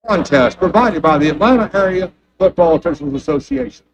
Contest provided by the Atlanta Area Football Officials Association.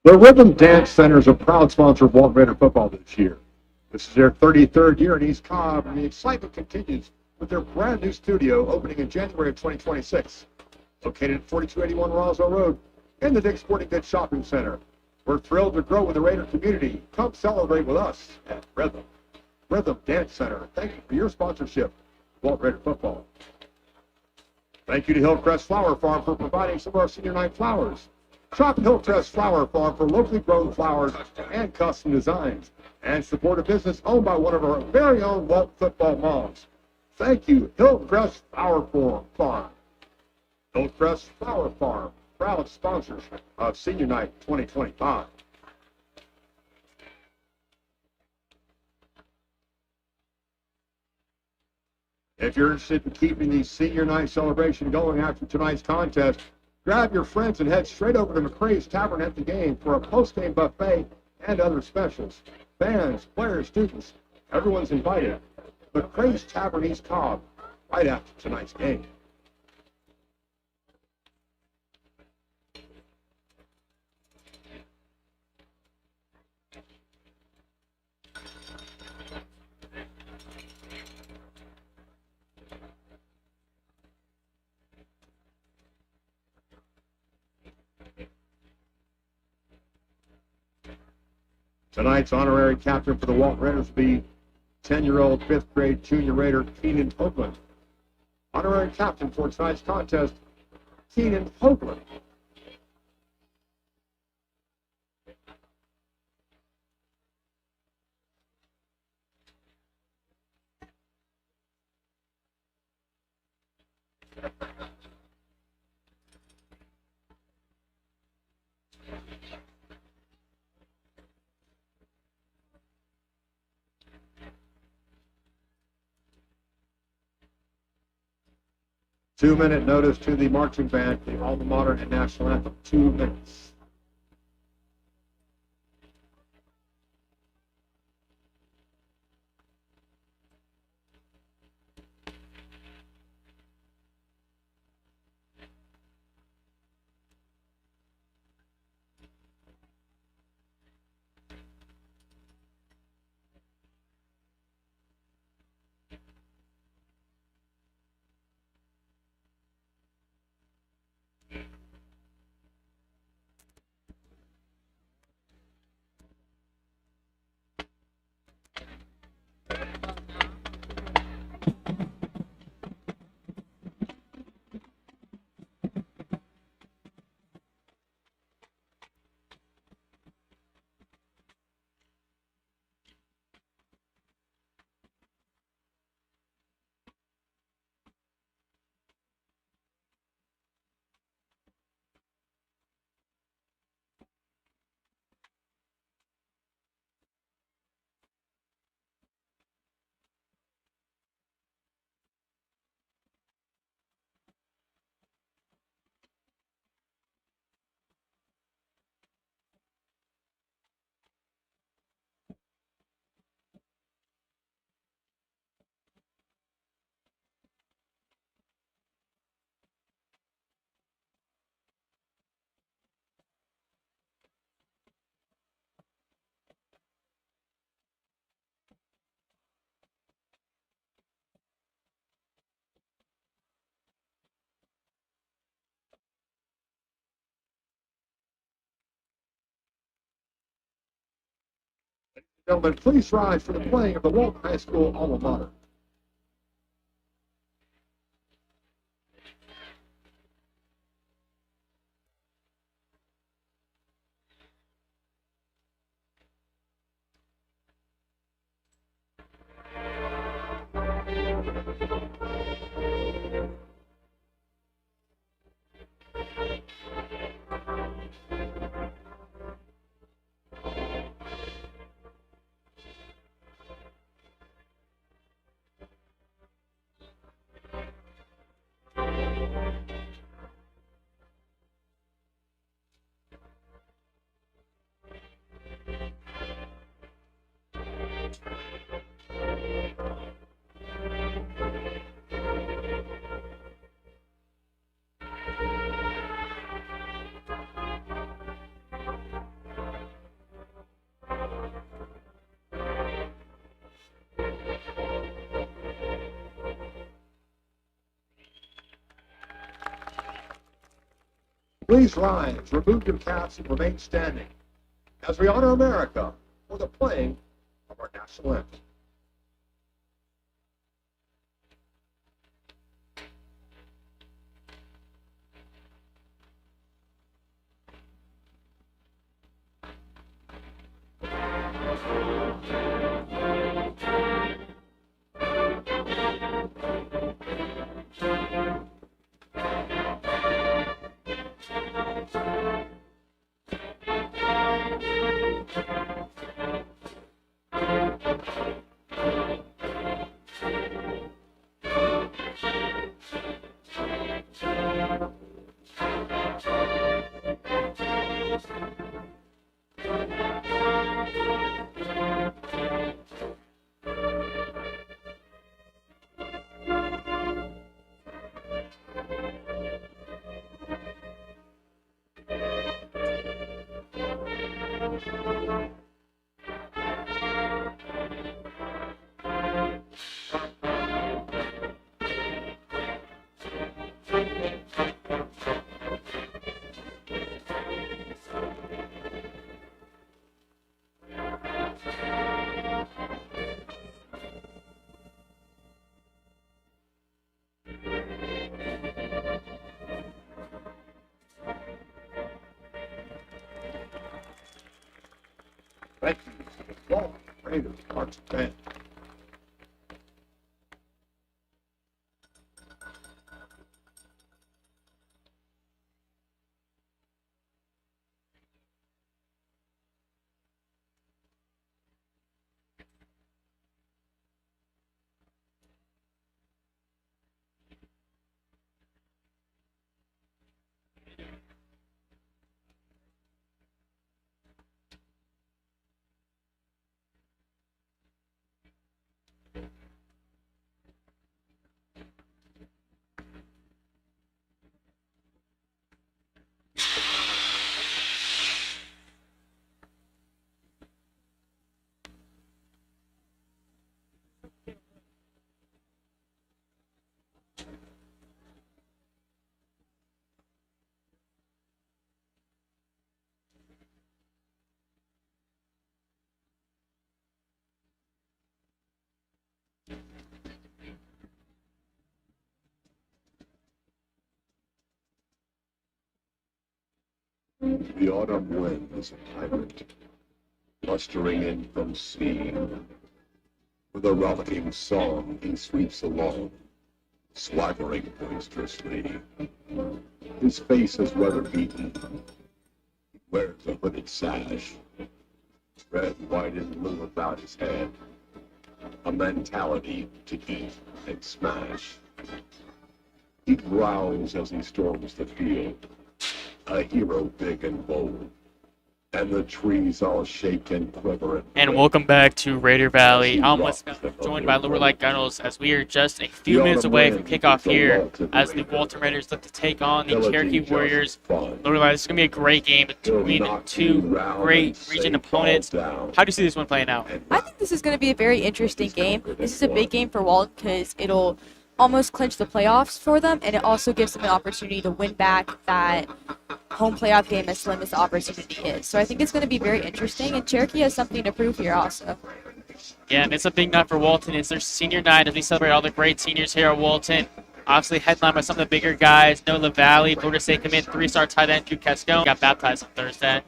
The Rhythm Dance Center is a proud sponsor of Walton Raider football this year. This is their 33rd year in East Cobb, and the excitement continues with their brand new studio opening in January of 2026. Located at 4281 Roswell Road in the Dick's Sporting Goods Shopping Center. We're thrilled to grow with the Raider community. Come celebrate with us at Rhythm Dance Center. Thank you for your sponsorship of Walton Raider football. Thank you to Hillcrest Flower Farm for providing some of our senior night flowers. Shop Hillcrest Flower Farm for locally grown flowers and custom designs. And support a business owned by one of our very own Walton football moms. Thank you, Hillcrest Flower Farm. Hillcrest Flower Farm, proud sponsors of Senior Night 2025. If you're interested in keeping the Senior Night celebration going after tonight's contest, grab your friends and head straight over to McCrae's Tavern at the game for a post-game buffet and other specials. Fans, players, students, everyone's invited. McCrae's Tavern East Cobb, right after tonight's game. Tonight's honorary captain for the Walton Raiders will be 10-year-old 5th grade junior Raider Keenan Hoagland. Honorary captain for tonight's contest, Keenan Hoagland. Two-minute notice to the marching band, the alma mater and national anthem. 2 minutes. Gentlemen, please rise for the playing of the Walton High School alma mater. Please rise, remove your caps, and remain standing as we honor America for the playing of our national anthem. Thank you to the Walton Raiders Marching Band. The autumn wind is a tyrant, blustering in from sea. With a rollicking song he sweeps along, swaggering boisterously. His face is weather-beaten. He wears a hooded sash, red, white, and blue about his head. A mentality to eat and smash. He growls as he storms the field, a hero big and bold, and the trees all shake and quiver. And welcome back to Raider Valley. I'm joined by Lower Light Gunnels as we are just a few minutes away from kickoff here as the Walton Raiders look to take on the Cherokee Warriors. Lower Light, this is going to be a great game between two great region opponents. How do you see this one playing out? I think this is going to be a very interesting game. This is a big game for Walton because it'll almost clinch the playoffs for them, and it also gives them an opportunity to win back that home playoff game as slim as the opportunity is. So I think it's going to be very interesting, and Cherokee has something to prove here also. Yeah, and it's a big night for Walton. It's their senior night as we celebrate all the great seniors here at Walton. Obviously headlined by some of the bigger guys. Noah Lavallee, Florida State commit, 3-star tight end, Drew Cascone. Got baptized on Thursday.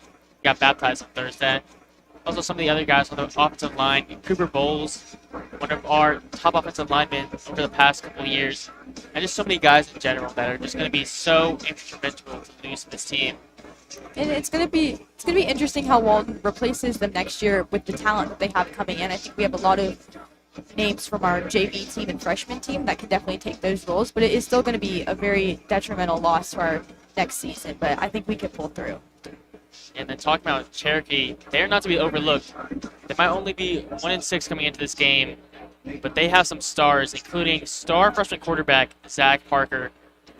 Also, some of the other guys on the offensive line, Cooper Bowles, one of our top offensive linemen over the past couple of years, and just so many guys in general that are just going to be so instrumental to lose this team. And it's gonna be interesting how Walton replaces them next year with the talent that they have coming in. I think we have a lot of names from our JV team and freshman team that can definitely take those roles, but it is still going to be a very detrimental loss to our next season. But I think we can pull through. And then talking about Cherokee, they're not to be overlooked. They might only be 1-6 coming into this game, but they have some stars, including star freshman quarterback Zach Parker.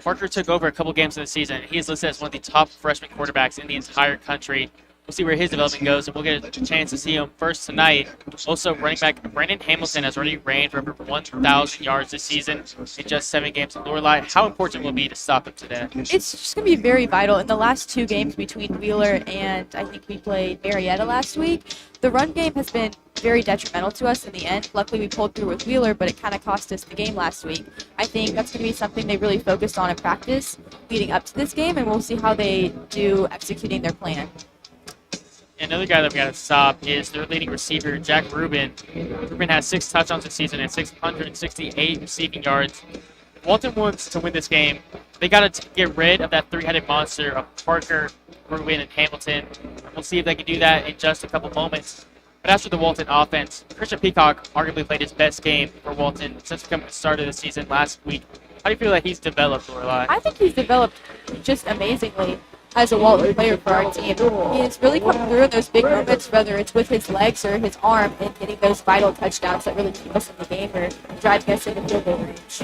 Parker took over a couple games in the season. He is listed as one of the top freshman quarterbacks in the entire country. We'll see where his development goes, and we'll get a chance to see him first tonight. Also, running back Brandon Hamilton has already ran for over 1,000 yards this season in just 7 games in Lorelei. How important will it be to stop him today? It's just going to be very vital. In the last 2 games between Wheeler and I think we played Marietta last week, the run game has been very detrimental to us in the end. Luckily, we pulled through with Wheeler, but it kind of cost us the game last week. I think that's going to be something they really focused on in practice leading up to this game, and we'll see how they do executing their plan. Another guy that we got to stop is their leading receiver, Jack Rubin. Rubin has 6 touchdowns this season and 668 receiving yards. If Walton wants to win this game, they got to get rid of that 3-headed monster of Parker, Rubin, and Hamilton. We'll see if they can do that in just a couple moments. But as for the Walton offense, Christian Peacock arguably played his best game for Walton since becoming the start of the season last week. How do you feel like he's developed, Lorelai? I think he's developed just amazingly as a Walton player for our team. He has really come through in those big moments, whether it's with his legs or his arm, and getting those vital touchdowns that really keep us in the game or driving us into field goal range.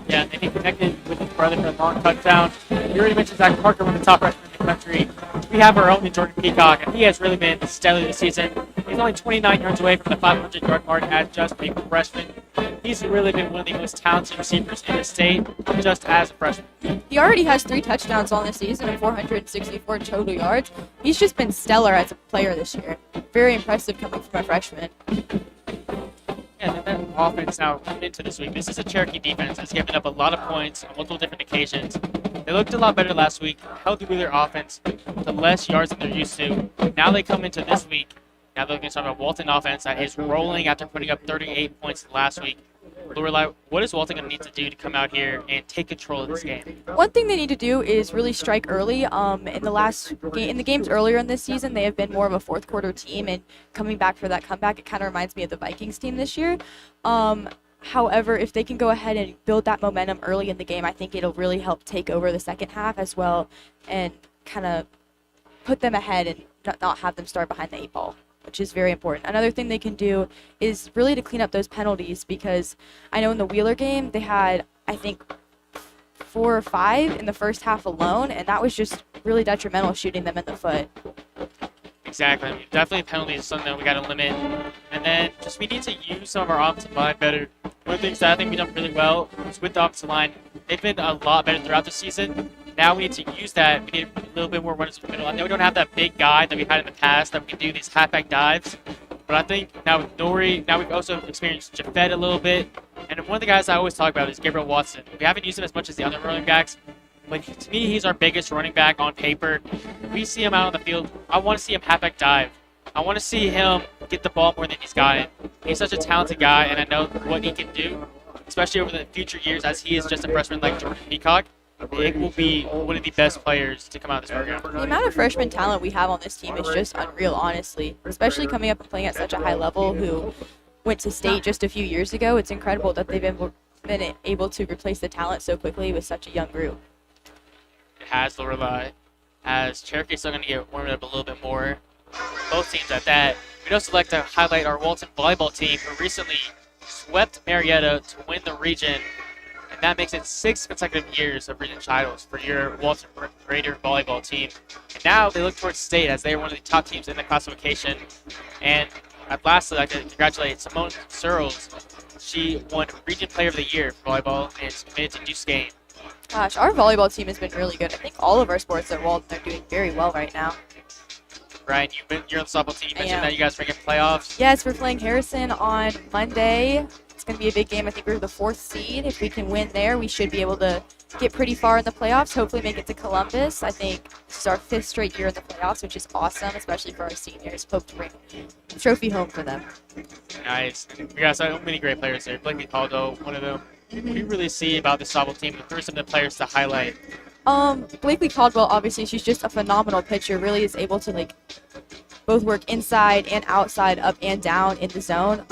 Yeah, and he connected with his brother for a long touchdown. You already mentioned Zach Parker, one of the top freshmen in the country. We have our own in Jordan Peacock, and he has really been stellar this season. He's only 29 yards away from the 500-yard mark as just a freshman. He's really been one of the most talented receivers in the state, just as a freshman. He already has 3 touchdowns on the season and 464 total yards. He's just been stellar as a player this year. Very impressive coming from a freshman. Yeah, and that offense now coming into this week. This is a Cherokee defense that's given up a lot of points on multiple different occasions. They looked a lot better last week, held the Wheeler offense to less yards than they're used to. Now they come into this week. Now they're going to talk about Walton offense that is rolling after putting up 38 points last week. Lorelai, what is Walton going to need to do to come out here and take control of this game? One thing they need to do is really strike early. In the games earlier in this season, they have been more of a fourth quarter team, and coming back for that comeback, it kind of reminds me of the Vikings team this year. However, if they can go ahead and build that momentum early in the game, I think it'll really help take over the second half as well and kind of put them ahead and not have them start behind the 8 ball, which is very important. Another thing they can do is really to clean up those penalties, because I know in the Wheeler game they had, I think, 4 or 5 in the first half alone, and that was just really detrimental, shooting them in the foot. Exactly. I mean, definitely penalties is something that we got to limit. And then just we need to use some of our offensive line better. One of the things that I think we've done really well is with the offensive line. They've been a lot better throughout the season. Now we need to use that. We need a little bit more runners in the middle. I know we don't have that big guy that we had in the past that we can do these halfback dives. But I think now with Nori, now we've also experienced Jafet a little bit. And one of the guys I always talk about is Gabriel Watson. We haven't used him as much as the other running backs. But to me, he's our biggest running back on paper. If we see him out on the field, I want to see him halfback dive. I want to see him get the ball more than he's gotten. He's such a talented guy, and I know what he can do, especially over the future years as he is just a freshman like Jordan Peacock. It will be one of the best players to come out of this program. The amount of freshman talent we have on this team is just unreal, honestly, especially coming up and playing at such a high level who went to state just a few years ago. It's incredible that they've been able to replace the talent so quickly with such a young group. It has Lorelei, as Cherokee is still going to get warmed up a little bit more. Both teams at that. We'd also like to highlight our Walton volleyball team, who recently swept Marietta to win the region, and that makes it 6 consecutive years of region titles for your Walton Raider volleyball team. And now they look towards state, as they are one of the top teams in the classification. And lastly, I'd like to congratulate Simone Searles. She won Region Player of the Year for volleyball and is committed to Duquesne. Gosh, our volleyball team has been really good. I think all of our sports at Walton are doing very well right now. Ryan, you're on the softball team. You mentioned am. that you guys are making playoffs. Yes, we're playing Harrison on Monday. It's going to be a big game. I think we're the 4th seed. If we can win there, we should be able to get pretty far in the playoffs, hopefully make it to Columbus. I think this is our 5th straight year in the playoffs, which is awesome, especially for our seniors. Hope to bring the trophy home for them. Nice. We got so many great players there. Blakely Caldo, one of them. What do you really see about the softball team? Who are some of the players to highlight? Blakely Caldwell, obviously, she's just a phenomenal pitcher. Really is able to both work inside and outside, up and down in the zone.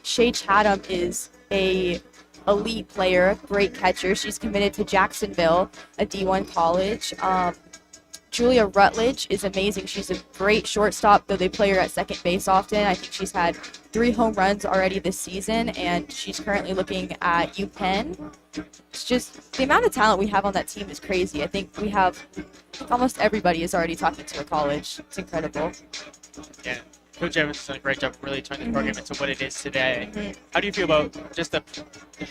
Shay Chatham is a elite player, great catcher. She's committed to Jacksonville, a D1 college. Julia Rutledge is amazing. She's a great shortstop, though they play her at second base often. I think she's had 3 home runs already this season, and she's currently looking at UPenn. It's just the amount of talent we have on that team is crazy. I think we have almost everybody is already talking to a college. It's incredible. Yeah. Coach Evans has done a great job of really turning the program into what it is today. How do you feel about just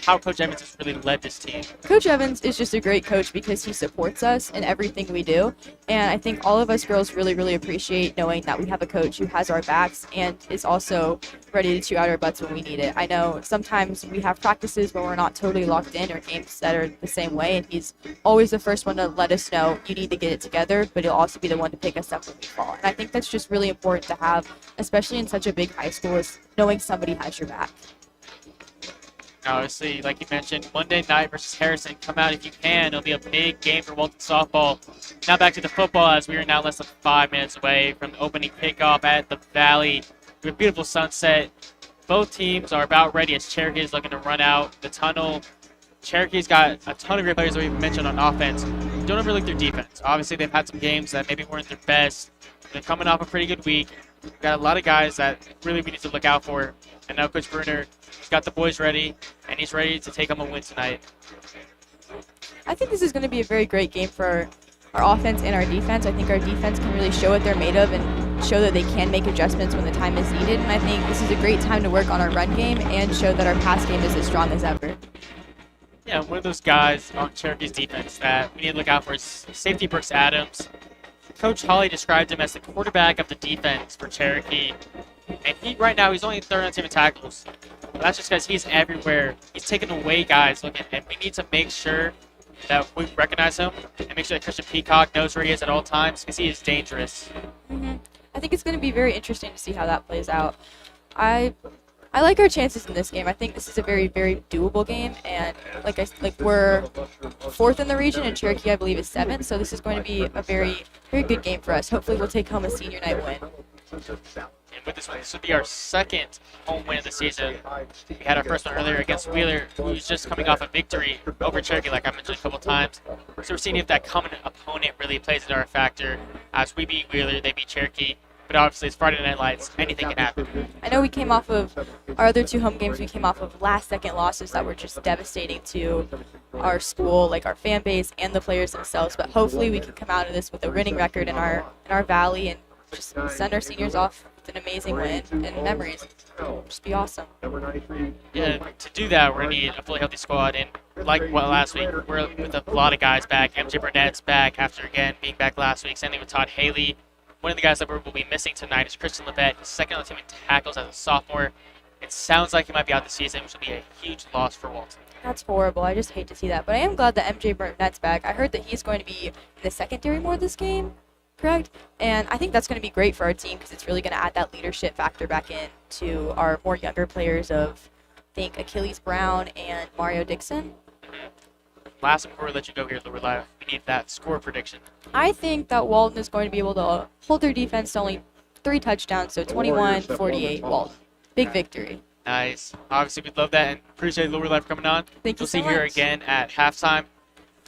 how Coach Evans has really led this team? Coach Evans is just a great coach because he supports us in everything we do. And I think all of us girls really, really appreciate knowing that we have a coach who has our backs and is also ready to chew out our butts when we need it. I know sometimes we have practices where we're not totally locked in or games that are the same way, and he's always the first one to let us know you need to get it together, but he'll also be the one to pick us up when we fall. And I think that's just really important to have, especially in such a big high school, is knowing somebody has your back. Obviously, like you mentioned, Monday night versus Harrison. Come out if you can. It'll be a big game for Walton softball. Now back to the football, as we are now less than 5 minutes away from the opening kickoff at the Valley. We have beautiful sunset. Both teams are about ready as Cherokee is looking to run out the tunnel. Cherokee's got a ton of great players that we've mentioned on offense. Don't overlook their defense. Obviously, they've had some games that maybe weren't their best. They're coming off a pretty good week. We've got a lot of guys that really we need to look out for. And now Coach Bruner has got the boys ready, and he's ready to take them a win tonight. I think this is going to be a very great game for our offense and our defense. I think our defense can really show what they're made of and show that they can make adjustments when the time is needed. And I think this is a great time to work on our run game and show that our pass game is as strong as ever. Yeah, one of those guys on Cherokee's defense that we need to look out for is safety Brooks Adams. Coach Holly described him as the quarterback of the defense for Cherokee. And right now, he's only third on team in tackles. But that's just because he's everywhere. He's taking away guys looking, and we need to make sure that we recognize him and make sure that Christian Peacock knows where he is at all times because he is dangerous. I think it's going to be very interesting to see how that plays out. I like our chances in this game. I think this is a very, very doable game, and we're 4th in the region, and Cherokee, I believe, is 7th. So this is going to be a very, very good game for us. Hopefully, we'll take home a senior night win. And with this one, this would be our 2nd home win of the season. We had our first one earlier against Wheeler, who's just coming off a victory over Cherokee, like I mentioned a couple times. So we're seeing if that common opponent really plays into our factor. As we beat Wheeler, they beat Cherokee. But obviously, it's Friday Night Lights. Anything can happen. I know we came off of our other 2 home games. We came off of last-second losses that were just devastating to our school, like our fan base and the players themselves. But hopefully, we can come out of this with a winning record in our valley and just send our seniors off with an amazing win and memories. Just be awesome. Yeah, to do that, we're going to need a fully healthy squad. And like last week, we're with a lot of guys back. MJ Burnett's back after, again, being back last week. Same thing with Todd Haley. One of the guys that will be missing tonight is Christian Levette, second on the team in tackles as a sophomore. It sounds like he might be out this season, which will be a huge loss for Walton. That's horrible. I just hate to see that. But I am glad that MJ Burnett's back. I heard that he's going to be in the secondary more this game, correct? And I think that's going to be great for our team because it's really going to add that leadership factor back in to our more younger players of, I think, Achilles Brown and Mario Dixon. Last before we let you go here, Lower Live, we need that score prediction. I think that Walton is going to be able to hold their defense to only 3 touchdowns, so 21-48 Walton. Big victory. Nice. Obviously, we'd love that and appreciate Lower Live coming on. Thank you We'll so see you here much. again at halftime.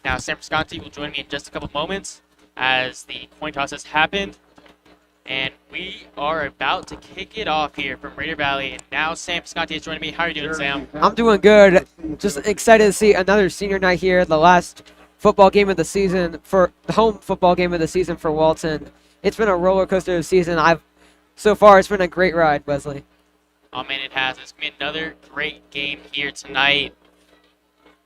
Now, Sam Frisconti will join me in just a couple moments as the coin toss has happened. And we are about to kick it off here from Raider Valley. And now Sam Frisconti is joining me. How are you doing, Sam? I'm doing good. Just excited to see another senior night here, the last football game of the season, for the home football game of the season for Walton. It's been a roller coaster of season. So far, it's been a great ride, Wesley. Oh, man, it has. It's going to be another great game here tonight.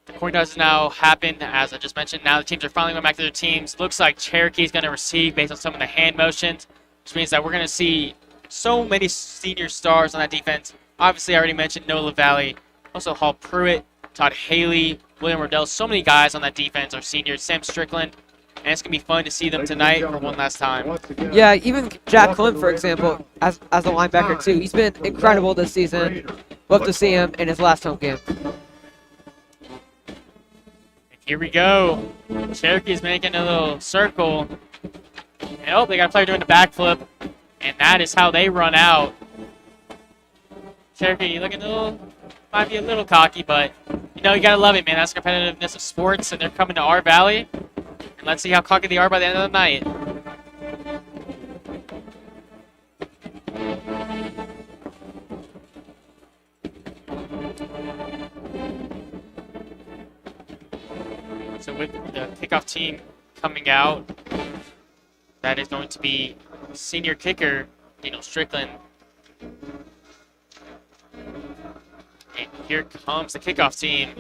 The coin toss has now happened, as I just mentioned. Now the teams are finally going back to their teams. Looks like Cherokee is going to receive based on some of the hand motions, which means that we're going to see so many senior stars on that defense. Obviously, I already mentioned Noah Lavallee, also Hall Pruitt, Todd Haley, William Riddell. So many guys on that defense are seniors. Sam Strickland. And it's going to be fun to see them tonight for one last time. Yeah, even Jack Klim, for example, as a linebacker too. He's been incredible this season. Love to see him in his last home game. Here we go. Cherokee's making a little circle. And oh, they got a player doing the backflip. And that is how they run out. Cherokee looking a little, might be a little cocky, but you know, you gotta love it, man. That's the competitiveness of sports, and they're coming to our valley. And let's see how cocky they are by the end of the night. So with the kickoff team coming out, that is going to be senior kicker Daniel Strickland. And here comes the kickoff team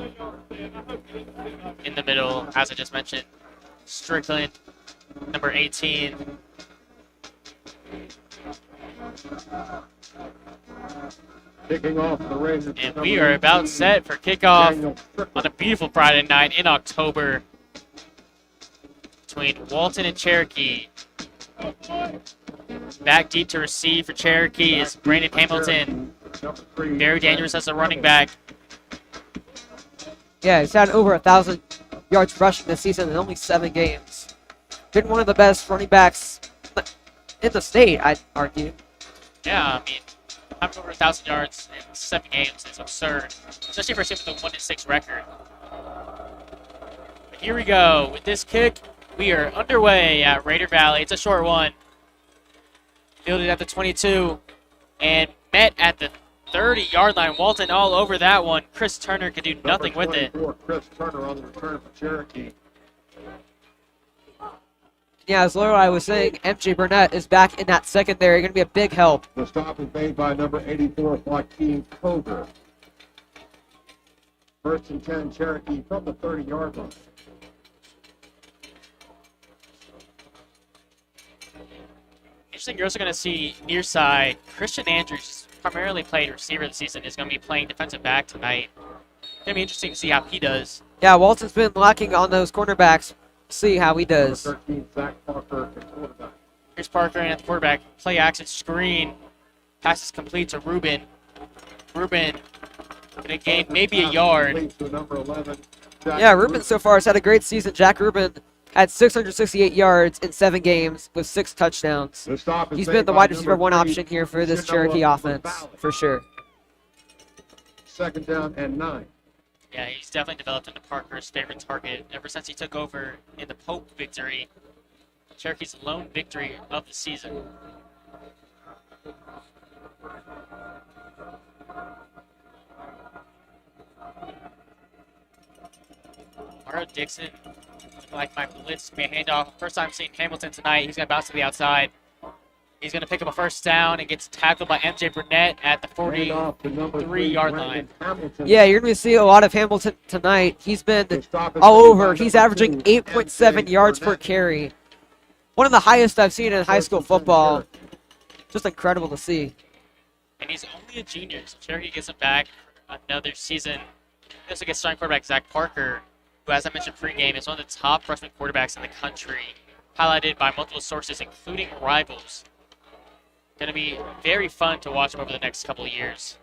in the middle, as I just mentioned. Strickland, number 18. Kicking off the Raiders. And we are about set for kickoff on a beautiful Friday night in October between Walton and Cherokee. Back deep to receive for Cherokee is Brandon Hamilton. Very dangerous as a running back. Yeah, he's had over 1,000 yards rushing this season in only 7 games. Been one of the best running backs in the state, I'd argue. Yeah, I mean, having over 1,000 yards in 7 games is absurd, especially for a team with a 1-6 record. But here we go. With this kick, we are underway at Raider Valley. It's a short one. Fielded at the 22 and met at the 30-yard line. Walton all over that one. Chris Turner could do nothing with it. Chris Turner on the return for Cherokee. Yeah, as Lorelai was saying, MJ Burnett is back in that secondary. Going to be a big help. The stop is made by number 84, Joaquin Coger. 1st and 10, Cherokee from the 30-yard line. Interesting, you're also going to see near side Christian Andrews, primarily played receiver this season, is going to be playing defensive back tonight. Going to be interesting to see how he does. Yeah, Walton's been lacking on those cornerbacks. See how he does. 13, Zach Parker, the quarterback. Here's Parker and the quarterback. Play action screen. Passes complete to Ruben. Ruben going to gain maybe a yard. Yeah, Ruben so far has had a great season. Jack Ruben had 668 yards in 7 games with 6 touchdowns. He's been the wide receiver 1 option here for this Cherokee offense, for sure. 2nd down and 9. Yeah, he's definitely developed into Parker's favorite target ever since he took over in the Pope victory. Cherokee's lone victory of the season. Mario Dixon, like my blitz, be a handoff. First time seeing Hamilton tonight. He's going to bounce to the outside. He's going to pick up a 1st down and gets tackled by MJ Burnett at the 43-yard line. Yeah, you're going to see a lot of Hamilton tonight. He's been all over. He's averaging 8.7 yards per carry. One of the highest I've seen in high school football. Just incredible to see. And he's only a junior, so Cherokee gets him back for another season. He also gets starting quarterback Zach Parker, who, as I mentioned pregame, is one of the top freshman quarterbacks in the country, highlighted by multiple sources, including Rivals. Going to be very fun to watch him over the next couple of years.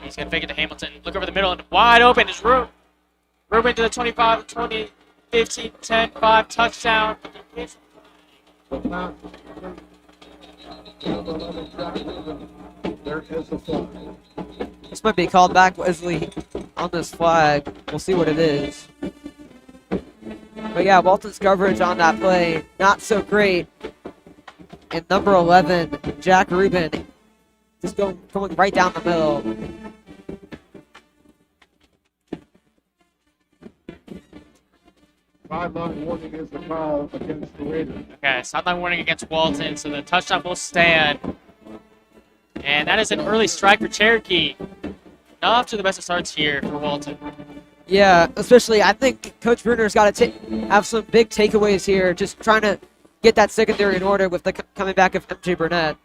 He's going to fake it to Hamilton. Look over the middle and wide open is Ruben to the 25, 20, 15, 10, 5, touchdown. There is the flag. This might be called back, Wesley, on this flag. We'll see what it is. But yeah, Walton's coverage on that play, not so great. And number 11, Jack Ruben, just going right down the middle. Sideline warning is the call against the Raiders. Okay, sideline warning against Walton, so the touchdown will stand. And that is an early strike for Cherokee. Not off to the best of starts here for Walton. Yeah, especially I think Coach Bruner's got to have some big takeaways here, just trying to get that secondary in order with the coming back of MJ Burnett.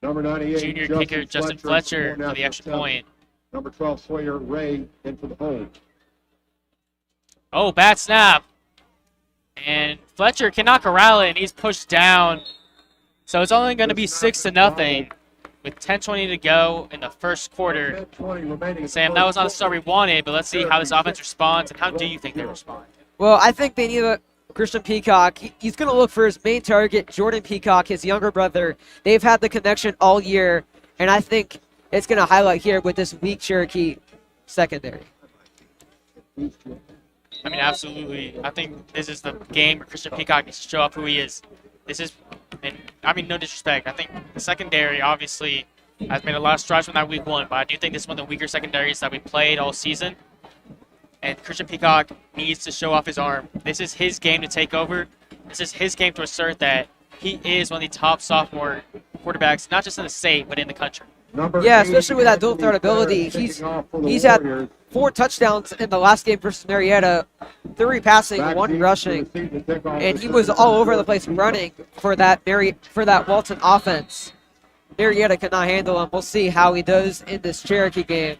Number 98, Junior kicker Justin Fletcher for the extra point. Number 12, Sawyer Ray in for the hold. Oh, bad snap. And Fletcher cannot corral it, and he's pushed down. So it's only going to be 6-0 with 10:20 to go in the first quarter. Sam, that was not the start we wanted, but let's see how this offense responds, and how do you think they respond? Well, I think they need a Christian Peacock. He's going to look for his main target, Jordan Peacock, his younger brother. They've had the connection all year, and I think it's going to highlight here with this weak Cherokee secondary. I mean, absolutely. I think this is the game where Christian Peacock needs to show off who he is. This is, and I mean, no disrespect. I think the secondary obviously has made a lot of strides from that week 1, but I do think this is one of the weaker secondaries that we played all season. And Christian Peacock needs to show off his arm. This is his game to take over. This is his game to assert that he is one of the top sophomore quarterbacks, not just in the state, but in the country. Yeah, especially with that dual threat ability. He's had 4 touchdowns in the last game versus Marietta, 3 passing, 1 rushing, and he was all over the place running for that Walton offense. Marietta could not handle him. We'll see how he does in this Cherokee game.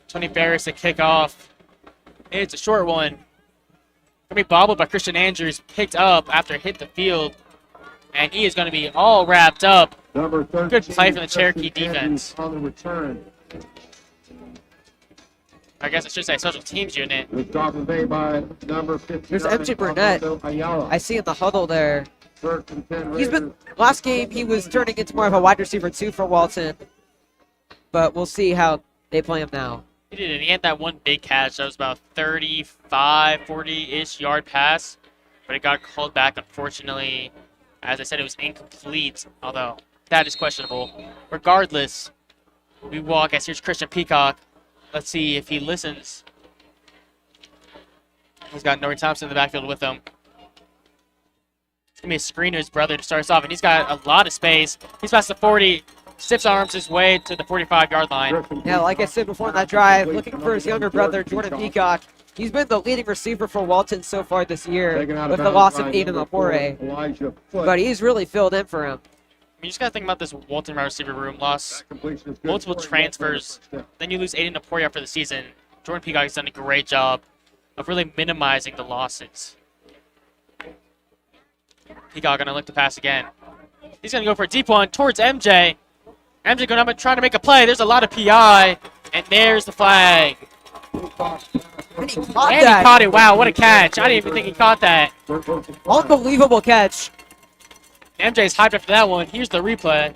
Tony Ferris to kick off. It's a short one. Gonna be bobbled by Christian Andrews, picked up after it hit the field, and he is going to be all wrapped up. Good play from the Cherokee defense. On the return. I guess I should say special teams unit. By number 59, There's MJ Burnett. I see in the huddle there. He's been, last game he was turning into more of a wide receiver 2 for Walton, but we'll see how they play him now. He did it. He had that one big catch that was about 35, 40-ish yard pass, but it got called back, unfortunately. As I said, it was incomplete, although that is questionable. Regardless, we walk as here's Christian Peacock. Let's see if he listens. He's got Norrie Thompson in the backfield with him. It's going to be a screen to his brother to start us off, and he's got a lot of space. He's past the 40, stiff arms his way to the 45-yard line. Yeah, like I said before in that drive, looking for his younger brother, Jordan Peacock. He's been the leading receiver for Walton so far this year with the loss of Aiden Lapore. But he's really filled in for him. You just got to think about this Walton wide receiver room loss. Multiple transfers. Then you lose Aiden Lapore for the season. Jordan Peacock has done a great job of really minimizing the losses. Peacock going to look to pass again. He's going to go for a deep one towards MJ. MJ going up and trying to make a play. There's a lot of PI. And there's the flag. And he caught it. Wow, what a catch. I didn't even think he caught that. Unbelievable catch. MJ's hyped after that one. Here's the replay.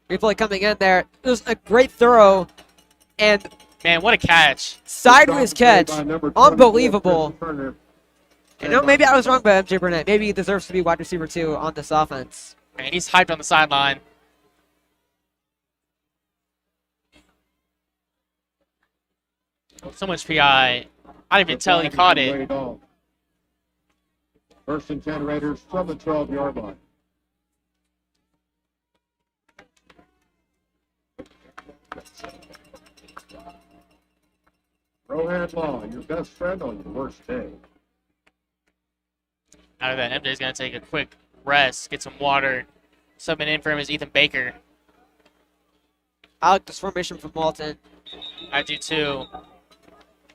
Replay coming in there. It was a great throw. And man, what a catch. Sideways catch. Unbelievable. You know, maybe I was wrong by MJ Burnett. Maybe he deserves to be wide receiver 2 on this offense. Man, he's hyped on the sideline. So much PI. I didn't even tell he caught it. First and 10 Raiders from the 12-yard line. Rohan Law, your best friend on your worst day. Out of that, MJ's going to take a quick rest, get some water. Subbing in for him is Ethan Baker. I like this formation from Walton. I do too.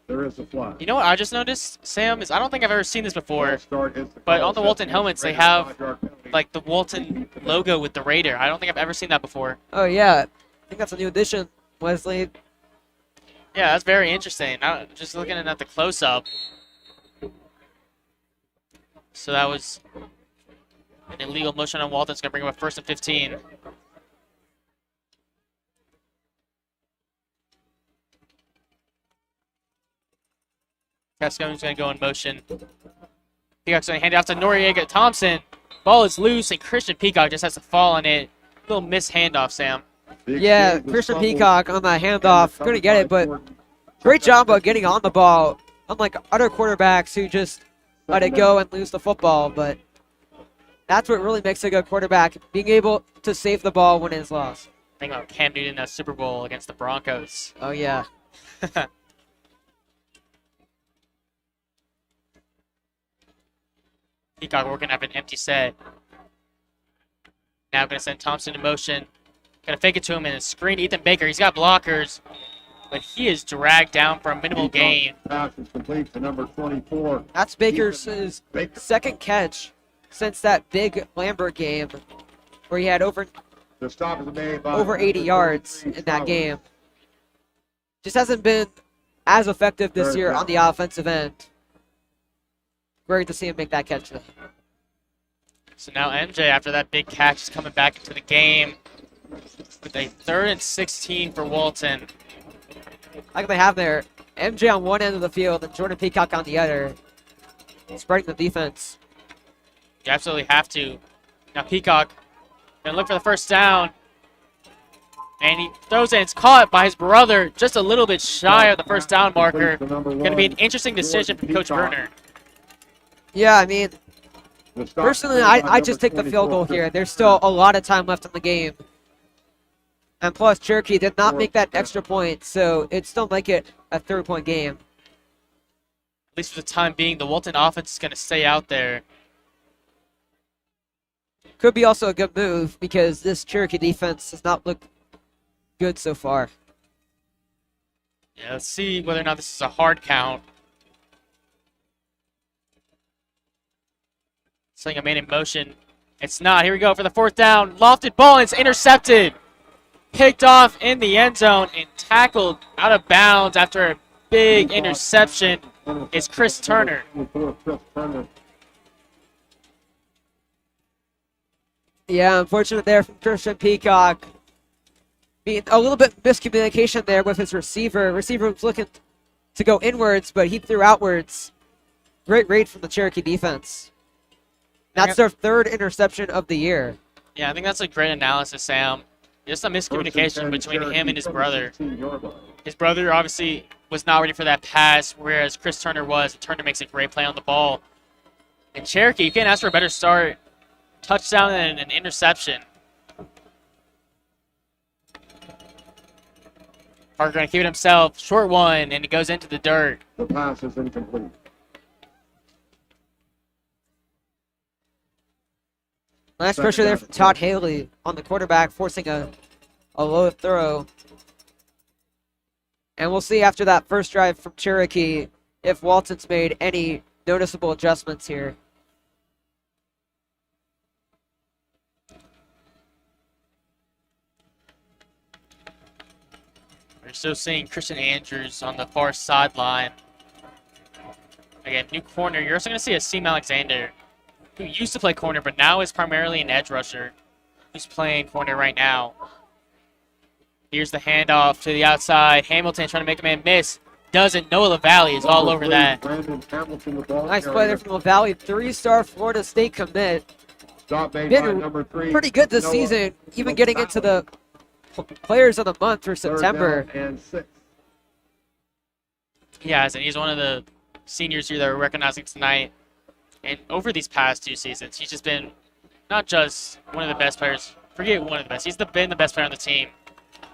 There is a flag. You know what I just noticed, Sam, is I don't think I've ever seen this before, but on the Walton helmets they have like the Walton logo with the Raider. I don't think I've ever seen that before. Oh, yeah. I think that's a new addition, Wesley. Yeah, that's very interesting. Just looking at the close-up. So that was an illegal motion on Walton. It's going to bring him up 1st and 15. Cascone's going to go in motion. Peacock's going to hand it off to Noriega Thompson. Ball is loose, and Christian Peacock just has to fall on it. Little missed handoff, Sam. Yeah, Christian Peacock on that handoff. Going to get it, but great job of getting on the ball. unlike other quarterbacks who just let it go and lose the football. But that's what really makes a good quarterback, being able to save the ball when it's lost. Think about Cam Newton in that Super Bowl against the Broncos. Oh, yeah. Peacock working up an empty set. Now going to send Thompson in motion. Going to fake it to him and screen Ethan Baker. He's got blockers, but he is dragged down for a minimal gain. Pass is complete to number 24. That's Baker's second catch since that big Lambert game where he had over The stop is made by over 80 yards in that game. Just hasn't been as effective this year on the offensive end. Great to see him make that catch today. So now MJ, after that big catch, is coming back into the game with a 3rd and 16 for Walton. Like they have there, MJ on one end of the field and Jordan Peacock on the other, spreading the defense. You absolutely have to. Now Peacock gonna look for the first down. And he throws it. It's caught by his brother, just a little bit shy of the first down marker. Going to be an interesting decision from Coach Werner. Yeah, I mean, personally, I just take the field goal here. There's still a lot of time left in the game. And plus, Cherokee did not make that extra point, so it still make it a 3-point game. At least for the time being, the Walton offense is going to stay out there. Could be also a good move because this Cherokee defense does not look good so far. Yeah, let's see whether or not this is a hard count. Seeing a man in motion. It's not. Here we go for the 4th down. Lofted ball, and it's intercepted. Picked off in the end zone and tackled out of bounds after a big interception. It's Chris Turner. Yeah, unfortunate there from Christian Peacock. Being a little bit miscommunication there with his receiver. Receiver was looking to go inwards, but he threw outwards. Great read from the Cherokee defense. That's their 3rd interception of the year. Yeah, I think that's a great analysis, Sam. Just a miscommunication between him and his brother. His brother obviously was not ready for that pass, whereas Chris Turner was. And Turner makes a great play on the ball. And Cherokee, you can't ask for a better start. Touchdown and an interception. Parker going to keep it himself. Short one, and it goes into the dirt. The pass is incomplete. Nice pressure there from Todd Haley on the quarterback, forcing a low throw. And we'll see after that first drive from Cherokee if Walton's made any noticeable adjustments here. We're still seeing Christian Andrews on the far sideline. Again, new corner. You're also going to see Asim Alexander, who used to play corner, but now is primarily an edge rusher, who's playing corner right now. Here's the handoff to the outside. Hamilton trying to make a man miss. Doesn't. Noah Lavallee is all over that. Nice play there from Lavallee. 3-star Florida State commit. Been pretty good this season, even getting into the Players of the Month for September. Yes, and he's one of the seniors here that we're recognizing tonight. And over these past 2 seasons, he's just been not just one of the best players. Forget one of the best. He's been the best player on the team.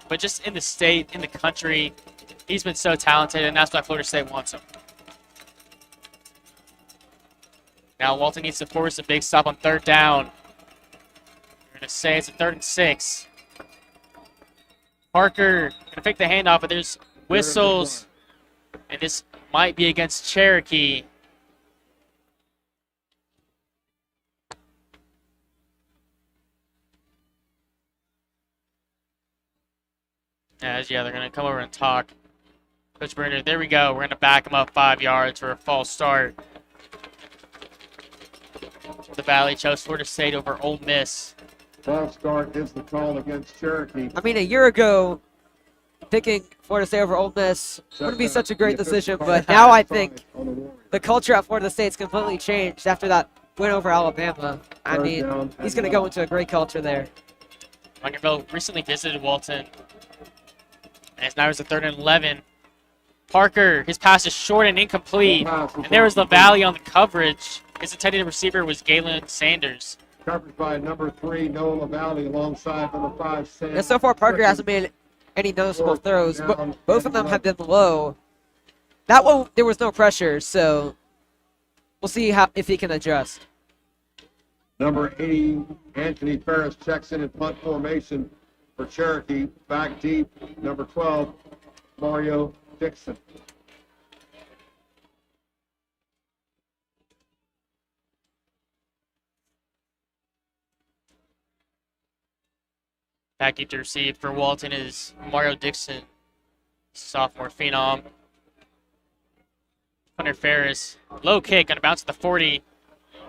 But just in the state, in the country, he's been so talented, and that's why Florida State wants him. Now Walton needs to force a big stop on 3rd down. We're going to say it's a 3rd and 6. Parker going to pick the handoff, but there's whistles. And this might be against Cherokee. Yeah, they're going to come over and talk. Coach Brenner, there we go. We're going to back him up 5 yards for a false start. The Valley chose Florida State over Ole Miss. False start is the call against Cherokee. I mean, a year ago, picking Florida State over Ole Miss wouldn't be such a great decision, but now I think the culture at Florida State's completely changed after that win over Alabama. I mean, he's going to go into a great culture there. Mungerville recently visited Walton, and now it's a 3rd and 11. Parker, his pass is short and incomplete. And there was Lavallee on the coverage. His intended receiver was Galen Sanders. Coverage by number 3, Noah Lavallee, alongside number 5, Sam. Yeah, so far Parker hasn't made any noticeable throws, but both of them have been low. That one, there was no pressure, so we'll see if he can adjust. Number 80, Anthony Ferris checks in punt formation for Cherokee. Back deep, number 12, Mario Dixon. Back deep to receive for Walton is Mario Dixon, sophomore phenom. Hunter Ferris, low kick, gonna bounce to the 40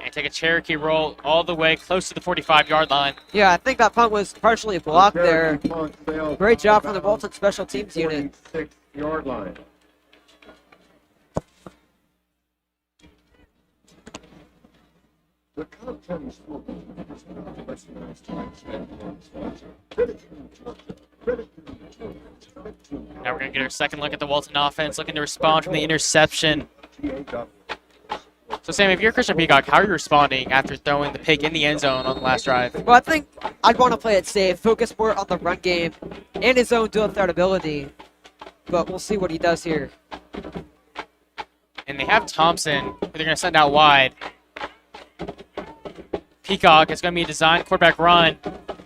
and take a Cherokee roll all the way close to the 45-yard line. Yeah, I think that punt was partially blocked there. Great job from the Walton special teams unit. 46-yard line. The contents will be Now we're going to get our second look at the Walton offense, looking to respond from the interception. So, Sam, if you're Christian Peacock, how are you responding after throwing the pick in the end zone on the last drive? Well, I think I'd want to play it safe, focus more on the run game and his own dual threat ability. But we'll see what he does here. And they have Thompson, who they're going to send out wide. Peacock is going to be a designed quarterback run.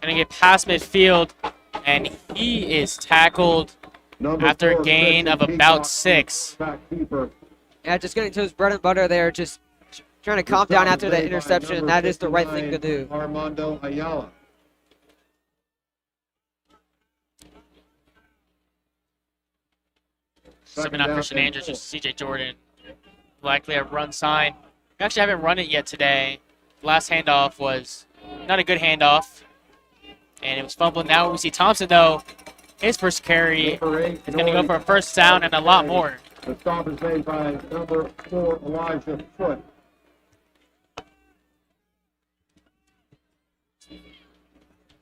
Going to get past midfield, and he is tackled after a gain of about 6. Yeah, just getting to his bread and butter there, just trying to calm down after that interception. That is the right thing to do. Armando Ayala. Subbing out Christian Andrews, just CJ Jordan. Likely a run sign. We actually haven't run it yet today. The last handoff was not a good handoff, and it was fumbling. Now we see Thompson, though. His first carry is going to go for a first down and a lot more. The stop is made by number 4, Elijah Foote.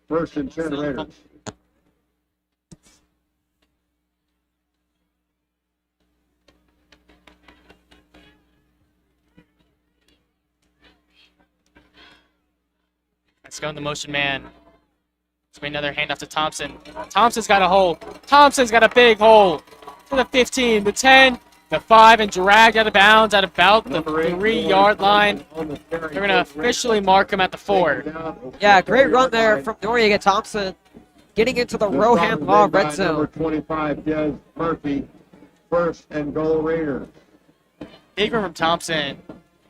First and 10 Raiders. Let's go in the motion man. Let's make another handoff to Thompson. Thompson's got a hole. Thompson's got a big hole. To the 15, the 10, the 5, and dragged out of bounds at about the 3-yard line. They're going to officially mark him at the 4. Yeah, great run there from Noriega Thompson, getting into the Rohan Law red zone. Number 25, Des Murphy, first and goal Raiders. Big run from Thompson.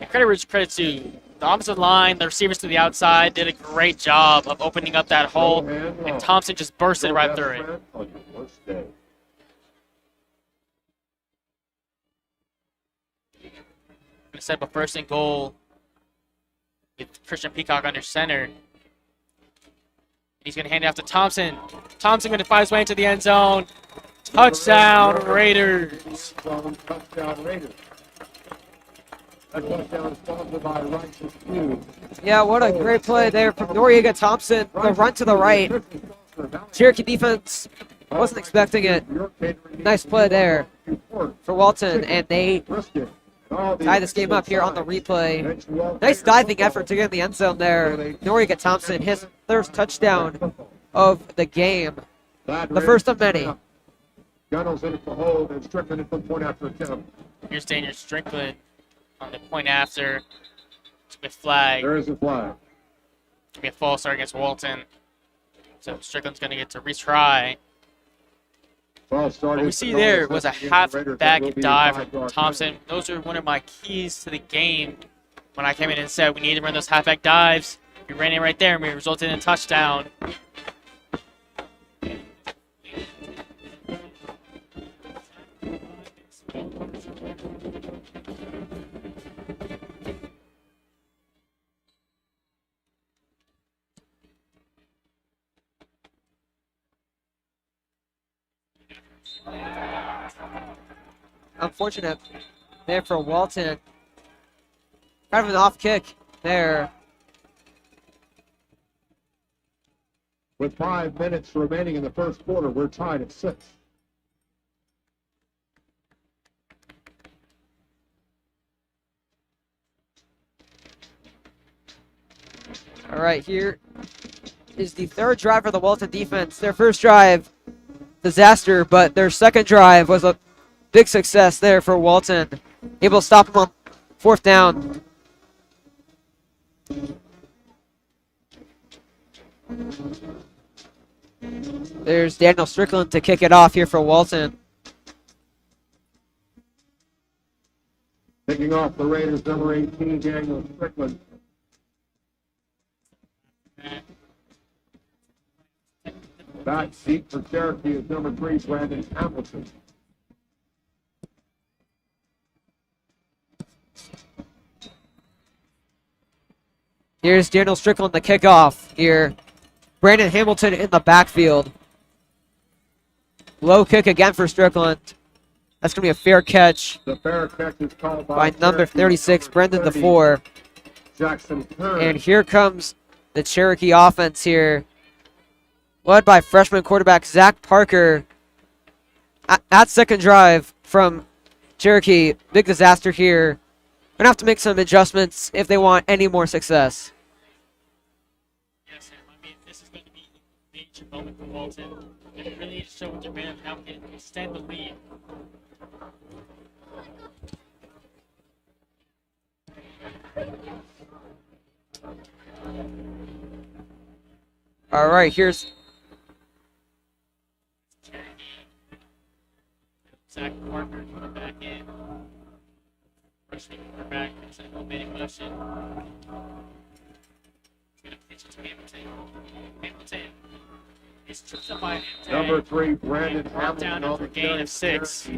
And credit to the opposite line, the receivers to the outside did a great job of opening up that hole, and Thompson just bursted right through it. On your worst day. Going to set up a first and goal with Christian Peacock under center. He's going to hand it off to Thompson. Thompson going to find his way into the end zone. Touchdown, Raiders. Touchdown, Raiders. That touchdown is sponsored by Righteous Few. Yeah, what a great play there from Noriega Thompson. The run to the right. Cherokee defense wasn't expecting it. Nice play there for Walton, and they tie this game up here on the replay. Nice diving effort to get in the end zone there. Noriega Thompson, his first touchdown of the game. The first of many. Gunnels in at the hold, and Strickland at the point after attempt. Here's Daniel Strickland on the point after. It's a flag. There is a flag. It's going to be a false start against Walton. So Strickland's going to get to retry. What we see there was a halfback dive from Thompson. Those are one of my keys to the game when I came in and said we need to run those halfback dives. We ran it right there, and we resulted in a touchdown. Unfortunate there for Walton. Kind of an off kick there. With 5 minutes remaining in the first quarter, we're tied at 6. All right, here is the third drive for the Walton defense. Their first drive, disaster, but their second drive was a big success there for Walton. Able to stop them on fourth down. There's Daniel Strickland to kick it off here for Walton. Kicking off the Raiders, number 18, Daniel Strickland. Back seat for Cherokee is number 3, Brandon Hamilton. Here's Daniel Strickland the kickoff here. Brandon Hamilton in the backfield. Low kick again for Strickland. That's going to be a fair catch The fair catch is called by number Cherokee, 36, number Brendan 30, DeFore. Jackson Kern. And here comes the Cherokee offense here, led by freshman quarterback Zach Parker. At second drive from Cherokee, big disaster here. Gonna have to make some adjustments if they want any more success. Yes, Sam. I mean, this is going to be a major moment for Walton. They really need to show what they're made of and how they can extend the lead. All right, here's Zach Parker coming back in. Rushing quarterback, it's an opening motion. He's going to pitch it to Hamilton. Hamilton is tripped up by Hamilton. Number 3, Brandon Brought Hamilton. down on after the a gain carry. of 6.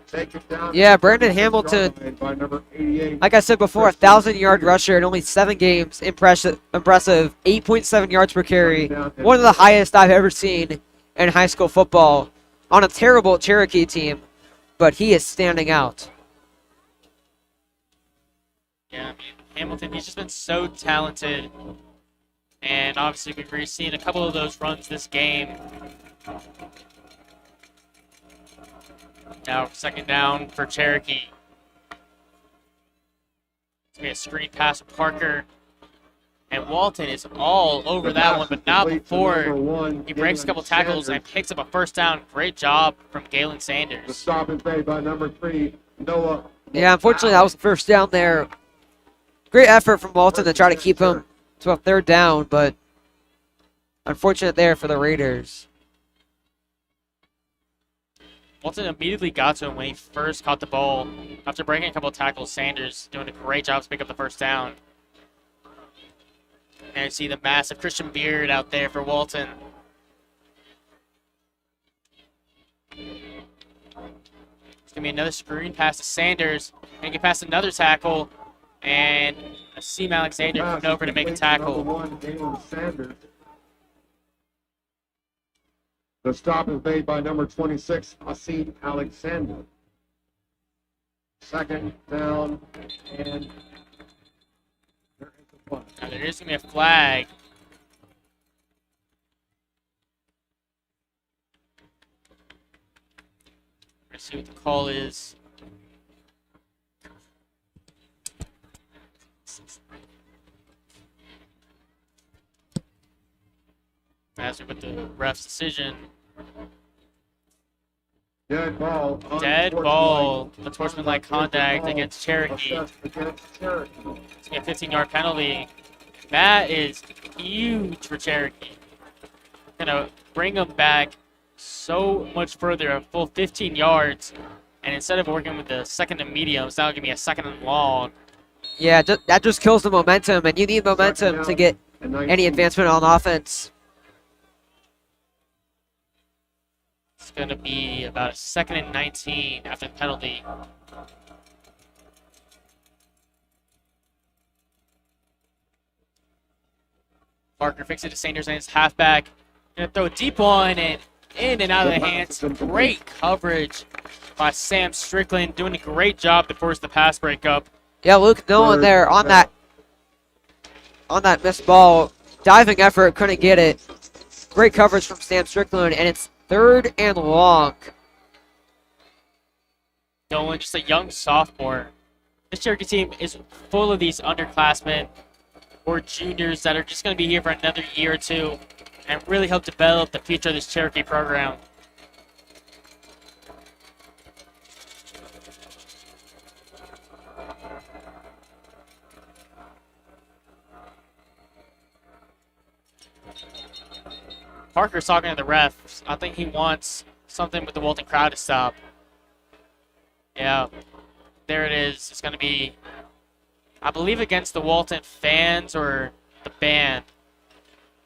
Take it down. Yeah, Brandon Hamilton. By number 88. like I said before, 1,000-yard rusher in only 7 games. Impressive. 8.7 yards per carry. One of the highest I've ever seen in high school football on a terrible Cherokee team, but he is standing out. Yeah, I mean, Hamilton, he's just been so talented. And obviously, we've already seen a couple of those runs this game. Now, second down for Cherokee. It's going to be a screen pass to Parker. And Walton is all over that one, but not before he breaks a couple tackles and picks up a first down. Great job from Galen The Sanders. stop is made by number 3, Noah. Yeah, unfortunately, that was the first down there. Great effort from Walton to try to keep him to a third down, but unfortunate there for the Raiders. Walton immediately got to him when he first caught the ball. After breaking a couple of tackles, Sanders doing a great job to pick up the first down. And you see the massive Christian Beard out there for Walton. It's going to be another screen pass to Sanders. And get past another tackle. And Asim Alexander coming over to make a tackle. Number 1, Galen Sanders. The stop is made by number 26, Asim Alexander. Second down, and there is a flag. Now there is going to be a flag. Let's see what the call is. As we put the ref's decision. Dead ball. Dead ball. Unsportsmanlike contact against Cherokee. Assessed against Cherokee. It's going to be a 15-yard penalty. That is huge for Cherokee. Going to bring them back so much further, a full 15 yards. And instead of working with the second and medium, it's now going to be a second and long. Yeah, that just kills the momentum, and you need momentum to get any advancement on offense. It's going to be about a second and 19 after the penalty. Parker fixes it to Sanders and his halfback. Going to throw a deep one and in and out of the hands. Great coverage by Sam Strickland, doing a great job to force the pass breakup. Yeah, Luke Nolan there on that missed ball. Diving effort, couldn't get it. Great coverage from Sam Strickland, and it's 3rd and long. Nolan, just a young sophomore. This Cherokee team is full of these underclassmen. or juniors that are just going to be here for another year or two and really help develop the future of this Cherokee program. Parker's talking to the refs. I think he wants something with the Walton crowd to stop. Yeah, there it is. It's going to be, I believe, against the Walton fans or the band.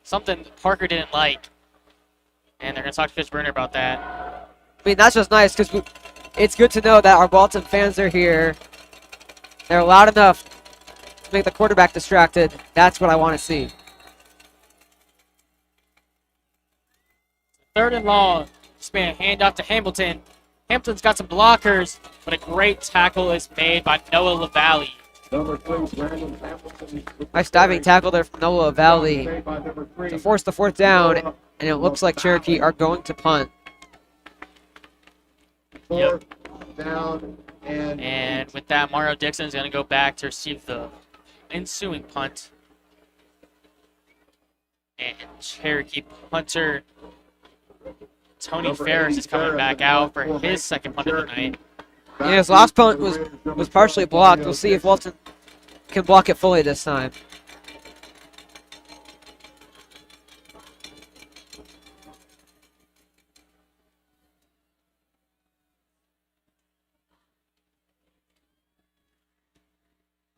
Something Parker didn't like. And they're going to talk to Coach Bruner about that. I mean, that's just nice because it's good to know that our Walton fans are here. They're loud enough to make the quarterback distracted. That's what I want to see. 3rd and long. Span handoff to Hamilton. Hamilton's got some blockers, but a great tackle is made by Noah Lavallee. Number 3, Brandon Hamilton. Nice diving tackle there from Noah Lavallee to force the 4th down, and it looks like Cherokee are going to punt. 4th down And with that, Mario Dixon is going to go back to receive the ensuing punt. And Cherokee punter Tony Ferris is coming back out for his second punt of the night. Yeah, his last punt was partially blocked. We'll see if Walton can block it fully this time.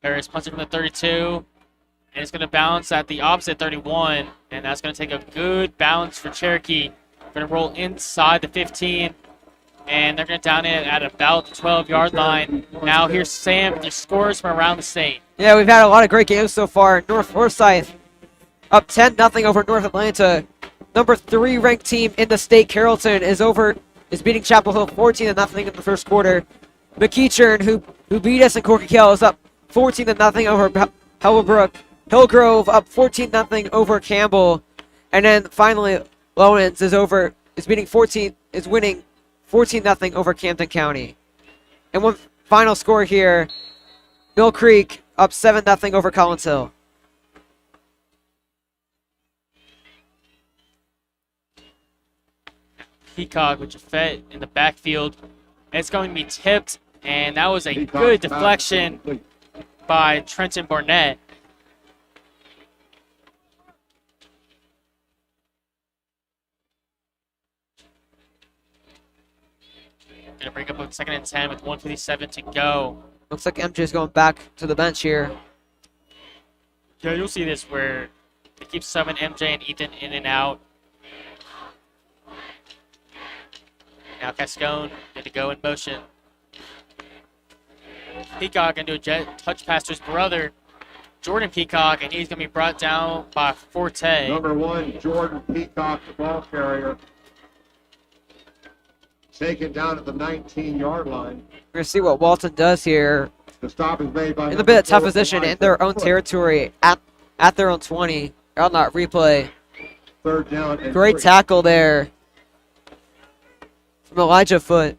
Ferris punts it from the 32, and it's going to bounce at the opposite 31, and that's going to take a good bounce for Cherokee. Going to roll inside the 15, and they're going to down it at about the 12-yard line. Now here's Sam with the scores from around the state. Yeah, we've had a lot of great games so far. North Forsyth up 10-0 over North Atlanta. Number 3 ranked team in the state, Carrollton, is beating Chapel Hill 14-0 in the first quarter. McEachern, who beat us in Corky Kell, is up 14-0 over Hellbrook. Hillgrove up 14-0 over Campbell, and then finally Lowens is winning 14-0 over Camden County. And one final score here: Mill Creek up 7-0 over Collins Hill. Peacock with Jafet in the backfield. It's going to be tipped, and that was a good deflection by Trenton Barnett. Going to bring up a 2nd and 10 with 1:57 to go. Looks like MJ's going back to the bench here. Yeah, you'll see this where they keep subbing MJ and Ethan in and out. Now Cascone good to go in motion. Peacock going to do a jet touch pass to his brother, Jordan Peacock, and he's going to be brought down by Forte. Number 1, Jordan Peacock, the ball carrier. Taken down at the 19-yard line. We're going to see what Walton does here. The stop is made by In a bit of tough position in their own territory at their own 20. On that replay. 3rd down and Great 3. tackle there from Elijah Foote.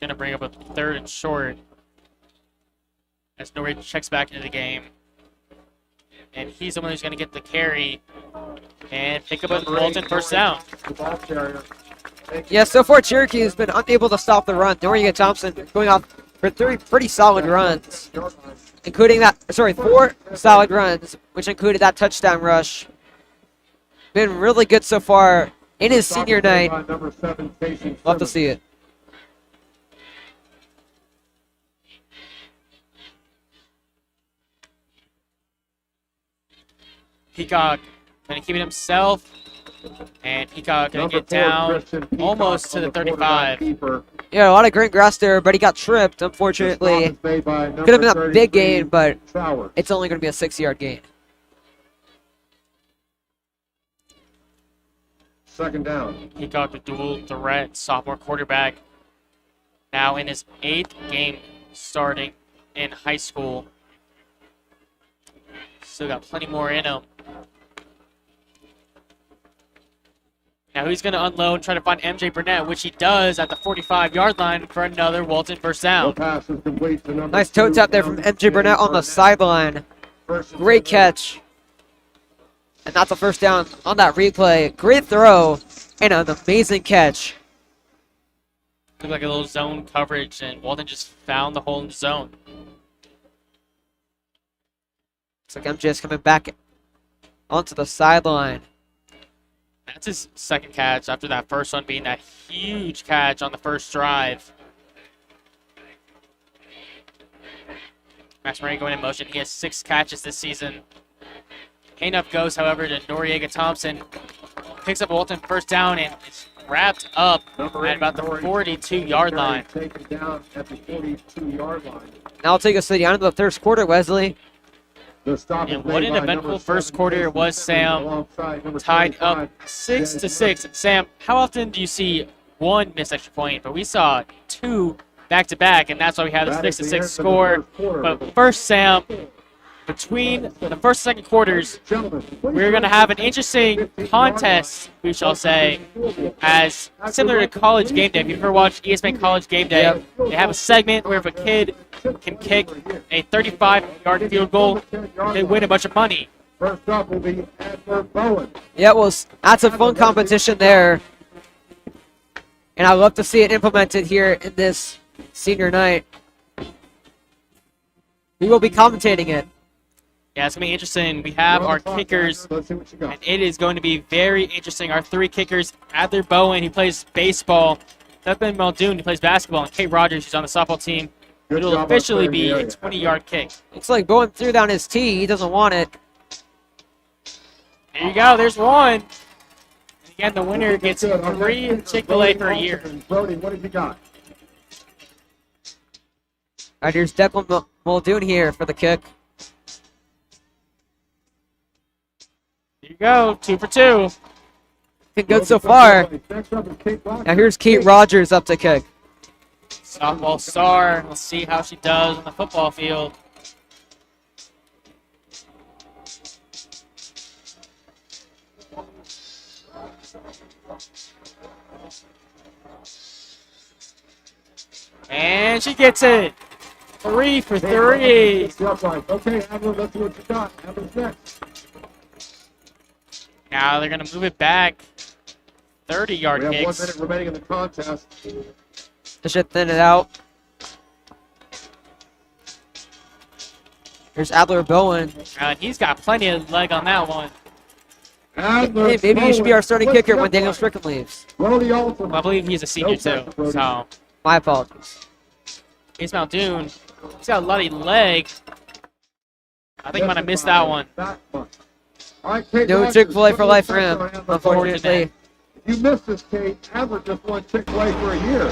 Going to bring up a 3rd and short as Norway checks back into the game. And he's the one who's going to get the carry and pick up a Walton first down. The ball carrier. Yeah, so far Cherokee has been unable to stop the run. Dorian Thompson going off for 3 pretty solid runs, including 4 solid runs, which included that touchdown rush. Been really good so far in his senior night. Love to see it. Peacock going to keep it himself, and Peacock going to get down almost to the 35. Yeah, a lot of green grass there, but he got tripped, unfortunately. Could have been a big gain, but it's only going to be a 6-yard gain. 2nd down. Peacock, the dual threat sophomore quarterback, now in his 8th game starting in high school. Still got plenty more in him. Now he's going to unload and try to find MJ Burnett, which he does at the 45-yard line for another Walton first The down. pass is complete to number Nice toe 2, tap there from MJ Burnett on the sideline. First and Great 10. catch. And that's a first down on that replay. Great throw and an amazing catch. Looked like a little zone coverage, and Walton just found the hole in the zone. Looks like MJ's coming back onto the sideline. That's his second catch after that first one being that huge catch on the first drive. Max Murray going in motion. He has 6 catches this season. Handoff goes, however, to Noriega Thompson. Picks up Walton first down and is wrapped up at about the 42-yard line. Taken down at the 42-yard line. Now I'll take us to the end of the third quarter, Wesley. The stop is And what made an by eventful number first 7, quarter it Jason was, Sam. alongside number Tied 25, up 6-6. Sam, how often do you see one missed extra point? But we saw 2 back-to-back, and that's why we have That the is the end 6-6 of the score. first quarter. But first, Sam, between the first and second quarters, Gentlemen, we're going to have an interesting contest, we shall say, as similar to College Game Day. If you've ever watched ESPN College Game Day, they have a segment where if a kid can kick a 35-yard field goal, they win a bunch of money. First up will be Adler Bowen. Yeah, well, that's a fun competition there. And I'd love to see it implemented here in this senior night. We will be commentating it. Yeah, it's going to be interesting. We have our kickers, Let's see what you got. and it is going to be very interesting. Our 3 kickers, Adler Bowen, who plays baseball, Declan Muldoon, who plays basketball, and Kate Rogers, who's on the softball team. Good It'll job officially on be clearing a the area. 20-yard kick. Looks like Bowen threw down his tee. He doesn't want it. There you go. There's one. And again, the winner gets Good. Our next free kicker, Chick-fil-A Brody for a year. Alston. Brody, what have you got? All right, here's Declan Muldoon here for the kick. There you go. 2 for 2. Been good so far. Next up is Kate Rogers. Now here's Kate Rogers up to kick. Softball star. Let's see how she does on the football field. And she gets it. 3 for 3. It's the upright. Okay, Adler, let's see what you got. Adler's next. Now they're going to move it back. 30-yard We have 1 kicks. minute remaining in the contest. They should thin it out. Here's Adler Bowen. And he's got plenty of leg on that one. Adler Hey, maybe he should be our starting Bowen. kicker when Let's Daniel see upright. Strickland leaves. Brody Alston. Well, I believe he's a senior too. So, My apologies. Ace Muldoon, he's got a lot of leg. I think I might have missed that one. All right, Kate No Rogers, Chick-fil-A for put life the for him, pressure on Adler Bowen. unfortunately. If you missed this, Kate, Adler just won Chick-fil-A for a year.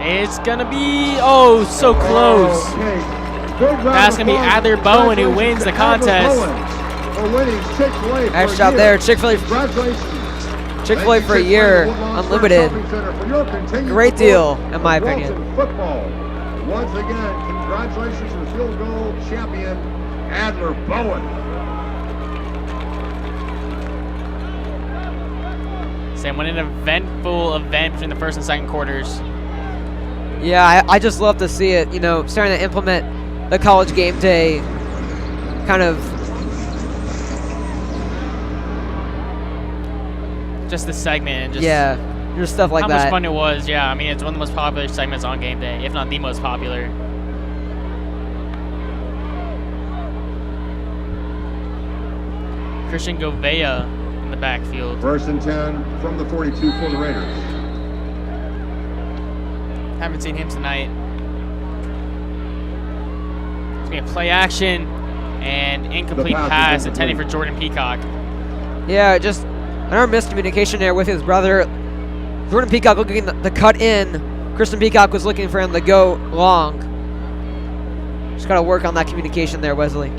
It's going to be, oh, so close. That's going to be Adler Bowen who wins the contest. Nice job there. Chick-fil-A Congratulations. Chick-fil-A for a year, unlimited. Great deal, in my opinion. Football. Once again, congratulations to the field goal champion, Adler Bowen. Sam, what an eventful event between the first and second quarters. Yeah, I just love to see it, you know, starting to implement the college game day kind of. Just the segment and just Yeah, just stuff like how that. much fun it was. Yeah, I mean, it's one of the most popular segments on game day, if not the most popular. Christian Govea in the backfield. First and 10 from the 42 for the Raiders. Haven't seen him tonight. It's going to be a play action and incomplete pass is pass incomplete. intended for Jordan Peacock. Yeah, just another miscommunication there with his brother. Jordan Peacock looking to cut in. Kristen Peacock was looking for him to go long. Just got to work on that communication there, Wesley.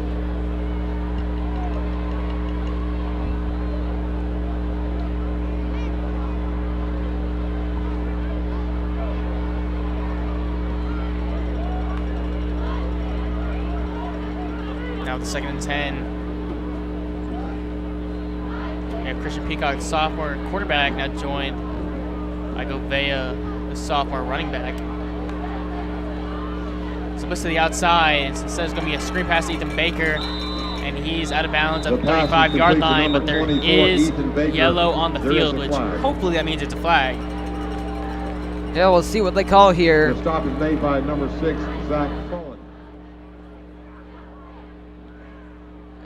Now the second and 10. We have Christian Peacock, the sophomore quarterback, now joined by Govea, the sophomore running back. So to the outside, and instead it's going to be a screen pass to Ethan Baker, and he's out of bounds at the 35-yard line, but there is yellow on the field, which hopefully that means it's a flag. Yeah, we'll see what they call here. The stop is made by number 6, Zach Cullen.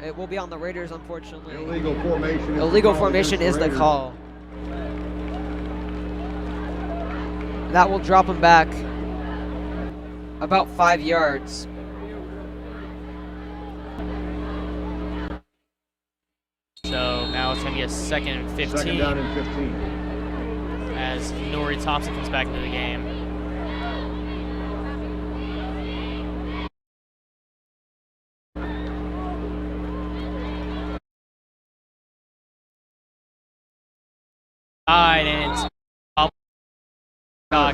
It will be on the Raiders, unfortunately. Illegal formation. Illegal formation is the call. That will drop him back about 5 yards. So now it's going to be a 2nd and 15. Second down and 15. As Nori Thompson comes back into the game. And it's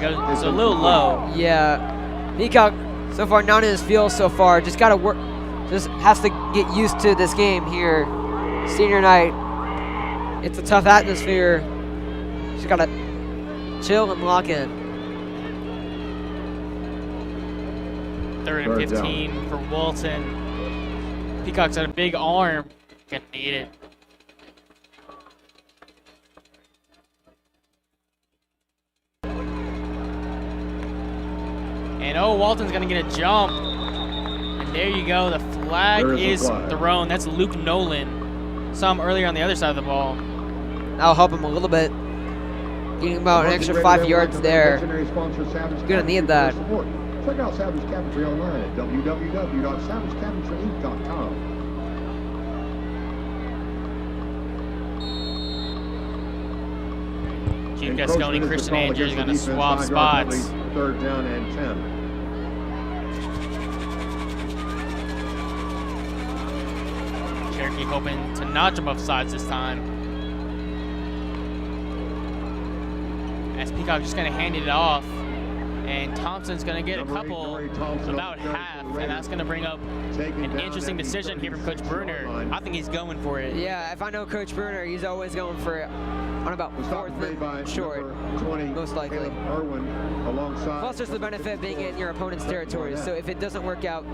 goes a little low. Yeah, Peacock so far not in his field so far. Just gotta work. Just has to get used to this game here. Senior night. It's a tough atmosphere. Just gotta chill and lock in. 3rd and 15 for Walton. Peacock's got a big arm. Gonna need it. And oh, Walton's gonna get a jump. And there you go, the flag is thrown. That's Luke Nolan. Saw him earlier on the other side of the ball. That'll help him a little bit. Getting about an extra 5 yards there. Gonna need that. Check out Savage Cabinetry online at www.savagecabinetry.com. Gene Gasconi, Christian Andrews going to swap spots. 3rd down and 10. Cherokee hoping to not jump off sides this time. As Peacock just going to hand it off. And Thompson's going to get a couple, about half, and that's going to bring up an interesting decision here from Coach Bruner. I think he's going for it. Yeah, if I know Coach Bruner, he's always going for it on about 4th and short, most likely. Plus, there's the benefit of being in your opponent's territory, so if it doesn't work out,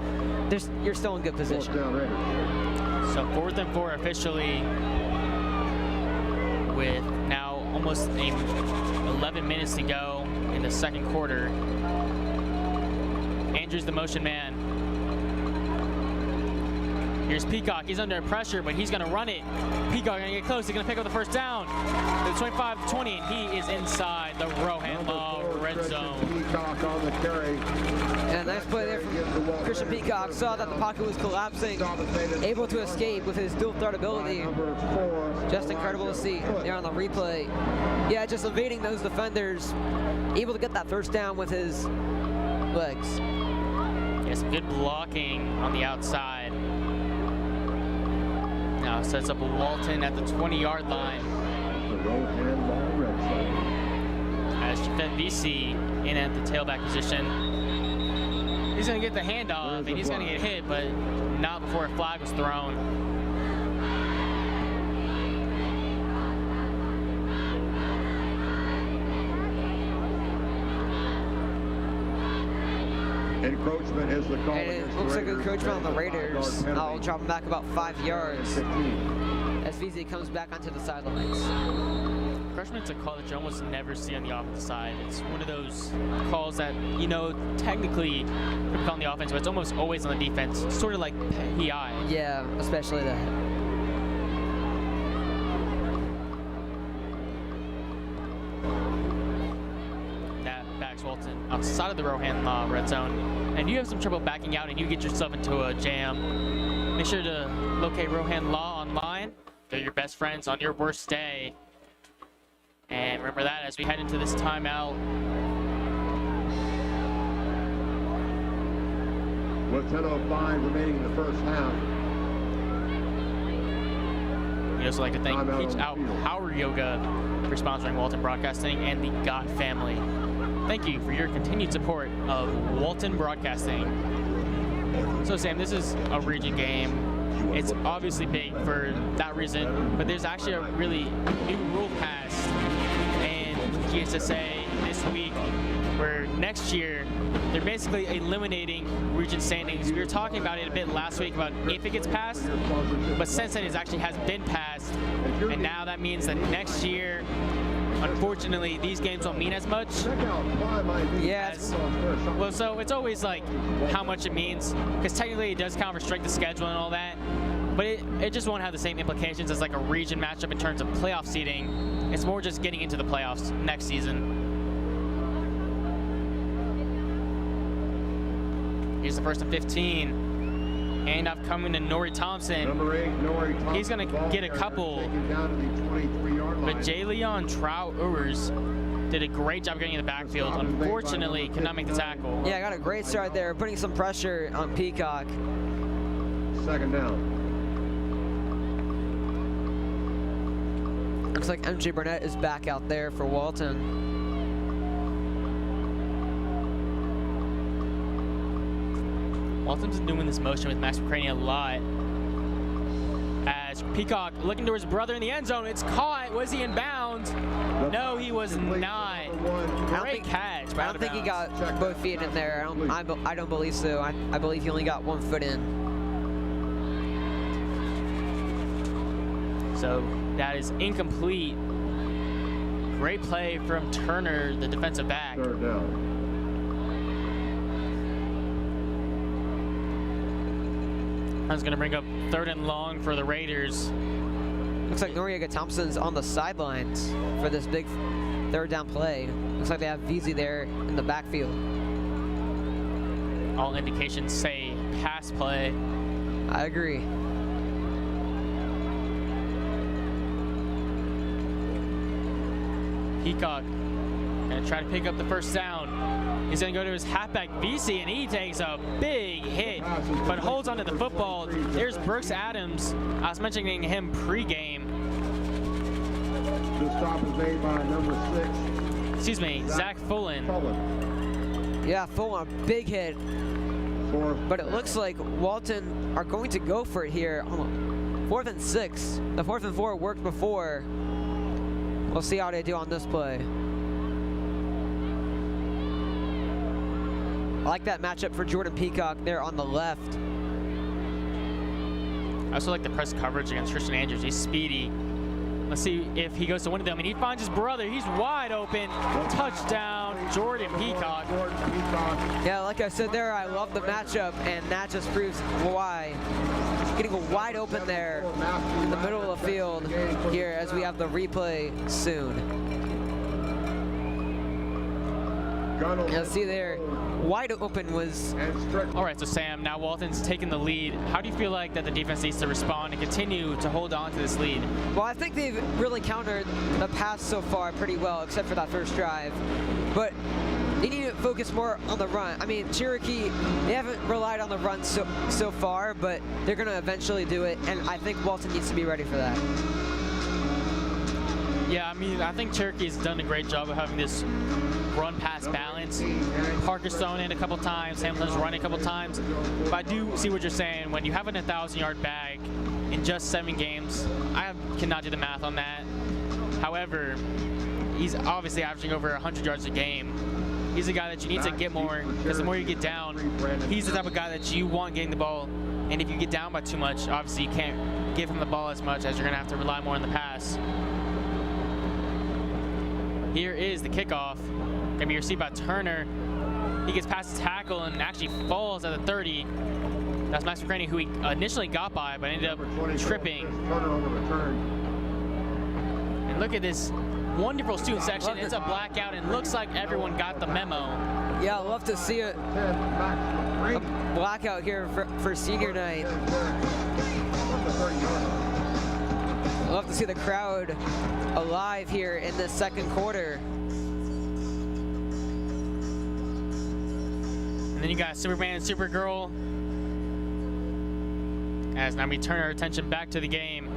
you're still in good position. So 4th and 4 officially, with now almost 11 minutes to go in the 2nd quarter. Andrews the motion man. Here's Peacock. He's under pressure, but he's going to run it. Peacock going to get close. He's going to pick up the 1st down. To the 25-20, and he is inside the Rohan Law red zone. Peacock on the carry. And nice play there from Christian Peacock. Saw that the pocket was collapsing. Able to escape with his dual threat ability. Just incredible to see there on the replay. Yeah, just evading those defenders. Able to get that 1st down with his legs. Yeah, some good blocking on the outside. Now sets up a Walton at the 20-yard line. As Javette VC in at the tailback position. He's going to get the handoff, and he's going to get hit, but not before a flag was thrown. Encroachment is the call. And it looks like an encroachment on the Raiders. I'll drop him back about 5 yards as VZ comes back onto the sidelines. Encroachment's a call that you almost never see on the offensive side. It's one of those calls that, you know, technically could be on the offense, but it's almost always on the defense. Sort of like PI. Yeah, especially that. Walton outside of the Rohan Law red zone, and you have some trouble backing out and you get yourself into a jam, make sure to locate Rohan Law online. They're your best friends on your worst day. And remember that as we head into this timeout. With 10:05 remaining in the 1st half. We'd also like to thank Peach Out Power Yoga for sponsoring Walton Broadcasting and the God family. Thank you for your continued support of Walton Broadcasting. So Sam, this is a region game. It's obviously big for that reason, but there's actually a really new rule passed, and GSSA this week, where next year they're basically eliminating region standings. We were talking about it a bit last week about if it gets passed, but since then it actually has been passed, and now that means that next year, unfortunately, these games won't mean as much. Yes. Well, so it's always like how much it means, because technically it does kind of restrict the schedule and all that, but it just won't have the same implications as like a region matchup in terms of playoff seeding. It's more just getting into the playoffs next season. Here's the first and 15. Handoff coming to Nori Thompson. Number 8, Nori Thompson. He's going to get a couple, Down to the 23-yard line. but Jalen Trouters did a great job getting in the backfield. Unfortunately, could not make the tackle. Yeah, got a great start there, putting some pressure on Peacock. Second down. Looks like MJ Burnett is back out there for Walton. Walton's been doing this motion with Max McCraney a lot. As Peacock looking towards his brother in the end zone, it's caught. Was he in bounds? No, he was not. Great catch. I don't think he got both feet in there. I don't believe so. I believe he only got 1 foot in. So that is incomplete. Great play from Turner, the defensive back. Third down. That's going to bring up 3rd and long for the Raiders. Looks like Noriega Thompson's on the sidelines for this big 3rd down play. Looks like they have VZ there in the backfield. All indications say pass play. I agree. Peacock going to try to pick up the first down. He's going to go to his halfback, VC, and he takes a big hit, but holds onto the football. There's Brooks Adams. I was mentioning him pregame. The stop is made by number 6. Excuse me, Zach Fullen. Yeah, full on big hit. But it looks like Walton are going to go for it here. 4th and 6. The 4th and 4 worked before. We'll see how they do on this play. I like that matchup for Jordan Peacock there on the left. I also like the press coverage against Tristan Andrews. He's speedy. Let's see if he goes to one of them, and he finds his brother. He's wide open. Touchdown, Jordan Peacock. Yeah, like I said there, I love the matchup, and that just proves why. Getting wide open there in the middle of the field here as we have the replay soon. You'll see there, wide open was... All right, so Sam, now Walton's taking the lead. How do you feel like that the defense needs to respond and continue to hold on to this lead? Well, I think they've really countered the pass so far pretty well, except for that first drive. But they need to focus more on the run. I mean, Cherokee, they haven't relied on the run so far, but they're going to eventually do it, and I think Walton needs to be ready for that. Yeah, I mean, I think Cherokee's done a great job of having this run-pass balance. Parker's thrown in a couple times, Hamilton's run a couple times. But I do see what you're saying. When you have an 1,000-yard bag in just 7 games, I cannot do the math on that. However, he's obviously averaging over 100 yards a game. He's a guy that you need to get more, because the more you get down, he's the type of guy that you want getting the ball. And if you get down by too much, obviously you can't give him the ball as much, as you're going to have to rely more on the pass. Here is the kickoff. Going to be received by Turner. He gets past the tackle and actually falls at the 30. That's Max McCraney, who he initially got by, but ended up tripping. And look at this wonderful student section. It's a blackout, and looks like everyone got the memo. Yeah, I'd love to see a blackout here for senior night. I'd love to see the crowd alive here in the second quarter. And then you got Superman and Supergirl. As now we turn our attention back to the game.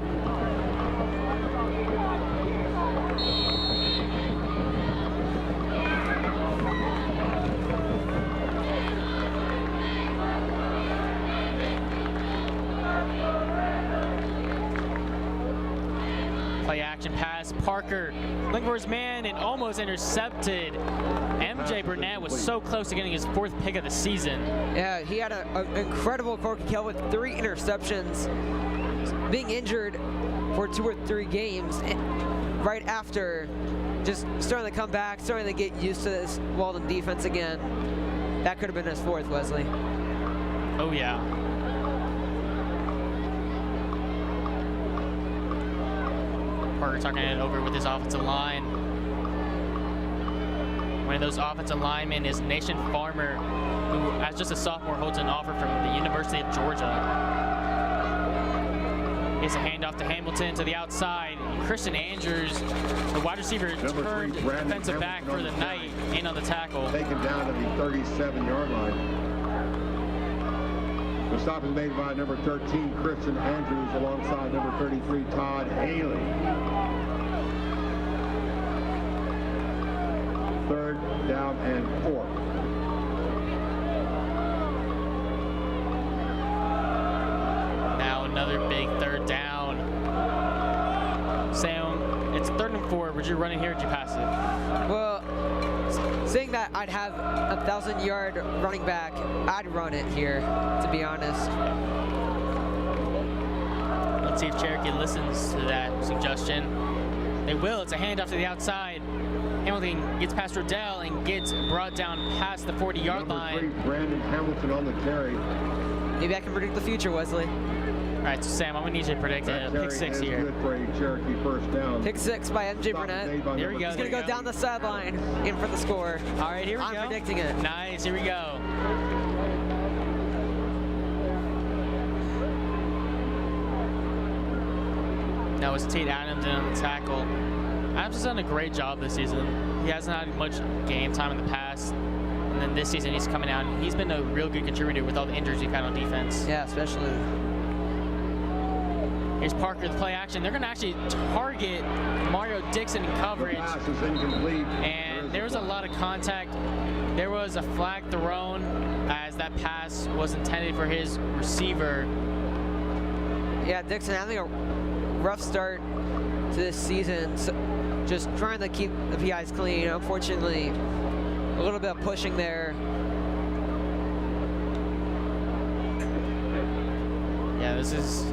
action pass. Parker looking for his man and almost intercepted. MJ Burnett was so close to getting his 4th pick of the season. Yeah, he had an incredible Corky Kell with 3 interceptions, being injured for 2 or 3 games, and right after just starting to come back, starting to get used to this Walton defense again. That could have been his 4th, Wesley. Oh, yeah. Parker talking it over with his offensive line. One of those offensive linemen is Nation Farmer, who, as just a sophomore, holds an offer from the University of Georgia. It's a handoff to Hamilton to the outside. Christian Andrews, the wide receiver, turned defensive back for the night, in on the tackle. Taken down to the 37-yard line. The stop is made by number 13, Christian Andrews, alongside number 33, Todd Haley. 3rd down and 4. Now another big 3rd down. Sam, it's 3rd and 4. Would you run it here or would you pass it? Well, saying that I'd have a 1,000-yard running back, I'd run it here, to be honest. Let's see if Cherokee listens to that suggestion. They will. It's a handoff to the outside. Hamilton gets past Riddell and gets brought down past the 40-yard line. Number 3, Brandon Hamilton on the carry. Maybe I can predict the future, Wesley. All right, so Sam, I'm going to need you to predict a pick 6 here. Good for a Cherokee 1st down. Pick 6 by MJ Burnett. Here we go. He's going to go down the sideline in for the score. All right, here we go. I'm predicting it. Nice, here we go. Now it's Tate Adams in on the tackle. Adams has done a great job this season. He hasn't had much game time in the past. And then this season he's coming out and he's been a real good contributor with all the injuries we've had on defense. Yeah, especially. Here's Parker, the play action. They're going to actually target Mario Dixon in coverage. The pass is incomplete. And there was a lot of contact. There was a flag thrown as that pass was intended for his receiver. Yeah, Dixon having a rough start to this season. So just trying to keep the PIs clean. Unfortunately, a little bit of pushing there. Yeah, this is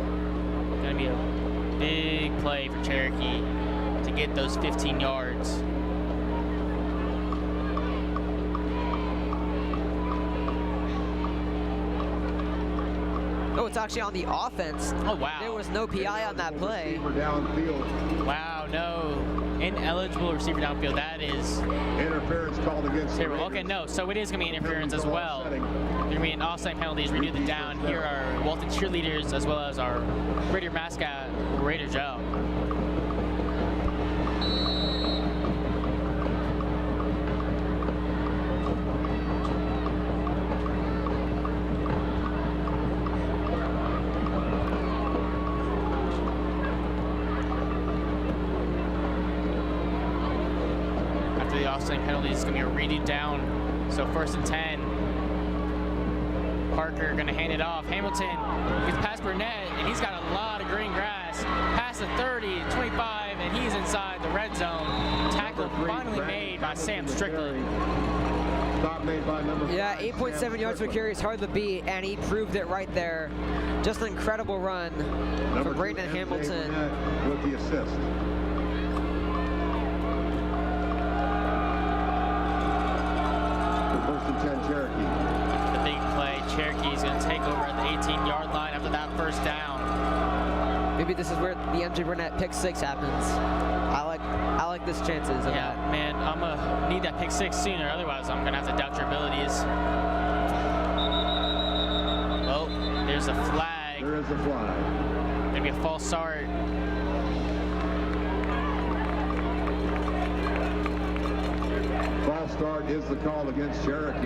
going to be a big play for Cherokee to get those 15 yards. Oh, it's actually on the offense. Oh, wow. There was no PI on that play. Receiver downfield. Wow, no. Ineligible receiver downfield. That is Interference called against terrible. Okay, no. So it is going to be interference as well. There's going to be an offside penalties. Redo the down. Here are Walton cheerleaders as well as our Raider mascot, Raider Joe. After the offside penalties, it's going to be a redo down. So 1st and 10. Parker going to hand it off. Hamilton gets past Burnett, and he's got a lot of green grass. Past the 30, 25, and he's inside the red zone. Tackle finally made by Sam Strickland. Stop made by number 5. Yeah, 8.7 yards per carry is hard to beat, and he proved it right there. Just an incredible run Number for Brandon 2, Hamilton. with the assist. First and 10 Cherokee. The big play. Cherokee's going to take over at the 18-yard line after that 1st down. Maybe this is where the MJ Burnett pick 6 happens. I like this chances of Yeah, that. man, I'm going to need that pick 6 sooner. Otherwise, I'm going to have to doubt your abilities. Well, there's a flag. There is a flag. Going to be a false start. False start is the call against Cherokee.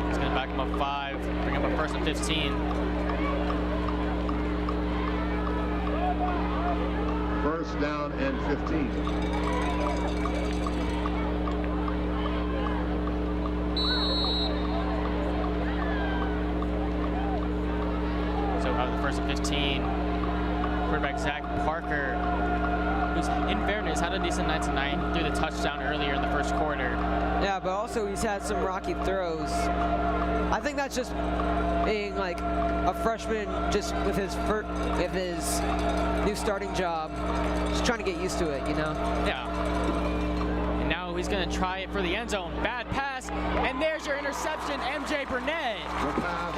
It's going to back him up 5, bring up a 1st and 15. 1st down and 15. So out of the 1st and 15, quarterback Zach Parker who's, in fairness, had a decent night tonight, threw the touchdown earlier in the first quarter. Yeah, but also he's had some rocky throws. I think that's just being like a freshman, just with his new starting job, just trying to get used to it, you know? Yeah. And now he's going to try it for the end zone. Bad pass, and there's your interception, MJ Burnett. The pass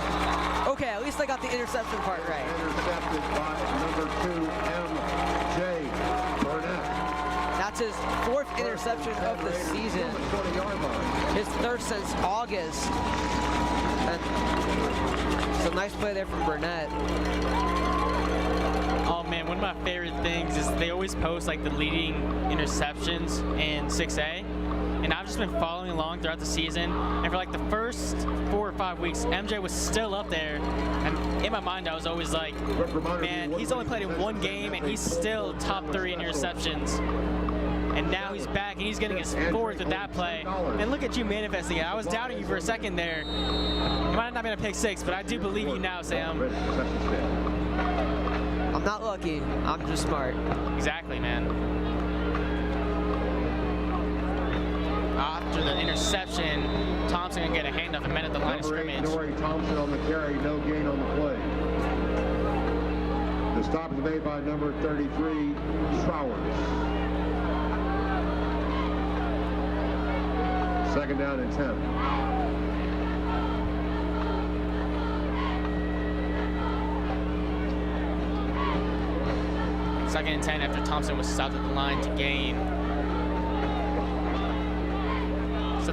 Okay, at least I got the interception part right. intercepted by number 2, M.J. Burnett. That's his 4th interception of the season. 20-yard line. His 3rd since August. And so nice play there from Burnett. Oh man, one of my favorite things is they always post like the leading interceptions in 6A. And I've just been following along throughout the season. And for like the first 4 or 5 weeks, MJ was still up there. And in my mind, I was always like, man, he's only played in 1 game and he's still top 3 in interceptions. And now he's back and he's getting his 4th with that play. And look at you manifesting it. I was doubting you for a second there. You might not have been a pick 6, but I do believe you now, Sam. I'm not lucky. I'm just smart. Exactly, man. After the interception, Thompson can get a handoff and men at the line of scrimmage. Number 8, Thompson on the carry, no gain on the play. The stop is made by number 33, Showers. 2nd down and 10. Second and 10 after Thompson was stopped at the line to gain.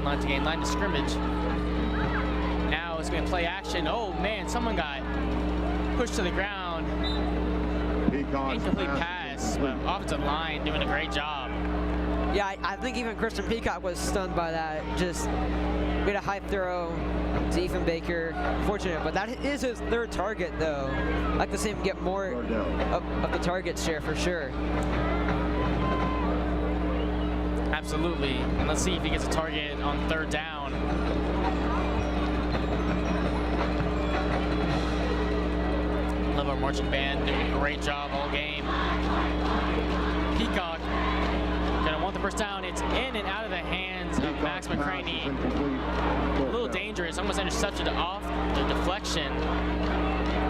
Line to gain, line to scrimmage. Now it's going to play action. Oh man, someone got pushed to the ground. Incomplete pass, but offensive line doing a great job. Yeah, I think even Christian Peacock was stunned by that. Just made a high throw to Ethan Baker. Fortunate, but that is his 3rd target though. I'd like to see him get more of the target share for sure. Absolutely. And let's see if he gets a target on 3rd down. Love our marching band doing a great job all game. Peacock gonna want the 1st down. It's in and out of the hands of Max McCraney. A little dangerous, almost intercepted off the deflection.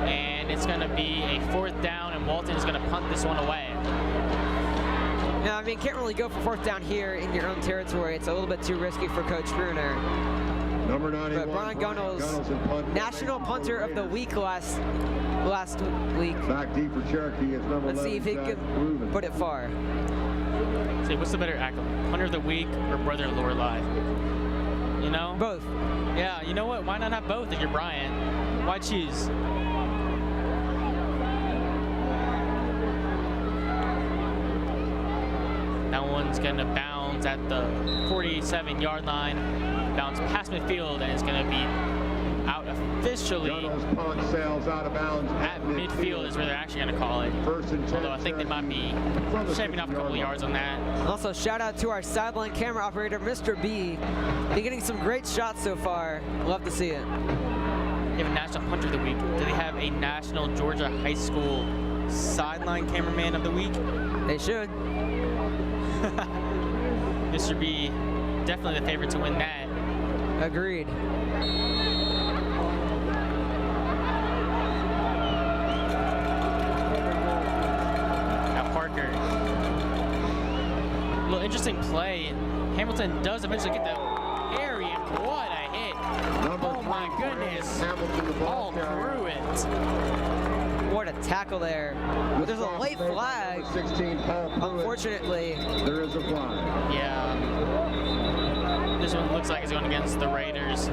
And it's gonna be a 4th down and Walton is gonna punt this one away. Yeah, I mean, can't really go for 4th down here in your own territory. It's a little bit too risky for Coach Bruner. Number 91, but Brian Gunnels, National Punter of the Week last week. Back deep for Cherokee is number 11. Let's see if he can put it far. Say, what's the better accolade? Punter of the Week or Brother Lorelei? You know? Both. Yeah, you know what? Why not have both if you're Brian? Why choose? That one's going to bounce at the 47-yard line, bounce past midfield, and it's going to be out officially. Punt sails out of bounds at midfield is where they're actually going to call it. 1st and 10. Although I think they might be shaving off a couple yards on that. Also, shout out to our sideline camera operator, Mr. B. Been getting some great shots so far. Love to see it. They have a National Punter of the Week. Do they have a National Georgia High School Sideline Cameraman of the Week? They should. Mr. B, definitely the favorite to win that. Agreed. Now Parker. A little interesting play. Hamilton does eventually get the area. What a hit. Oh my goodness. All through it. What a tackle there. But there's a late flag. 16, unfortunately. There is a flag. Yeah. This one looks like it's going against the Raiders.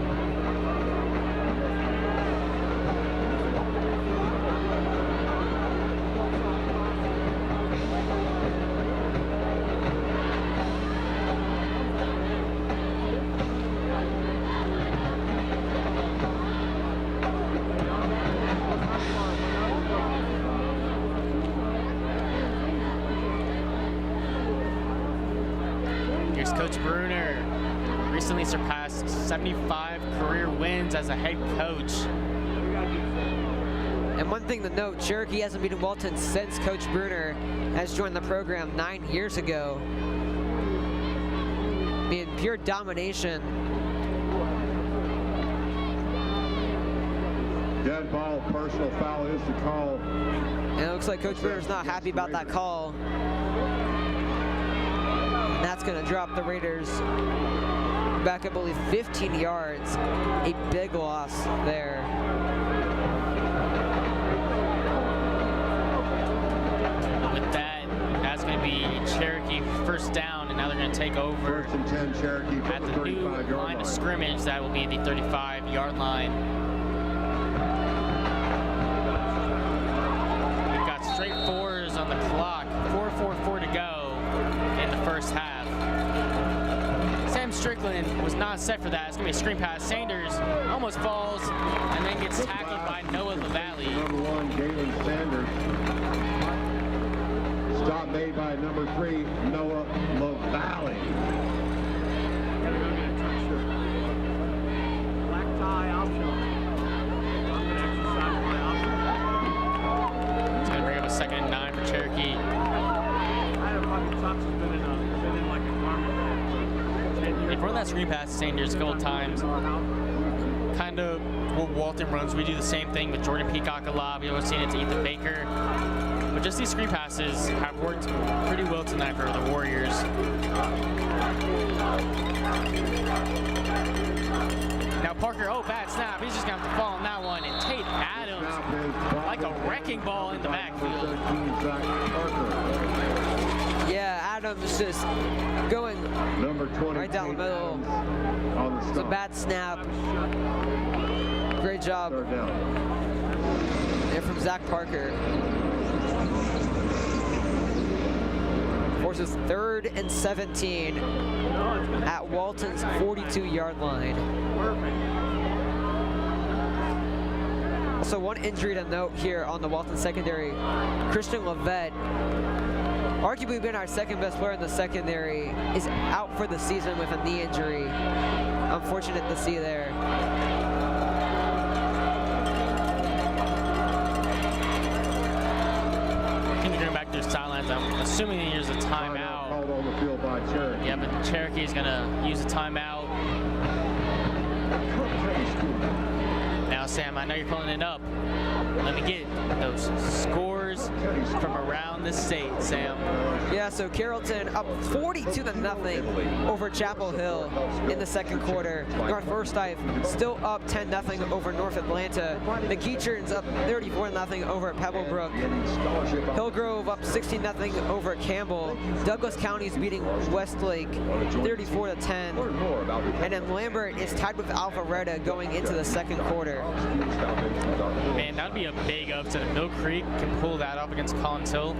Here's Coach Bruner. Recently surpassed 75 career wins as a head coach. And one thing to note, Cherokee hasn't beaten Walton since Coach Bruner has joined the program 9 years ago. Being pure domination. Dead ball, personal foul is the call. And it looks like Coach Bruner's not happy about that call. And that's going to drop the Raiders back, I believe, 15 yards. A big loss there. With that, that's going to be Cherokee first down, and now they're going to take over 1st and 10 Cherokee at from the the new 35-yard line of line. scrimmage. That will be the 35-yard line. We've got straight fours on the clock. 4:44 to go in the first half. Sam Strickland was not set for that. It's going to be a screen pass. Sanders almost falls and then gets tackled by Noah Lavallee. Number 1, Galen Sanders. Stop made by number 3, Noah Lavallee. Black tie optional. I'm going to exercise my option. It's going to bring up a 2nd and 9 for Cherokee. I had a fucking tux has been in like a garment. They've run that screen pass to Sanders a couple times. Kind of what Walton runs. We do the same thing with Jordan Peacock a lot. We've always seen it to Ethan Baker. But just these screen passes have worked pretty well tonight for the Warriors. Now Parker, oh, bad snap. He's just going to have to fall on that one. And Tate Adams, like a wrecking ball in the backfield. Yeah, Adams just going Number 20, right down the middle. On the It's a stop. bad snap. Great job 3rd down. there from Zach Parker. Forces 3rd and 17 at Walton's 42-yard line. Also, one injury to note here on the Walton secondary. Christian Levette, arguably been our 2nd best player in the secondary, is out for the season with a knee injury. Unfortunate to see there. Going back to their sidelines, I'm assuming they use a timeout. Called on the field by Cherokee. Yeah, but Cherokee's going to use a timeout. Now, Sam, I know you're pulling it up. Let me get those scores from around the state, Sam. Yeah, so Carrollton up 42-0 over Chapel Hill in the 2nd quarter. North Forsyth still up 10-0 over North Atlanta. McEachern's up 34-0 over at Pebblebrook. Hillgrove up 16-0 over at Campbell. Douglas County's beating Westlake 34-10. And then Lambert is tied with Alpharetta going into the 2nd quarter. Man, that would be a big upset if Mill Creek can pull that off against Collins Hill.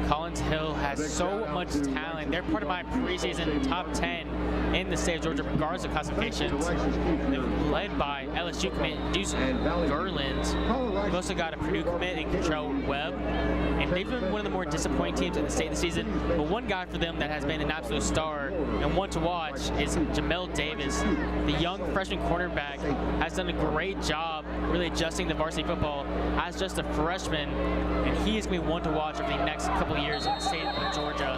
Collins Hill has so much talent. They're part of my preseason top 10 in the state of Georgia, regardless of classifications. They're led by LSU commit Deuce Garland. We've also got a Purdue commit in Control Webb. And they've been one of the more disappointing teams in the state this season. But one guy for them that has been an absolute star and one to watch is Jamel Davis. The young freshman cornerback has done a great job really adjusting to varsity football as just a freshman. And he is going to be one to watch over the next couple of years in the state of Georgia.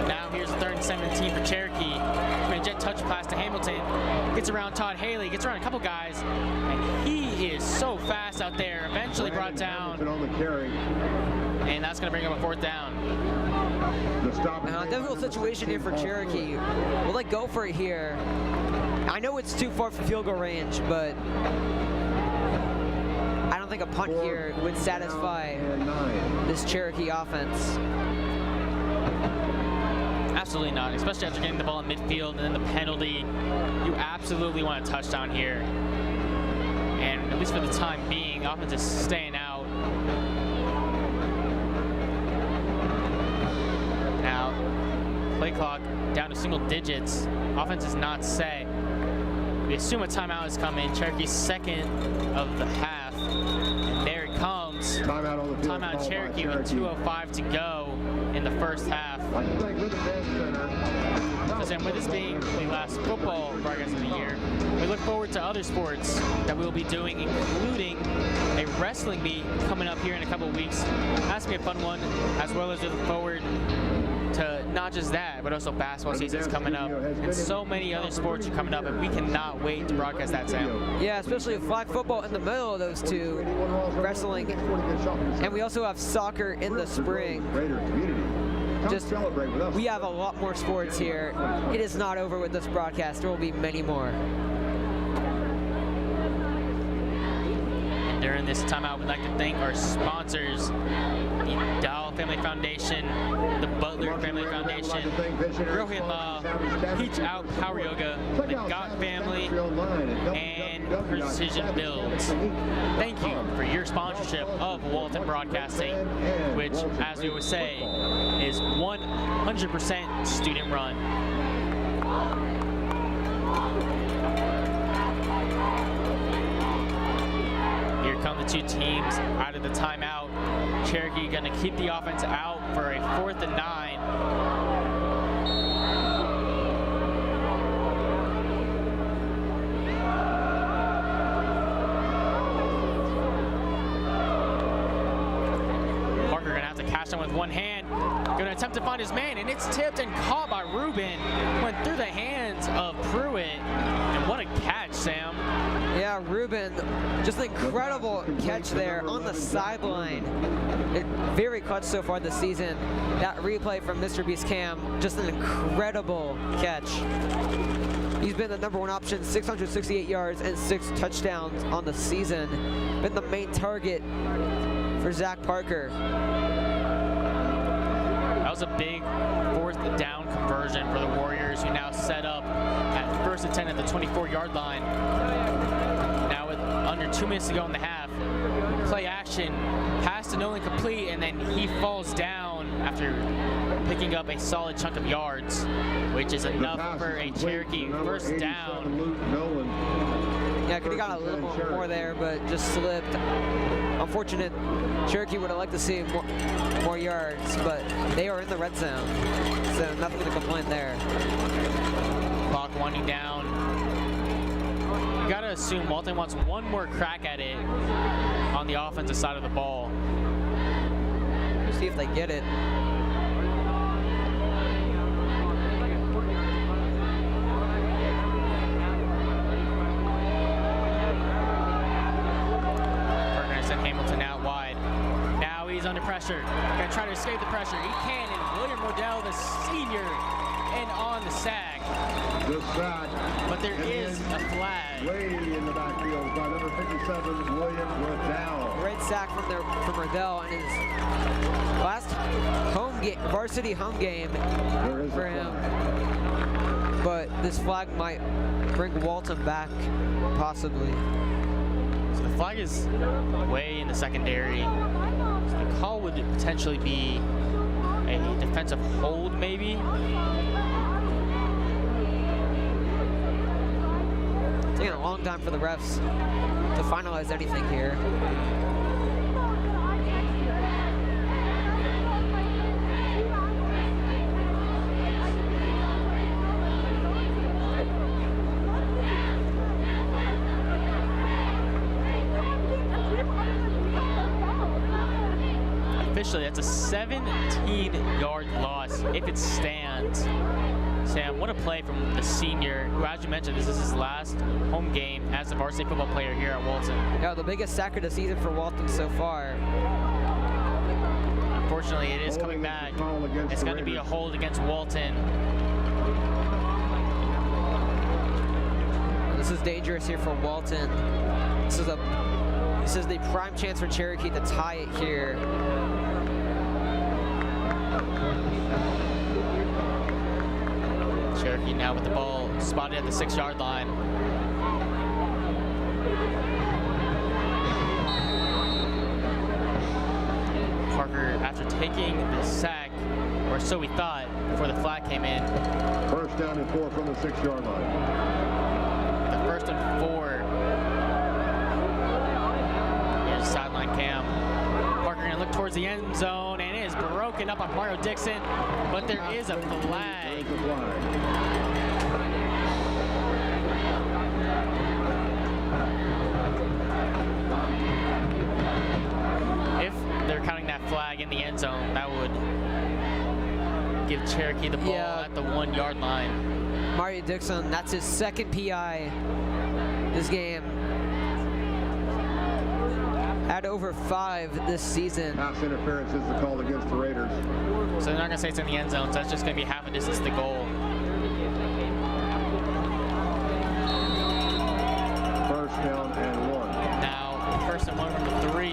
Now here's 3rd and 17 for Cherokee. A jet touch pass to Hamilton. Gets around Todd Haley. Gets around a couple guys. And he is so fast out there. Eventually brought down. On the carry. And that's going to bring up a 4th down. Difficult situation here for Cherokee. Will they go for it here? I know it's too far for field goal range, but I don't think a punt here would satisfy this Cherokee offense. Absolutely not, especially after getting the ball in midfield and then the penalty. You absolutely want a touchdown here. And at least for the time being, the offense is staying out. Now, play clock down to single digits. Offense is not set. We assume a timeout is coming. Cherokee's 2nd of the half. And there it comes. Timeout on the field. Timeout Cherokee with 2:05 to go in the first half. So Sam, with this being the last football broadcast of the year, we look forward to to other sports that we'll be doing, including a wrestling meet coming up here in a couple of weeks. That's going to be a fun one, as well as we look forward to not just that, but also basketball season's coming up. And so many other sports are coming up, and we cannot wait to broadcast that, Sam. Yeah, especially flag football in the middle of those two, wrestling, and we also have soccer in the spring. Just, we have a lot more sports here. It is not over with this broadcast. There will be many more. And during this timeout, we'd like to thank our sponsors, the Dow Family Foundation, the Butler Family Foundation, Rohan Law, Peach Out Power Yoga, the Gott Family, and Precision Builds. Thank you for your sponsorship of Walton Broadcasting, which, as we always say, is 100% student run. Here come the two teams out of the timeout. Cherokee going to keep the offense out for a 4th and 9. Parker going to have to catch him with one hand. Going to attempt to find his man, and it's tipped and caught by Ruben. Went through the hands of Pruitt, and what a catch, Sam. Yeah, Ruben, just an incredible catch there on the sideline. Very clutch so far this season. That replay from Mr. Beast Cam, just an incredible catch. He's been the #1 option, 668 yards and 6 touchdowns on the season. Been the main target for Zach Parker. That was a big 4th down conversion for the Warriors, who now set up at 1st and 10 at the 24-yard line. Now with under 2 minutes to go in the half, play action, pass to Nolan complete, and then he falls down after picking up a solid chunk of yards, which is enough for a Cherokee 1st down. Yeah, could have got a little more there, but just slipped. Unfortunate. Cherokee would have liked to see more yards, but they are in the red zone, so nothing to complain there. Clock winding down. You gotta assume Walton wants one more crack at it on the offensive side of the ball. We'll see if they get it. Hamilton out wide. Now he's under pressure. Gonna try to escape the pressure. He can, and William Rodell, the senior, and on the sack. The sack. But there is a flag. Way in the backfield by number 57, William Rodell. Great sack from Rodell in his last varsity home game for him. But this flag might bring Walton back, possibly. So the flag is way in the secondary. So the call would potentially be a defensive hold, maybe. Taking a long time for the refs to finalize anything here. Officially, that's a 17-yard loss if it stands. Sam, what a play from the senior, who, as you mentioned, this is his last home game as a varsity football player here at Walton. Yeah, the biggest sack of the season for Walton so far. Unfortunately, it is coming back. It's going to be a hold against Walton. This is dangerous here for Walton. This is the prime chance for Cherokee to tie it here. Cherokee now with the ball spotted at the 6-yard line. Parker, after taking the sack, or so we thought before the flag came in. First down and 4 from the 6-yard line. The 1st and 4. Here's sideline cam. Parker gonna look towards the end zone, and it is broken up on Mario Dixon, but there is a flag. give Cherokee the ball at the 1 yard line. Mario Dixon, that's his second PI this game. Had over 5 this season. Pass interference is the call against the Raiders. So they're not going to say it's in the end zone, so that's just going to be half a distance to the goal. First down and 1. Now, first and 1 from the 3.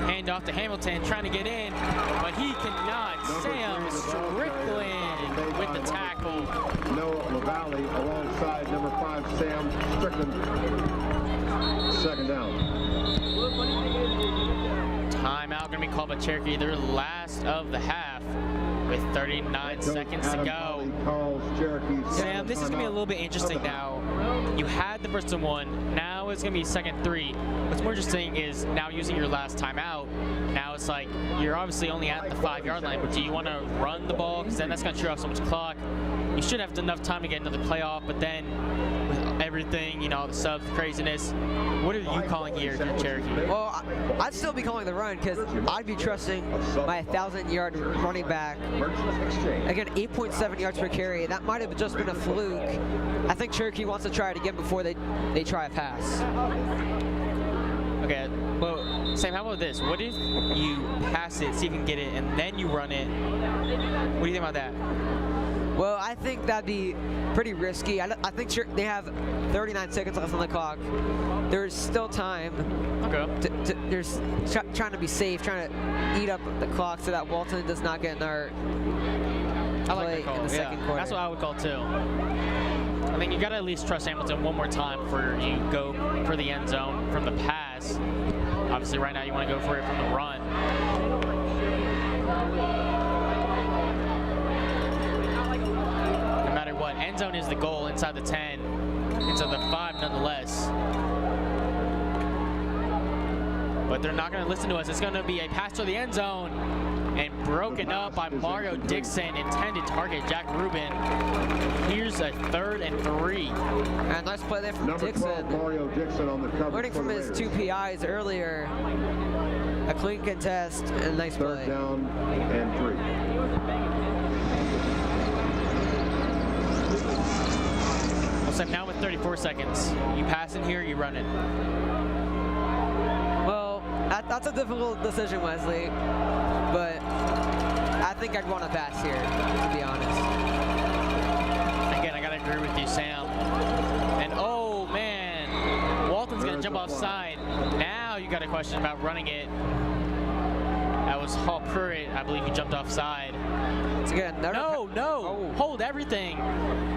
Hand off to Hamilton, trying to get in, but he cannot. Sam Strickland with the tackle. Noah Lavallee alongside number 5, Sam Strickland. Second down. Timeout going to be called by Cherokee. Their last of the half with 39 seconds to go. Sam, this is going to be a little bit interesting now. You had the first and 1. Now it's going to be second 3. What's more interesting is now using your last timeout. Now it's like you're obviously only at the 5 yard line, but do you want to run the ball? Because then that's going to chew off so much clock. You should have enough time to get into the playoff, but then with everything, you know, the subs, the craziness, what are you calling here, Cherokee? Well, I'd still be calling the run because I'd be trusting my 1,000-yard running back. Again, 8.7 yards per carry. That might have just been a fluke. I think Cherokee wants to try it again before they try a pass. Okay, well, Sam, how about this? What if you pass it, see if you can get it, and then you run it? What do you think about that? Well, I think that'd be pretty risky. I think they have 39 seconds left on the clock. There's still time. Okay. There's trying to be safe, trying to eat up the clock so that Walton does not get in our play in the second quarter. That's what I would call too. I think you got to at least trust Hamilton one more time before you go for the end zone from the pass. Obviously, right now you want to go for it from the run. No matter what, end zone is the goal inside the 10, inside the 5 nonetheless. But they're not going to listen to us. It's going to be a pass to the end zone and broken up by Mario Dixon, intended target Jack Rubin. Here's a 3rd and 3. And nice play there from Number Dixon. 12, Mario Dixon on the cover. Learning from his 2 PIs earlier. A clean contest and a nice play. 3rd down and 3. Well, so now with 34 seconds, you pass in here, you run it. Well, that's a difficult decision, Wesley. But I think I'd want to pass here, to be honest. Again, I gotta agree with you, Sam. And oh man, Walton's gonna jump offside. Now you got a question about running it. That was Hall Pruitt, I believe he jumped offside. It's again. No, hold everything.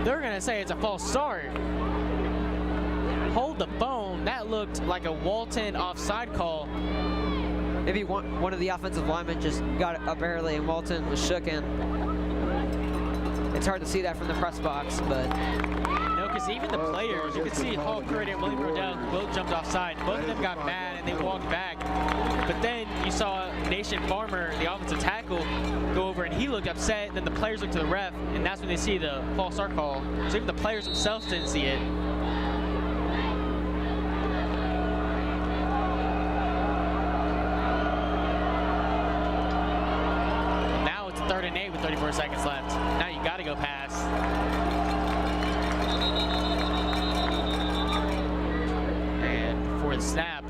They're gonna say it's a false start. Hold the phone. That looked like a Walton offside call. Maybe one of the offensive linemen just got it up early and Walton was shooken. It's hard to see that from the press box, but... No, because even the players, you could see Hall Pruitt and William Rodell both jumped offside. Both of them got mad and they walked back. But then you saw Nation Farmer, the offensive tackle, go over and he looked upset. And then the players looked to the ref, and that's when they see the false start call. So even the players themselves didn't see it. Now it's 3rd and 8 with 34 seconds left. Now you got to go pass. And for the snap,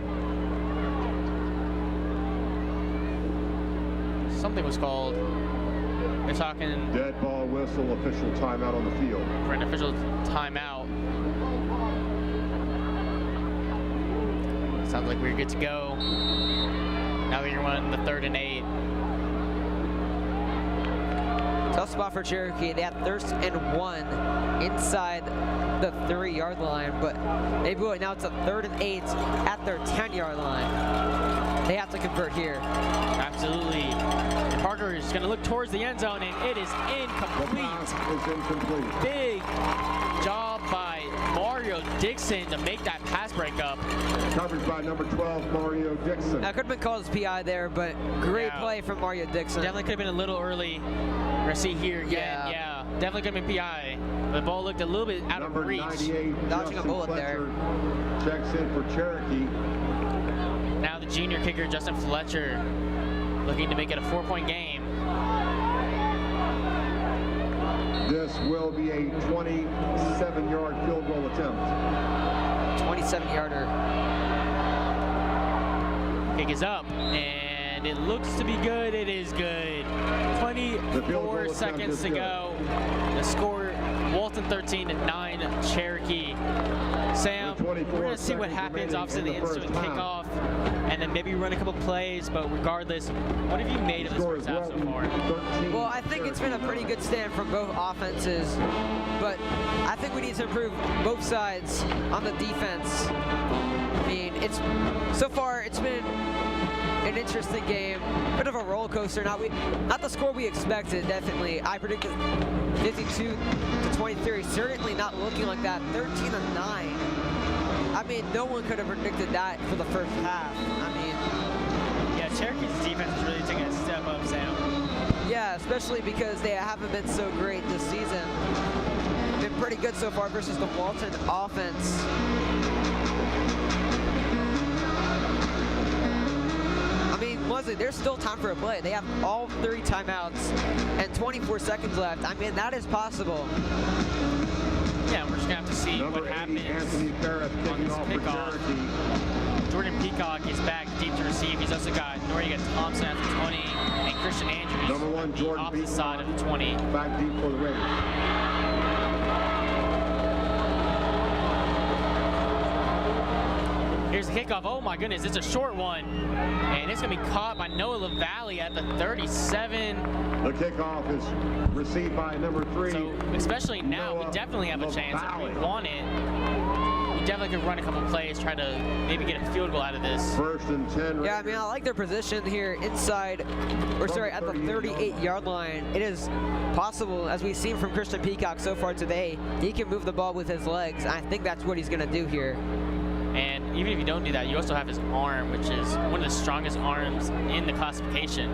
something was called. They're talking Dead ball whistle, official timeout on the field. for an official timeout. Sounds like we're good to go. Now that you're running the 3rd and 8. Tough spot for Cherokee. They had 1st and 1 inside the 3-yard line, but they blew it. Now it's a 3rd and 8 at their 10-yard line. They have to convert here. Absolutely. And Parker is going to look towards the end zone, and it is The incomplete. pass is incomplete. Big job by Mario Dixon to make that pass breakup. Coverage by number 12, Mario Dixon. Now, could have been called as PI there, but great Yeah. play from Mario Dixon. Definitely could have been a little early. We're going to see here again. Yeah. Definitely could have been PI. The ball looked a little bit out Number of reach. 98, Dodging a Justin bullet Fletcher, checks in for Cherokee. Now the junior kicker, Justin Fletcher, looking to make it a 4-point game. This will be a 27-yard field goal attempt. 27-yarder. Kick is up, and it looks to be good. It is good. 24 seconds to go. The score, Walton 13-9, Cherokee. Sam, we're going to see what happens. Obviously, the instant kickoff, and then maybe run a couple plays. But regardless, what have you made of this first half so far? Well, I think it's been a pretty good stand from both offenses, but I think we need to improve both sides on the defense. I mean, so far it's been an interesting game, bit of a roller coaster. Not the score we expected. Definitely, I predicted 52-23. Certainly not looking like that. 13-9. I mean, no one could have predicted that for the first half. I mean, yeah, Cherokee's defense is really taking a step up, Sam. Yeah, especially because they haven't been so great this season. Been pretty good so far versus the Walton offense. I mean, Leslie, there's still time for a play. They have all 3 timeouts and 24 seconds left. I mean, that is possible. Yeah, we're just going to have to see what happens on this kickoff. Jordan Peacock is back deep to receive. He's also got Thompson at the 20 and Christian Andrews Number 1, Jordan off the side of the 20. Back deep for the Raiders. Here's the kickoff. Oh my goodness, it's a short one. And it's going to be caught by Noah Lavallee at the 37. The kickoff is received by number 3. So, especially now, we definitely have a chance. If we want it, we definitely could run a couple plays, try to maybe get a field goal out of this. 1st and 10. Yeah, I mean, I like their position here inside, or sorry, at the 38-yard line. It is possible, as we've seen from Christian Peacock so far today, he can move the ball with his legs. I think that's what he's going to do here. And even if you don't do that, you also have his arm, which is one of the strongest arms in the classification.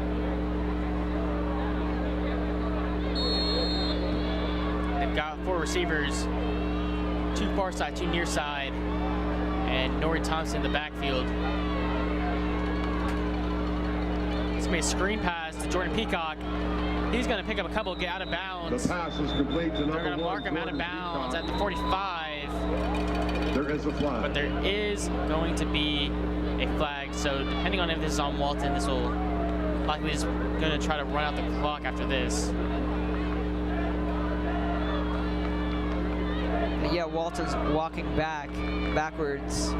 They've got 4 receivers, 2 far side, 2 near side, and Noah Thompson in the backfield. It's going to be a screen pass to Jordan Peacock. He's going to pick up a couple, get out of bounds. The pass is complete to number 1. They're going to mark him out of bounds at the 45. There is a flag. But there is going to be a flag. So depending on if this is on Walton, this will likely just going to try to run out the clock after this. Yeah, Walton's walking backwards.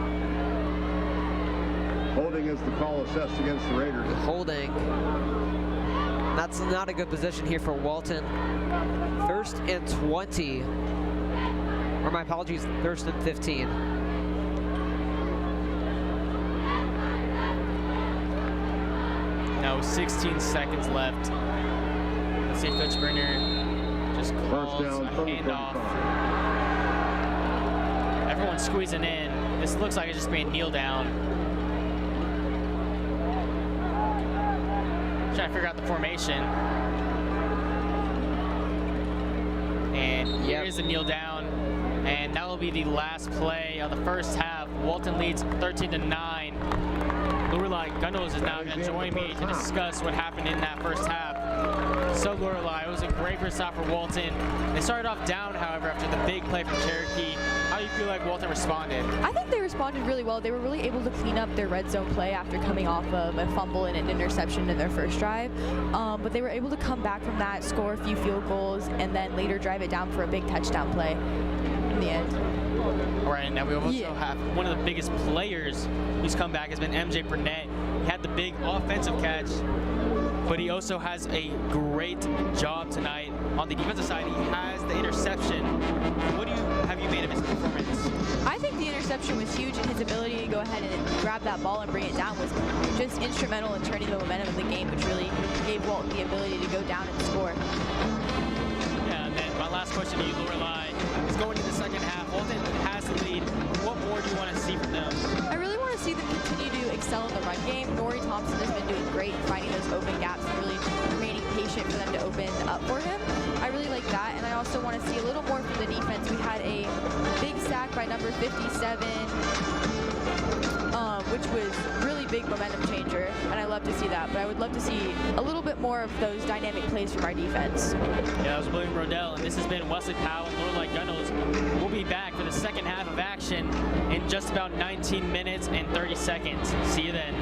Holding is the call assessed against the Raiders. Holding. That's not a good position here for Walton. 1st and 20. Or my apologies, 1st and 15. Now 16 seconds left. Let's see if Coach Brenner just calls a handoff. Everyone's squeezing in. This looks like it's just being kneel down. Trying to figure out the formation. And here is the kneel down. And that will be the last play of the first half. Walton leads 13-9. Lorelei Gunnels is now going to join me to discuss what happened in that first half. So Lorelei, it was a great first half for Walton. They started off down, however, after the big play from Cherokee. How do you feel like Walton responded? I think they responded really well. They were really able to clean up their red zone play after coming off of a fumble and an interception in their first drive. But they were able to come back from that, score a few field goals, and then later drive it down for a big touchdown play in the end. All right, now we also have one of the biggest players who's come back has been MJ Burnett. He had the big offensive catch, but he also has a great job tonight. On the defensive side, he has the interception. What have you made of his performance? I think the interception was huge, and his ability to go ahead and grab that ball and bring it down was just instrumental in turning the momentum of the game, which really gave Walton the ability to go down and score. Yeah, and then my last question to you, Lorelei, is going to the second half. Walton has the lead. What more do you want to see from them? I really want to see them continue to excel in the run game. Noah Thompson has been doing great finding those open gaps and really remaining patient for them to open up for him. I really like that, and I also want to see a little more from the defense. We had a big sack by number 57. which was really big momentum changer, and I love to see that. But I would love to see a little bit more of those dynamic plays from our defense. Yeah, that was William Rodell, and this has been Wesley Powell and Lorelei Gunnels. We'll be back for the second half of action in just about 19 minutes and 30 seconds. See you then.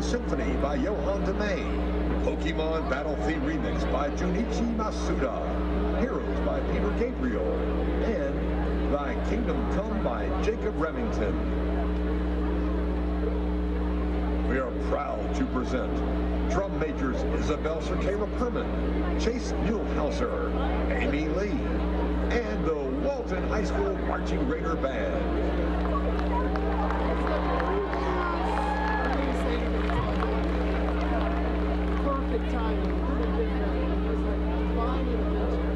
Symphony by Johann DeMay, Pokemon Battle Theme Remix by Junichi Masuda, Heroes by Peter Gabriel, and Thy Kingdom Come by Jacob Remington. We are proud to present drum majors Isabel Cerqueira Perman, Chase Muehlhauser, Amy Lee, and the Walton High School Marching Raider Band. Perfect timing. It's like fine adventure.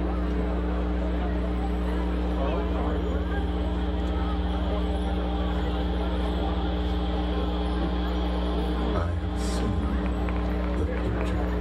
buddy. Oh, sorry. I have seen the future.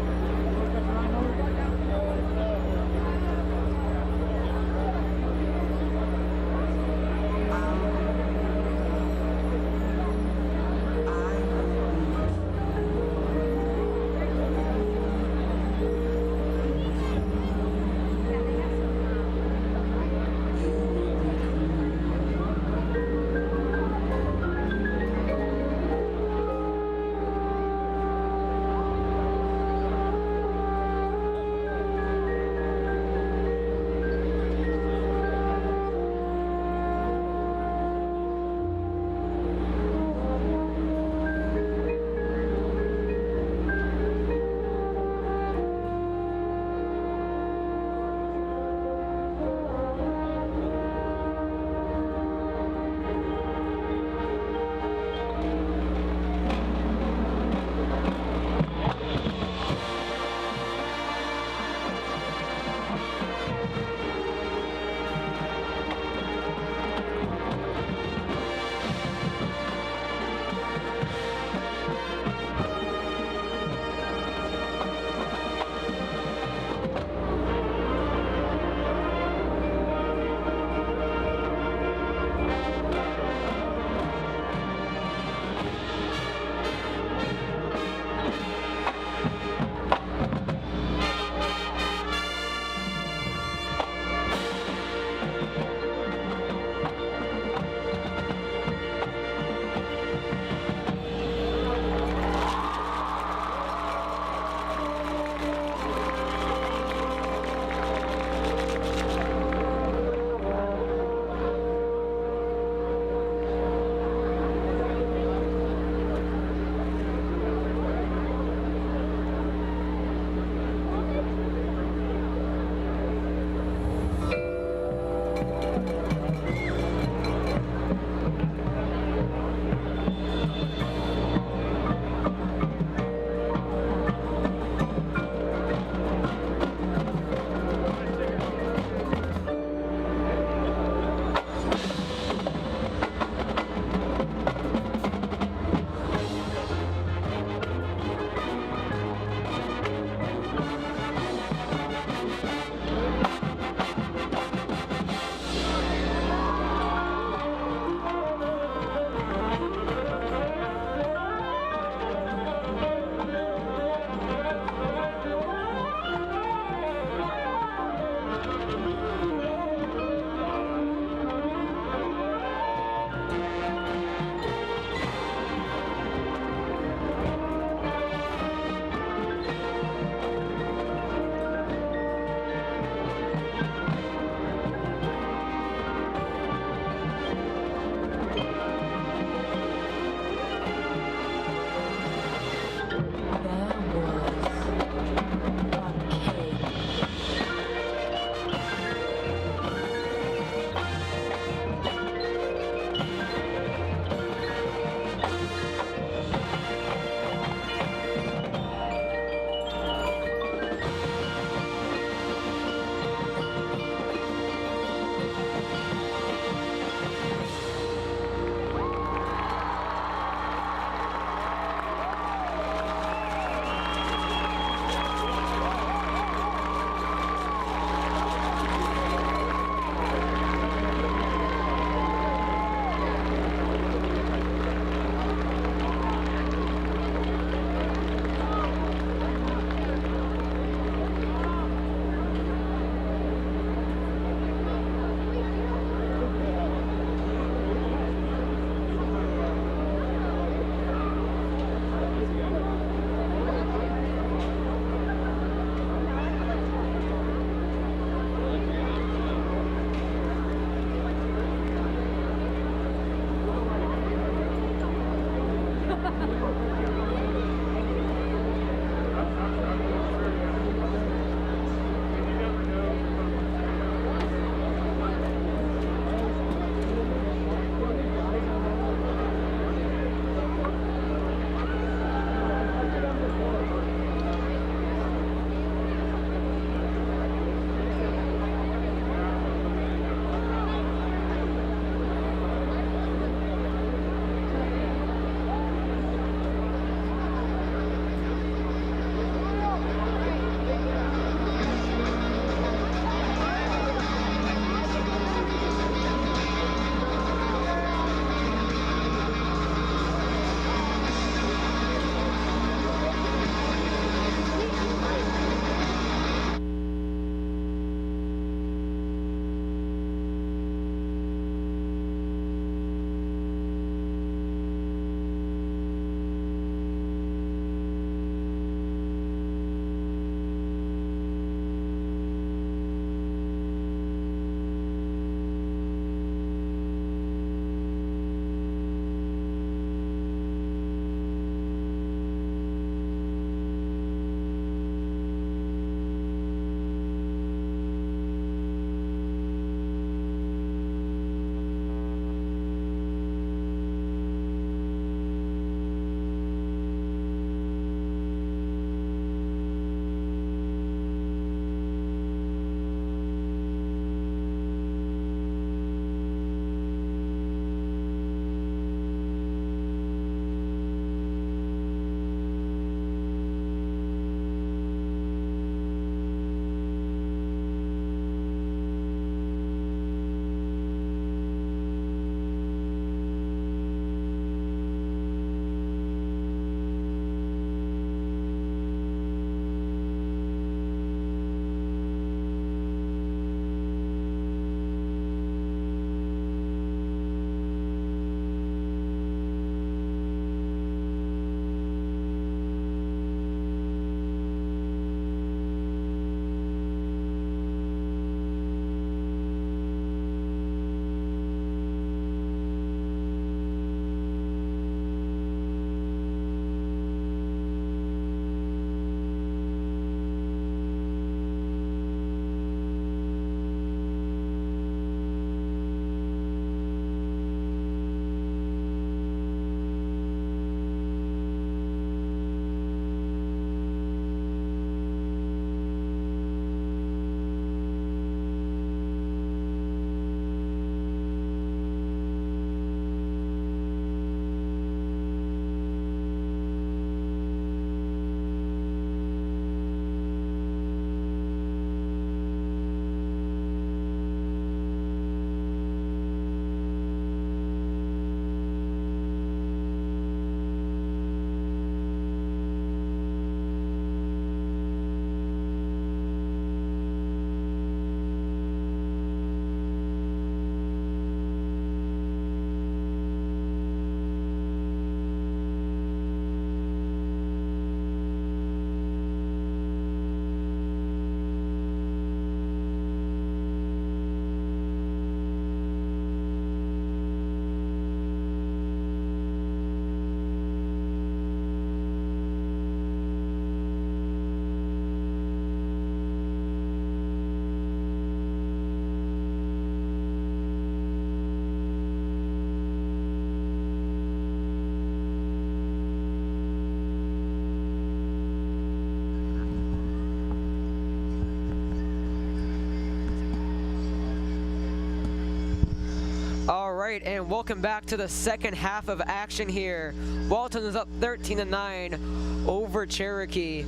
All right, and welcome back to the second half of action here. Walton is up 13-9 over Cherokee.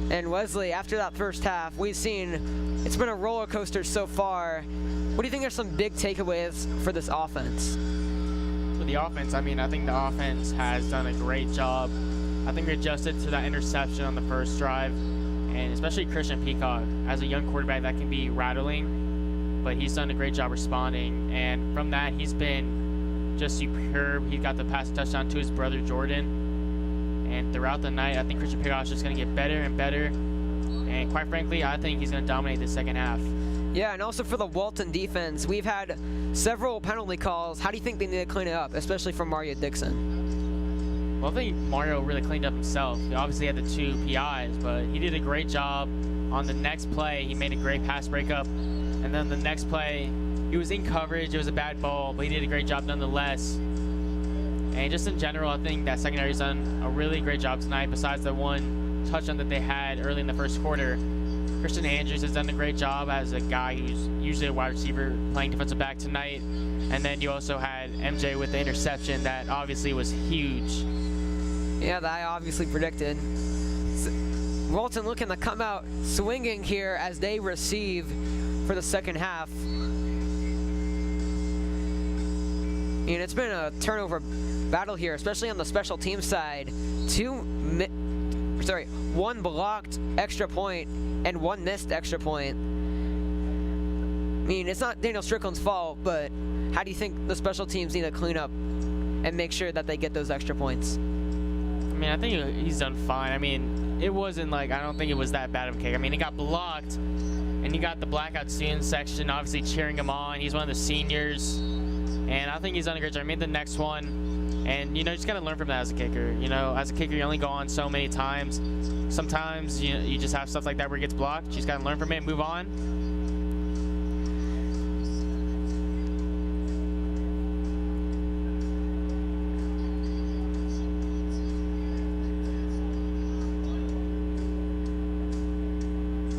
And Wesley, after that first half, we've seen it's been a roller coaster so far. What do you think are some big takeaways for this offense? For the offense, I mean, I think the offense has done a great job. I think we adjusted to that interception on the first drive, and especially Christian Peacock. As a young quarterback, that can be rattling, but he's done a great job responding. And from that, he's been just superb. He got the pass touchdown to his brother Jordan. And throughout the night, I think Christian Peacock is just going to get better and better. And quite frankly, I think he's going to dominate the second half. Yeah, and also for the Walton defense, we've had several penalty calls. How do you think they need to clean it up, especially from Mario Dixon? Well, I think Mario really cleaned up himself. He obviously had the 2 PIs, but he did a great job. On the next play, he made a great pass breakup. And then the next play, he was in coverage. It was a bad ball, but he did a great job nonetheless. And just in general, I think that secondary's done a really great job tonight, besides the 1 touchdown that they had early in the first quarter. Christian Andrews has done a great job as a guy who's usually a wide receiver playing defensive back tonight. And then you also had MJ with the interception that obviously was huge. Yeah, that I obviously predicted. Walton looking to come out swinging here as they receive for the second half. And it's been a turnover battle here, especially on the special team side. 1 blocked extra point and 1 missed extra point. I mean, it's not Daniel Strickland's fault, but how do you think the special teams need to clean up and make sure that they get those extra points? I mean, I think he's done fine. I mean, it wasn't like, I don't think it was that bad of a kick. I mean, it got blocked, and you got the blackout student section obviously cheering him on. He's one of the seniors, and I think he's done a great job. I made the next one, and, you know, you just got to learn from that as a kicker. You know, as a kicker, you only go on so many times. Sometimes, you know, you just have stuff like that where it gets blocked. You just got to learn from it and move on.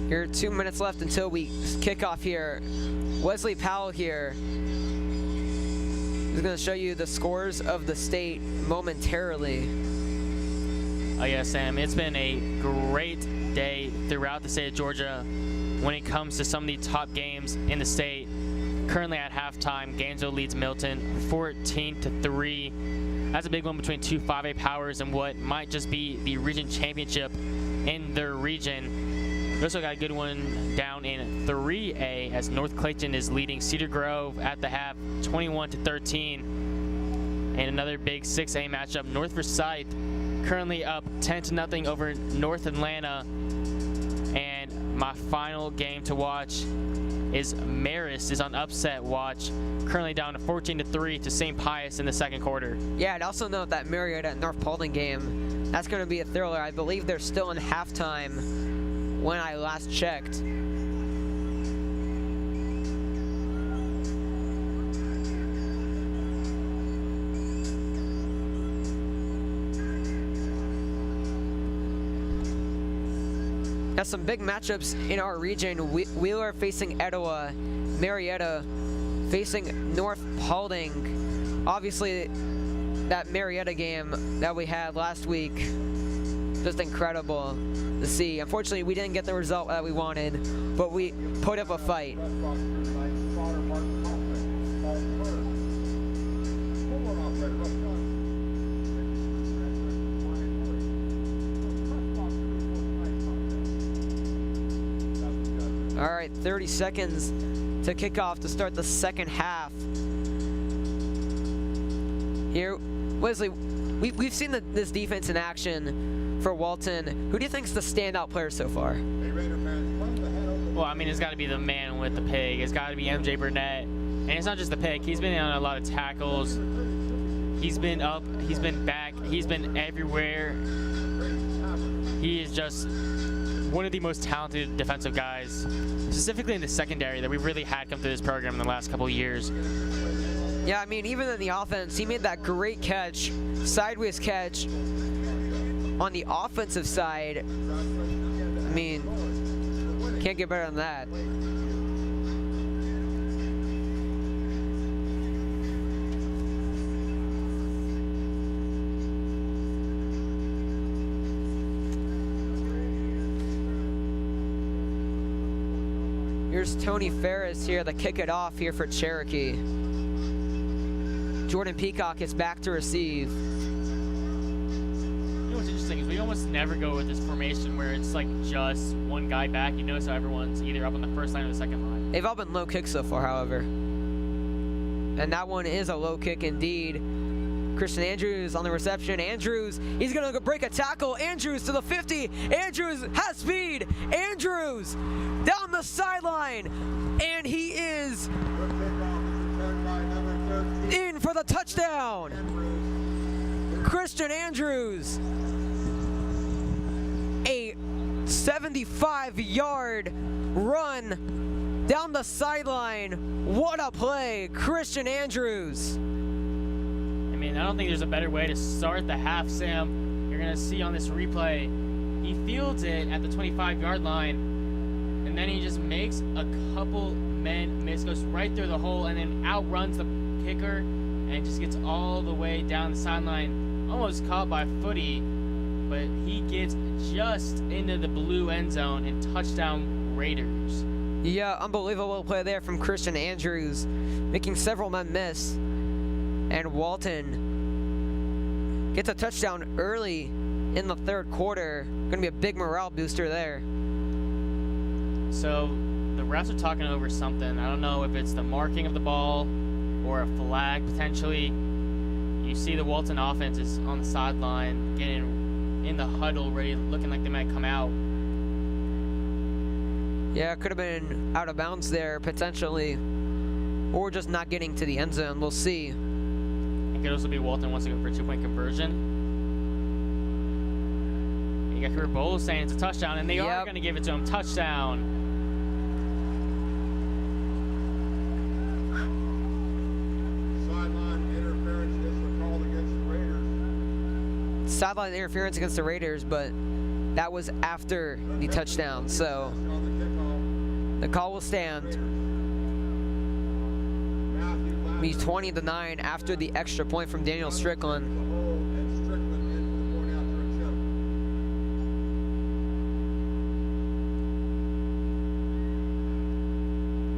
Here, 2 minutes left until we kick off here. Wesley Powell here is going to show you the scores of the state momentarily. Oh yeah, Sam, it's been a great day throughout the state of Georgia when it comes to some of the top games in the state. Currently at halftime, Gainesville leads Milton 14-3. That's a big one between 2 5A powers and what might just be the region championship in their region. We also got a good one down in 3A as North Clayton is leading Cedar Grove at the half 21-13. And another big 6A matchup, North Forsyth currently up 10-0 over North Atlanta. And my final game to watch is Marist is on upset watch, currently down to 14-3 to St. Pius in the second quarter. Yeah, I'd also note that Marietta and North Paulding game, that's going to be a thriller. I believe they're still in halftime when I last checked. Got some big matchups in our region. Wheeler facing Etowah, Marietta facing North Paulding. Obviously, that Marietta game that we had last week, just incredible to see. Unfortunately, we didn't get the result that we wanted, but we put up a fight. All right, 30 seconds to kick off to start the second half. Here, Wesley, we've seen this defense in action for Walton. Who do you think's the standout player so far? Well, I mean, it's got to be the man with the pig. It's got to be MJ Burnett. And it's not just the pig. He's been on a lot of tackles. He's been up. He's been back. He's been everywhere. He is just one of the most talented defensive guys, specifically in the secondary, that we've really had come through this program in the last couple of years. Yeah, I mean, even in the offense, he made that great catch, sideways catch on the offensive side. I mean, can't get better than that. Here's Tony Ferris here to kick it off here for Cherokee. Jordan Peacock is back to receive. You know what's interesting is we almost never go with this formation where it's like just one guy back. You notice how everyone's either up on the first line or the second line. They've all been low kicks so far, however. And that one is a low kick indeed. Christian Andrews on the reception. Andrews, he's going to break a tackle. Andrews to the 50. Andrews has speed. Andrews down the sideline. And he is in for the touchdown. Christian Andrews. A 75-yard run down the sideline. What a play, Christian Andrews. I mean, I don't think there's a better way to start the half, Sam. You're going to see on this replay, he fields it at the 25-yard line, and then he just makes a couple men miss, goes right through the hole, and then outruns the kicker, and just gets all the way down the sideline, almost caught by Footy, but he gets just into the blue end zone and touchdown Raiders. Yeah, unbelievable play there from Christian Andrews, making several men miss. And Walton gets a touchdown early in the third quarter. Going to be a big morale booster there. So the refs are talking over something. I don't know if it's the marking of the ball or a flag potentially. You see the Walton offense is on the sideline, getting in the huddle, ready, looking like they might come out. Yeah, it could have been out of bounds there potentially, or just not getting to the end zone. We'll see. It could also be Walton wants to go for a 2-point conversion. You got Kurt Bowles saying it's a touchdown, and they are going to give it to him. Touchdown. Sideline interference is called against the Raiders. Sideline interference against the Raiders, but that was after the touchdown, so the call will stand. Be 20-9 after the extra point from Daniel Strickland.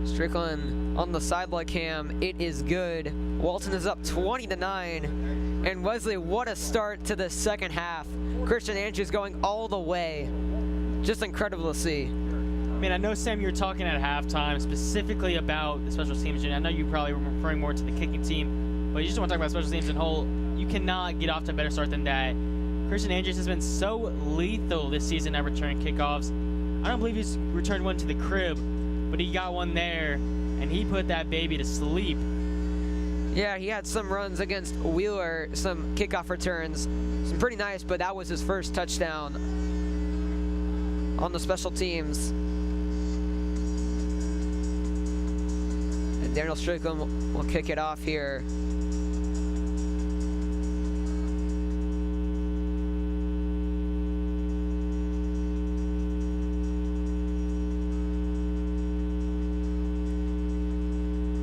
Strickland on the sideline cam. It is good. Walton is up 20-9. And Wesley, what a start to the second half. Christian Andrews going all the way. Just incredible to see. I mean, I know, Sam, you're talking at halftime specifically about the special teams unit. I know you probably were referring more to the kicking team, but you just want to talk about special teams in whole. You cannot get off to a better start than that. Christian Andrews has been so lethal this season at returning kickoffs. I don't believe he's returned one to the crib, but he got one there, and he put that baby to sleep. Yeah, he had some runs against Wheeler, some kickoff returns, some pretty nice, but that was his first touchdown on the special teams. And Daniel Strickland will kick it off here.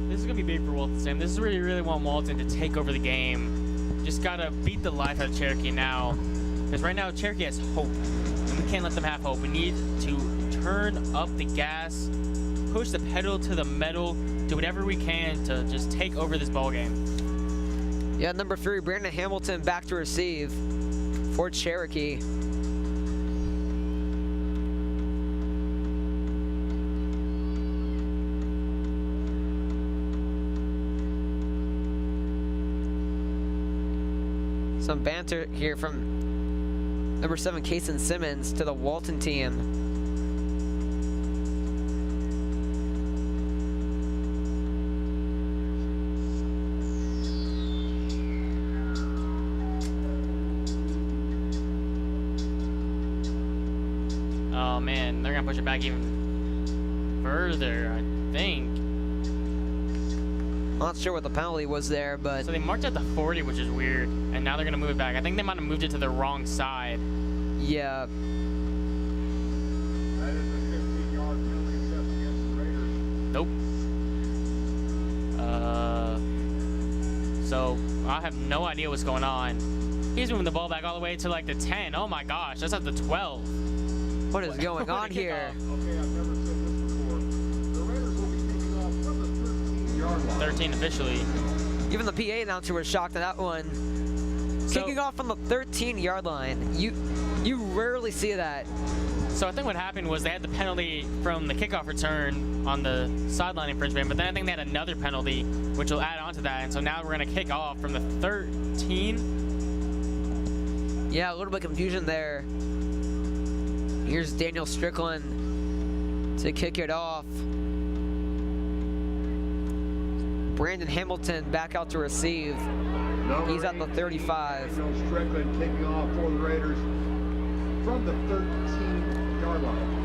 This is going to be big for Walton, Sam. This is where you really want Walton to take over the game. Just got to beat the life out of Cherokee now. Because right now, Cherokee has hope. And we can't let them have hope. We need to turn up the gas, push the pedal to the metal, do whatever we can to just take over this ball game. Yeah, number 3, Brandon Hamilton back to receive for Cherokee. Some banter here from number 7, Kason Simmons to the Walton team. Oh man, they're gonna push it back even further, I think. Not sure what the penalty was there, but So they marked at the 40, which is weird, and now they're gonna move it back. I think they might have moved it to the wrong side. yeah, That is a 15-yard penalty assessed against the Raiders. Nope. So I have no idea what's going on. He's moving the ball back all the way to like the 10. Oh my gosh, that's at the 12. what is going What a on here? kickoff. Okay, I've never said this before. The 13 officially. Even the PA announcer was shocked at that one. So- Kicking off from the 13-yard line. You rarely see that. So I think what happened was they had the penalty from the kickoff return on the sideline infringement, but then I think they had another penalty, which will add on to that. And so now we're going to kick off from the 13. Yeah, a little bit of confusion there. Here's Daniel Strickland to kick it off. Brandon Hamilton back out to receive. He's at the 35. Daniel Strickland kicking off for the Raiders from the 13-yard line.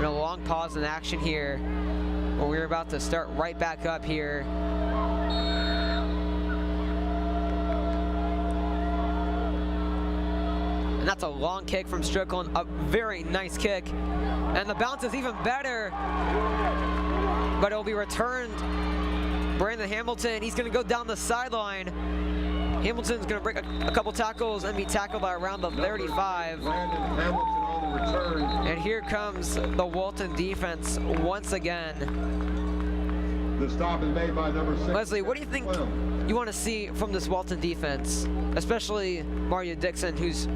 A long pause in action here, but we're about to start right back up here. And that's a long kick from Strickland, a very nice kick. And the bounce is even better, but it'll be returned. Brandon Hamilton, he's gonna go down the sideline. Hamilton's gonna break a couple tackles and be tackled by around the 35. Brandon Hamilton on the return. And here comes the Walton defense once again. The stop is made by number 6. Leslie, what do you think you want to see from this Walton defense? Especially Mario Dixon, who's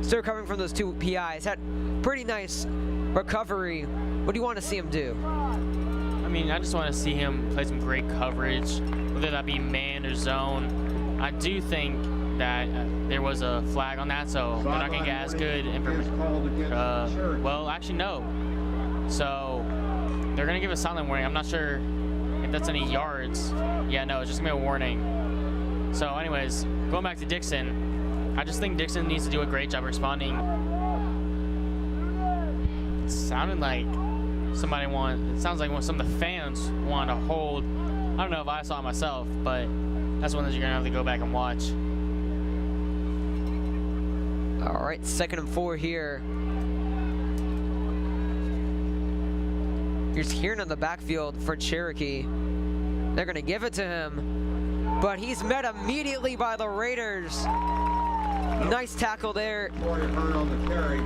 still recovering from those 2 PIs. Had pretty nice recovery. What do you want to see him do? I mean, I just want to see him play some great coverage, whether that be man or zone. I do think that there was a flag on that, so they're not going to get as good information. Well, actually, no. So they're going to give a silent warning. I'm not sure if that's any yards. Yeah, no, it's just going to be a warning. So anyways, going back to Dixon, I just think Dixon needs to do a great job responding. It sounded like it sounds like some of the fans want to hold. I don't know if I saw it myself, but that's one that you're going to have to go back and watch. All right, 2nd and 4 here. Here's Kieran in the backfield for Cherokee. They're going to give it to him, but he's met immediately by the Raiders. Nice tackle there. On the carry.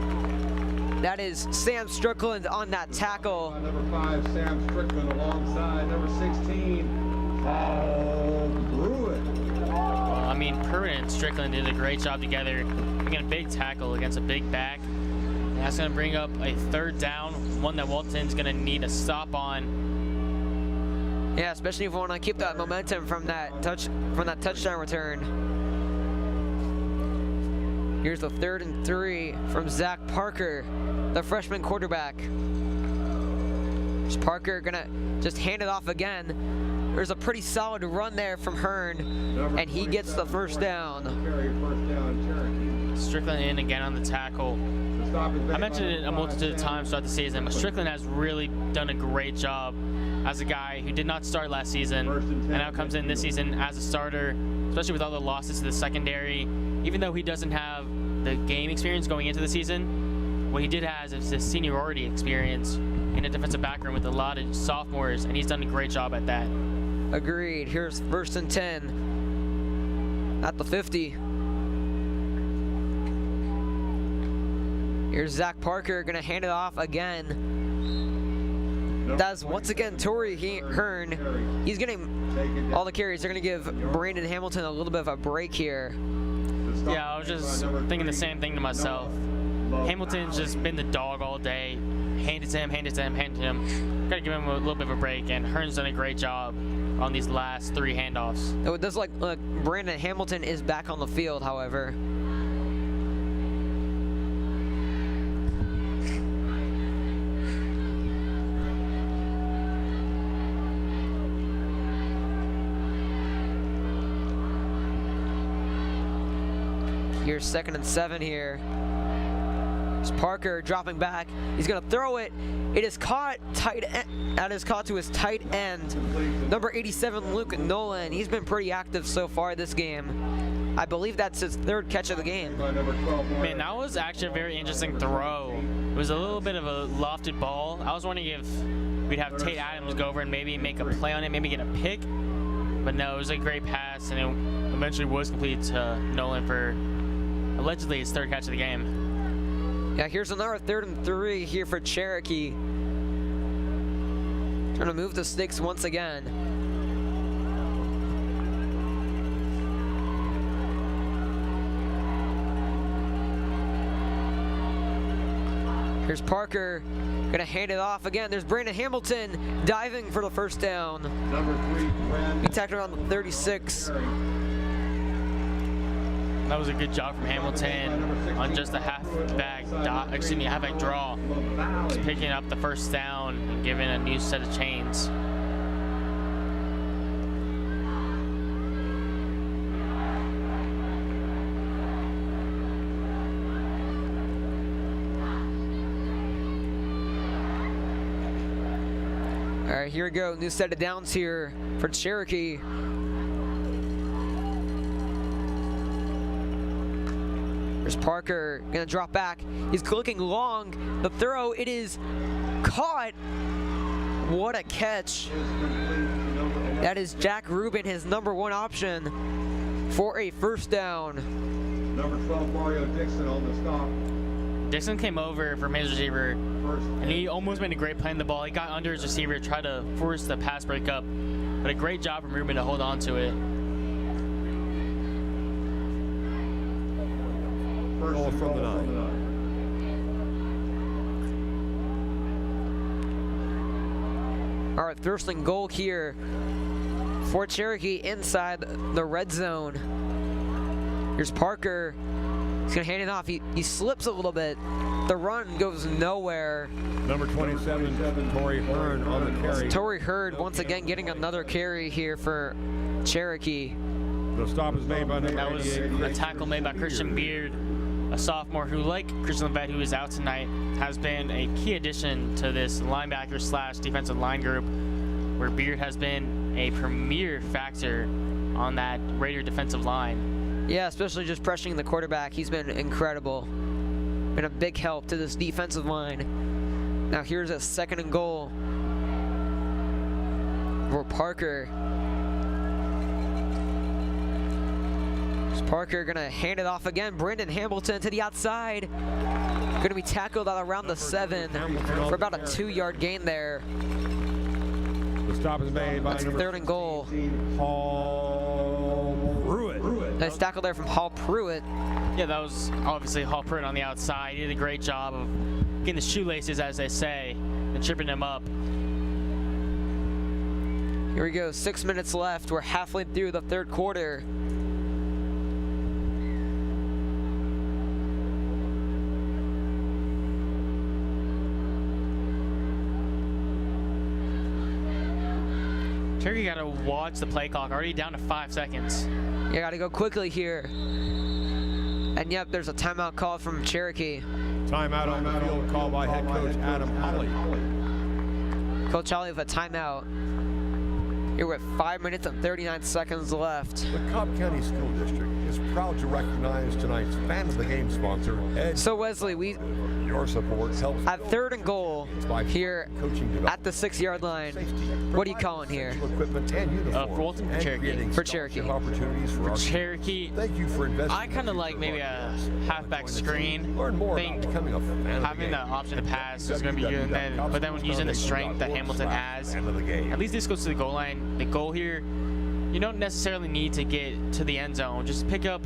That is Sam Strickland on that tackle. Number 5, Sam Strickland alongside number 16, Paul Pruitt. Well, I mean, Pruitt and Strickland did a great job together, making a big tackle against a big back. And that's going to bring up a 3rd down, one that Walton's going to need a stop on. Yeah, especially if we want to keep that momentum from that touchdown return. Here's the 3rd and 3 from Zach Parker, the freshman quarterback. Here's Parker gonna just hand it off again. There's a pretty solid run there from Hearn, and he gets the 1st down. Strickland in again on the tackle. I mentioned it a multitude of times throughout the season, but Strickland has really done a great job as a guy who did not start last season and now comes in this season as a starter, especially with all the losses to the secondary. Even though he doesn't have the game experience going into the season, what he did have is his seniority experience in a defensive background with a lot of sophomores, and he's done a great job at that. Agreed. Here's 1st and 10 at the 50. Here's Zach Parker gonna hand it off again. That's once again Torrey Hearn. He's getting all the carries. They're gonna give Brandon Hamilton a little bit of a break here. Yeah, I was just thinking the same thing to myself. Hamilton's just been the dog all day. Hand it to him, hand it to him, hand it to him. Gotta give him a little bit of a break, and Hearn's done a great job on these last 3 handoffs. It does look like Brandon Hamilton is back on the field, however. Here's 2nd and 7 here. It's Parker dropping back. He's gonna throw it. It is caught that is caught to his tight end. Number 87, Luke Nolan. He's been pretty active so far this game. I believe that's his 3rd catch of the game. Man, that was actually a very interesting throw. It was a little bit of a lofted ball. I was wondering if we'd have Tate Adams go over and maybe make a play on it, maybe get a pick. But no, it was a great pass, and it eventually was completed to Nolan for allegedly his third catch of the game. Yeah, here's another 3rd and 3 here for Cherokee. Trying to move the sticks once again. Here's Parker, gonna hand it off again. There's Brandon Hamilton diving for the first down. Number 3, Brandon. He tackled around the 36. That was a good job from Hamilton on just a halfback draw. Just picking up the first down and giving a new set of chains. All right, here we go. New set of downs here for Cherokee. There's Parker, gonna drop back. He's looking long. The throw, it is caught. What a catch. That is Jack Rubin, his number 1 option for a first down. Number 12, Mario Dixon on the stop. Dixon came over from his receiver, and he almost made a great play on the ball. He got under his receiver, tried to force the pass breakup, but a great job from Rubin to hold on to it. Ball from the 9. All right, first and goal here for Cherokee inside the red zone. Here's Parker. He's gonna hand it off. He slips a little bit. The run goes nowhere. Number 27, Torrey Hearn on the carry. Torrey Hurd once again getting another carry here for Cherokee. The stop is made by number That was 88. a tackle made by Christian Beard, a sophomore who, like Christian Levet, who is out tonight, has been a key addition to this linebacker/defensive line group, where Beard has been a premier factor on that Raider defensive line. Yeah, especially just pressuring the quarterback. He's been incredible. Been a big help to this defensive line. Now here's a 2nd and goal for Parker. Parker gonna hand it off again. Brandon Hamilton to the outside. Gonna be tackled at around the 7 for about a 2-yard gain there. The stop is made by That's number 3rd and goal. Hall Pruitt. Nice tackle there from Hall Pruitt. Yeah, that was obviously Hall Pruitt on the outside. He did a great job of getting the shoelaces, as they say, and tripping him up. Here we go, 6 minutes left. We're halfway through the 3rd quarter. Cherokee got to watch the play clock. Already down to 5 seconds. You gotta go quickly here. And yep, there's a timeout call from Cherokee. Timeout on the field called by head coach Adam Holly. Coach Holly with a timeout. Here we're at 5 minutes and 39 seconds left. The Cobb County School District is proud to recognize tonight's fan of the game sponsor, Ed. So Wesley, we Your support helps at 3rd and goal here at the 6-yard line. What are you calling here? equipment and uniforms. For Walton, for and Cherokee. creating For Cherokee. scholarship opportunities for our Cherokee, Thank you for investing. I kind of like maybe a halfback screen. Learn more Think about becoming a fan of having the option to pass is going to be good, but then when using the strength that Hamilton has, Fan of the game. at least this goes to the goal line. The goal here, you don't necessarily need to get to the end zone. Just pick up,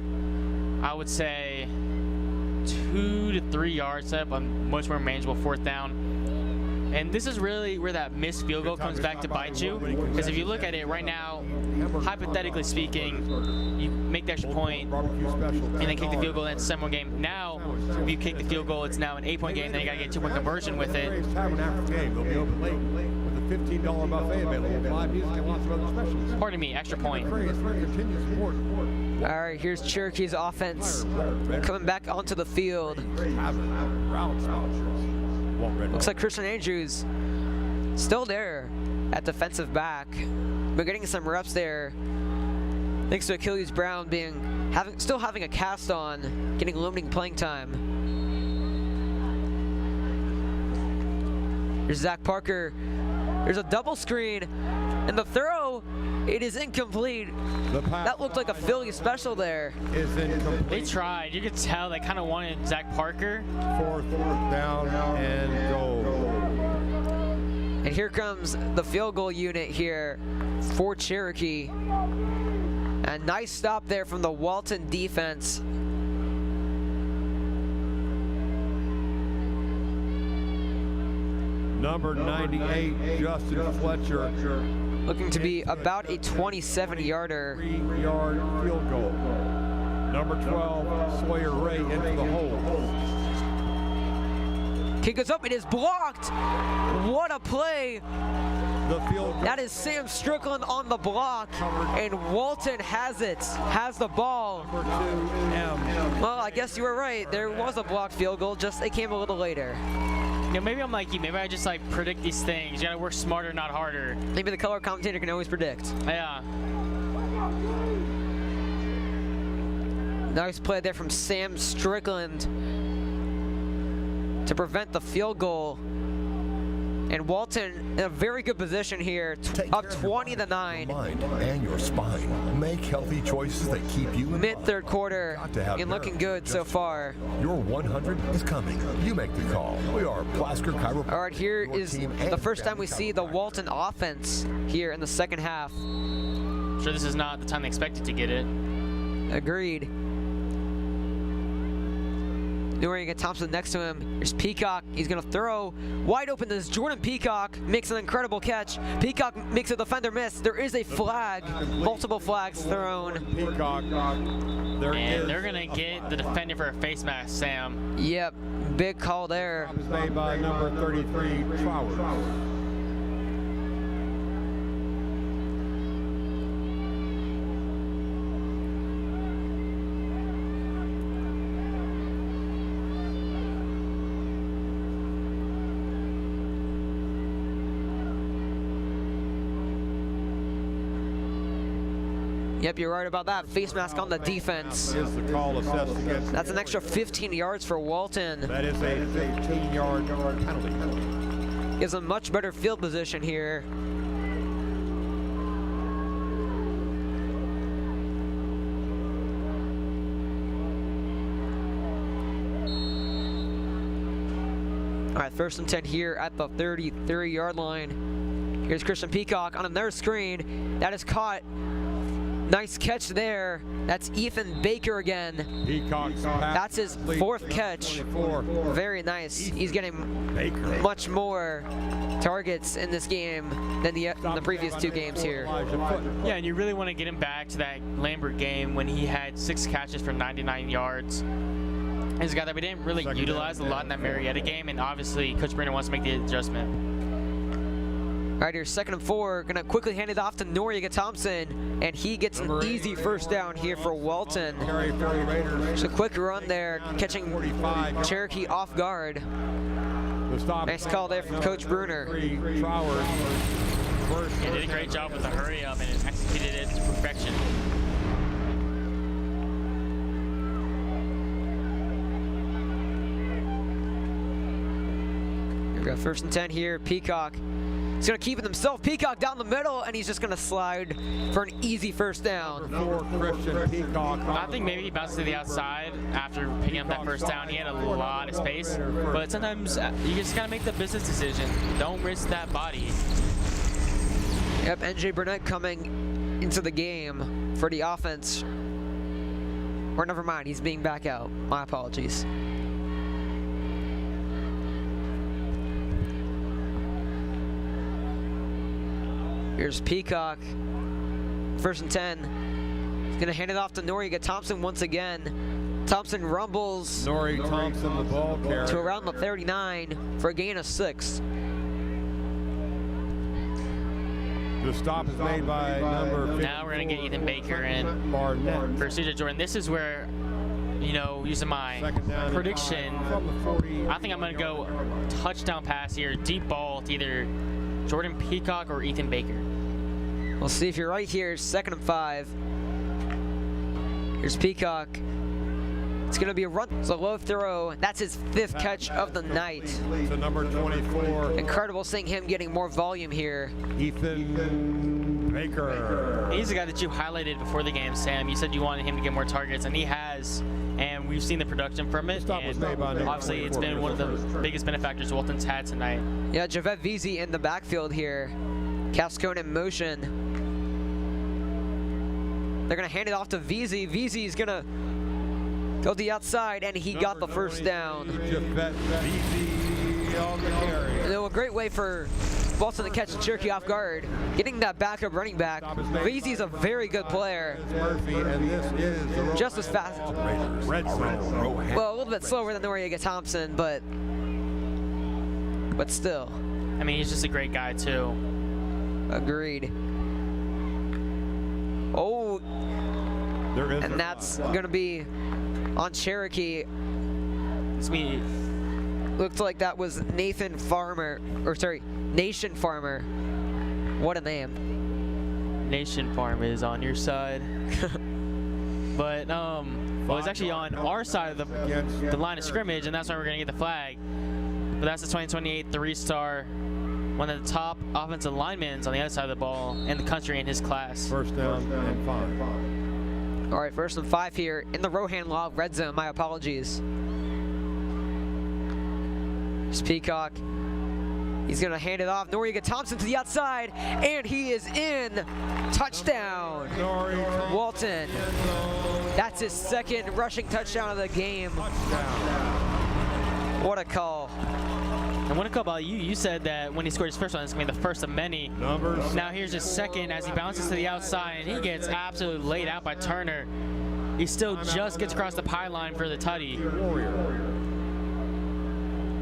I would say, 2 to 3 yards up on much more manageable 4th down. And this is really where that missed field goal comes back to bite you. Because if you look at it right now, hypothetically speaking, you make the extra point and then kick the field goal, and it's a 7-1 game. Now, if you kick the field goal, it's now an 8-point game, then you got to get a 2-point conversion with it. Tavern after game. They'll be open late with a $15 buffet available, live music and lots of other specials. Pardon me, extra point. It's for continued support. All right, here's Cherokee's offense coming back onto the field. Tavern, route sponsors. Walt Red. Looks like Christian Andrews still there at defensive back. We're getting some reps there. Thanks to Achilles Brown still having a cast on, getting limiting playing time. Here's Zach Parker. There's a double screen, and the throw It is incomplete. The pass That looked like a Philly special there. is incomplete. They tried. You could tell they kind of wanted Zach Parker. Fourth down and goal. And here comes the field goal unit here for Cherokee. A nice stop there from the Walton defense. Number 98, Justin Fletcher. Looking to be about a 27-yarder. 3-yard field goal. Number 12, Sawyer Ray into the hole. Kick goes up. It is blocked. What a play. The field goal. That is Sam Strickland on the block. And Walton has it. Has the ball. Number 2, M. Well, I guess you were right. There was a blocked field goal. Just it came a little later. You know, maybe I'm like you. Maybe I just like predict these things. You gotta work smarter, not harder. Maybe the color commentator can always predict. Yeah. Nice play there from Sam Strickland to prevent the field goal. And Walton in a very good position here, up 20-9. Mind and your spine. Make healthy choices that keep you in Mid line. third quarter Got to have and looking nerve. good so far. Your 100 is coming. You make the call. We are Plasker Chiropractic. All right, here your is team and the first time we family see the chiropractor. Walton offense here in the second half. Sure, this is not the time they expected to get it. Agreed. Noriega Thompson next to him. Here's Peacock. He's going to throw. Wide open is Jordan Peacock. Makes an incredible catch. Peacock makes a defender miss. There is a flag. Multiple flags thrown. Peacock. And they're gonna get the defender for a face mask, Sam. Yep. Big call there. Stop is made by number 33, Flowers. Yep, you're right about that. Face mask on the defense. Is the call assessed against? That's an extra 15 yards for Walton. That is a 15-yard penalty. Gives a much better field position here. All right, first and 10 here at the 33-yard line. Here's Christian Peacock on another screen. That is caught. Nice catch there. That's Ethan Baker again. Peacock's pass That's his complete fourth to catch. 24. Very nice. He's getting Baker. much more targets in this game than the previous two games here. Yeah, and you really want to get him back to that Lambert game when he had 6 catches for 99 yards. He's a guy that we didn't really utilize a lot in that Marietta game, and obviously Coach Brennan wants to make the adjustment. All right, here's 2nd and 4. Gonna quickly hand it off to Noriega Thompson, and he gets an easy first down here for Walton. Carry for the Raiders. Just a quick run there, catching 45. Cherokee off guard. The stop Nice call there from Coach Bruner. Flowers. First He did a great job with the hurry up and executed it to perfection. Here we go, 1st and 10 here. Peacock. He's gonna keep it himself. Peacock down the middle, and he's just gonna slide for an easy first down. 4, Christian Peacock. I think maybe he bounced to the outside after picking up that first down. He had a lot of space, but sometimes you just gotta make the business decision. Don't risk that body. Yep, NJ Burnett coming into the game for the offense. Or never mind, he's being back out. My apologies. Here's Peacock. 1st and 10. He's gonna hand it off to Noriega Thompson once again. Thompson rumbles Nori Thompson, the ball carrier. to around the 39 for a gain of 6. The stop is made by number 50. Now we're gonna get Ethan Baker in Barnett. for CJ Jordan. This is where, you know, using my Second down and prediction, 5 from the 40. I think I'm gonna go touchdown pass here, deep ball to either Jordan Peacock or Ethan Baker. We'll see if you're right here. 2nd and 5. Here's Peacock. It's going to be a run. It's a low throw. That's his 5th catch of the night. To number 24, Incredible seeing him getting more volume here. Ethan Baker. He's the guy that you highlighted before the game, Sam. You said you wanted him to get more targets, and he has. And we've seen the production from it. Stop was And made by number obviously, it's 24 been one of the biggest benefactors Walton's had tonight. Yeah, Javette Veazey in the backfield here. Cascone in motion. They're going to hand it off to Veazey. Veazey's going to go to the outside, and he got the first down. Javette Veazey on the carry. And a great way for Walton to catch Cherokee off guard. Getting that backup running back. Veazey's a very good player. Murphy, and this is the Just as fast. Raiders. Red zone. Well, a little bit slower than Noriega Thompson, but still. I mean, he's just a great guy, too. Agreed. Oh, There is and that's going to be on Cherokee. It's me. Looks like that was Nation Farmer. What a name. Nation Farm is on your side. But, well, it's actually on our side of the line of scrimmage, and that's why we're going to get the flag. But that's the 2028 three-star, one of the top offensive linemen on the other side of the ball in the country in his class. first down and 5. All right, 1st and 5 here in the Rohan Law red zone. My apologies. It's Peacock. He's going to hand it off. Noriega Thompson to the outside, and he is in. Touchdown. Walton. That's his second rushing touchdown of the game. What a call. And what a call about you. You said that when he scored his first one, it's going to be the first of many. Numbers. Now here's his second as he bounces to the outside, and he gets absolutely laid out by Turner. He still just gets across the pylon for the tutty.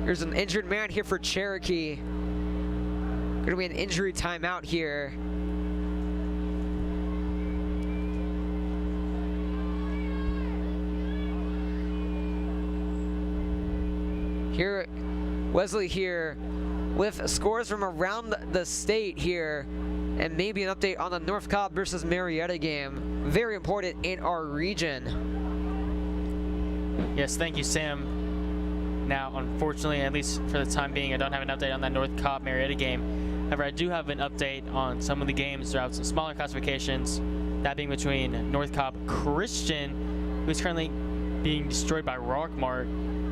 There's an injured man here for Cherokee. Going to be an injury timeout here. Here, Wesley here with scores from around the state here, and maybe an update on the North Cobb versus Marietta game. Very important in our region. Yes, thank you, Sam. Now, unfortunately, at least for the time being, I don't have an update on that North Cobb Marietta game. However, I do have an update on some of the games throughout some smaller classifications, that being between North Cobb Christian, who's currently being destroyed by Rockmart.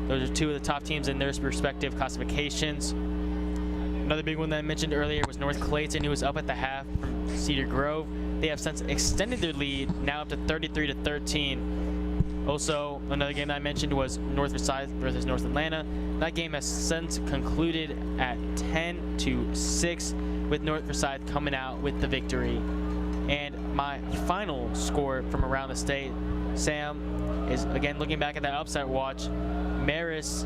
Those are two of the top teams in their respective classifications. Another big one that I mentioned earlier was North Clayton, who was up at the half from Cedar Grove. They have since extended their lead, now up to 33-13. Also, another game that I mentioned was North Forsyth versus North Atlanta. That game has since concluded at 10-6, with North Forsyth coming out with the victory. And my final score from around the state, Sam, is again looking back at that upset watch. Marist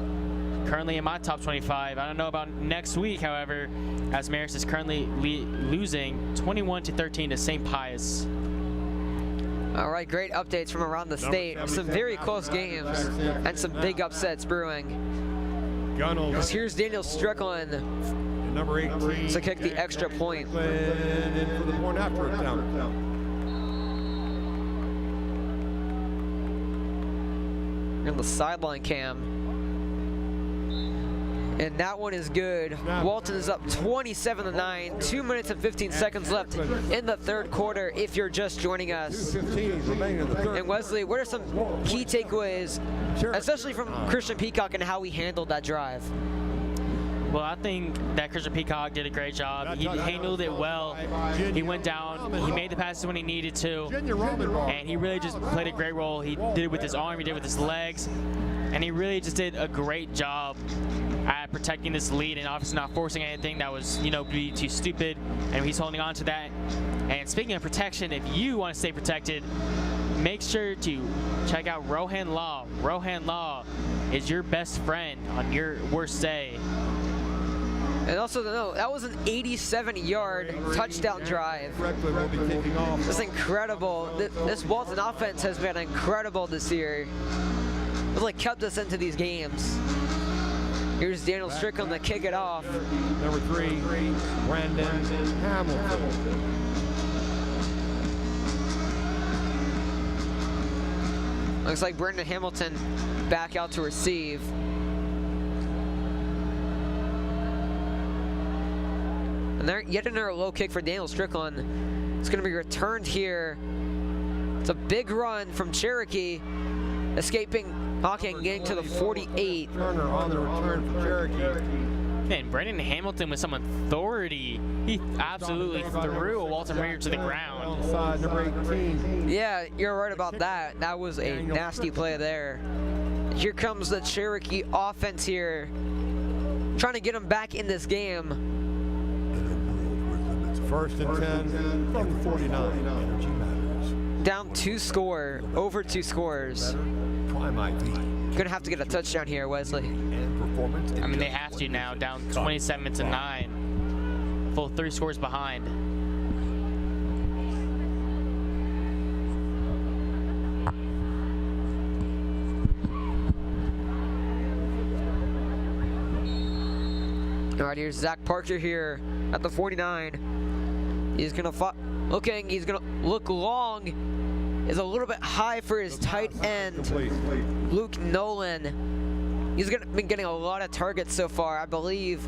currently in my top 25. I don't know about next week, however, as Marist is currently losing 21-13 to St. Pius. All right, great updates from around the state. Some very close games and some big upsets brewing. Gunnels. Here's Daniel Strickland Number 18. to kick the extra point. In for the point after attempt. In the sideline cam. And that one is good. Walton is up 27-9. 2 minutes and 15 seconds left in the third quarter if you're just joining us. 2:15 remaining in the third. And Wesley, what are some key takeaways, especially from Christian Peacock and how he handled that drive? Well, I think that Christian Peacock did a great job. He handled it well. He went down. He made the passes when he needed to. And he really just played a great role. He did it with his arm. He did it with his legs. And he really just did a great job at protecting this lead and obviously not forcing anything that was, be too stupid. And he's holding on to that. And speaking of protection, if you want to stay protected, make sure to check out Rohan Law. Rohan Law is your best friend on your worst day. And also to note, that was an 87-yard touchdown drive. That's incredible. This Walton offense has been incredible this year. It's like kept us into these games. Here's Daniel Strickland to kick it off. Number 3, Brandon Hamilton. Looks like Brandon Hamilton back out to receive. And And there, yet another low kick for Daniel Strickland. It's going to be returned here. It's a big run from Cherokee, escaping Hawking and getting to the 48. Turner on the return for Cherokee. And Brendan Hamilton with some authority. He absolutely threw a Walton Raider to the ground. Side number 18. Yeah, you're right about that. That was a nasty play there. Here comes the Cherokee offense here, trying to get him back in this game. First and 10 from the 49. Energy matters. Down over 2 scores. Prime IV. Gonna have to get a touchdown here, Wesley. And performance. I mean, they have to now, down 27-9. Full 3 scores behind. All right, here's Zach Parker here at the 49. He's gonna he's gonna look long. Is a little bit high for his tight end, Luke Nolan. He's been getting a lot of targets so far. I believe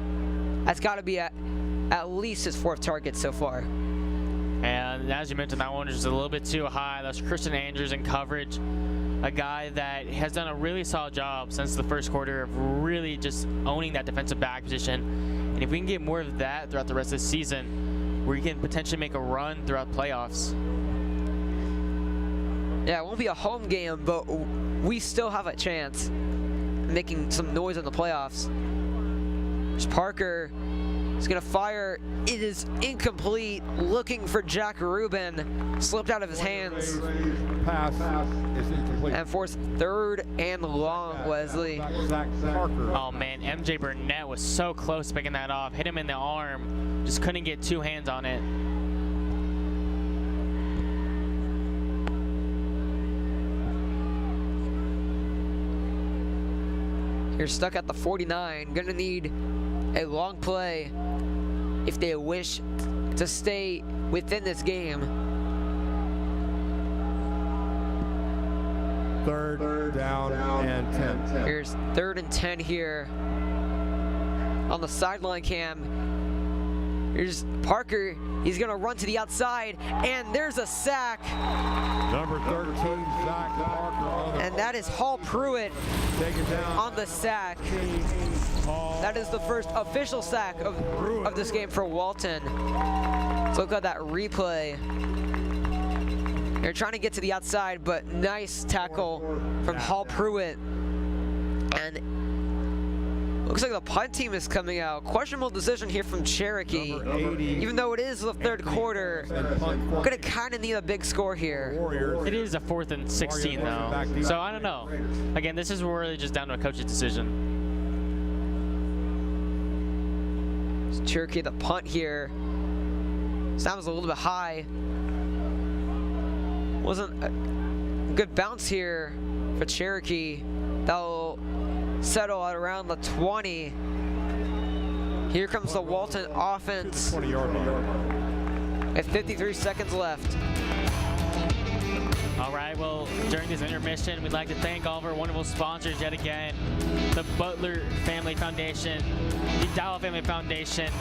that's got to be at least his 4th target so far. And as you mentioned, that one is a little bit too high. That's Christian Andrews in coverage, a guy that has done a really solid job since the first quarter of really just owning that defensive back position. And if we can get more of that throughout the rest of the season, we can potentially make a run throughout playoffs. Yeah, it won't be a home game, but we still have a chance making some noise in the playoffs. There's Parker. He's going to fire. It is incomplete. Looking for Jack Rubin. Slipped out of his hands. Pass is incomplete. And forced 3rd and long, Wesley. Zach Parker. Oh man, MJ Burnett was so close to picking that off. Hit him in the arm. Just couldn't get 2 hands on it. You're stuck at the 49. Gonna need a long play if they wish to stay within this game. Third down and 10. Here's 3rd and 10 here on the sideline cam. Here's Parker. He's gonna run to the outside, and there's a sack. Number 13, Zach Parker. And that is Hall Pruitt Taken down. on the sack. That is the first official sack of this game for Walton. So look at that replay. They're trying to get to the outside, but nice tackle from Hall Pruitt. And looks like the punt team is coming out. Questionable decision here from Cherokee. Even though it is the 3rd quarter, gonna kind of need a big score here. It is a 4th and 16 though. So I don't know. Again, this is really just down to a coach's decision. It's Cherokee the punt here. Sounds a little bit high. Wasn't a good bounce here for Cherokee. That'll settle at around the 20. Here comes the Walton offense 20-yard line. with 53 seconds left. All right, well, during this intermission, we'd like to thank all of our wonderful sponsors yet again. The Butler Family Foundation, the Dowell Family Foundation,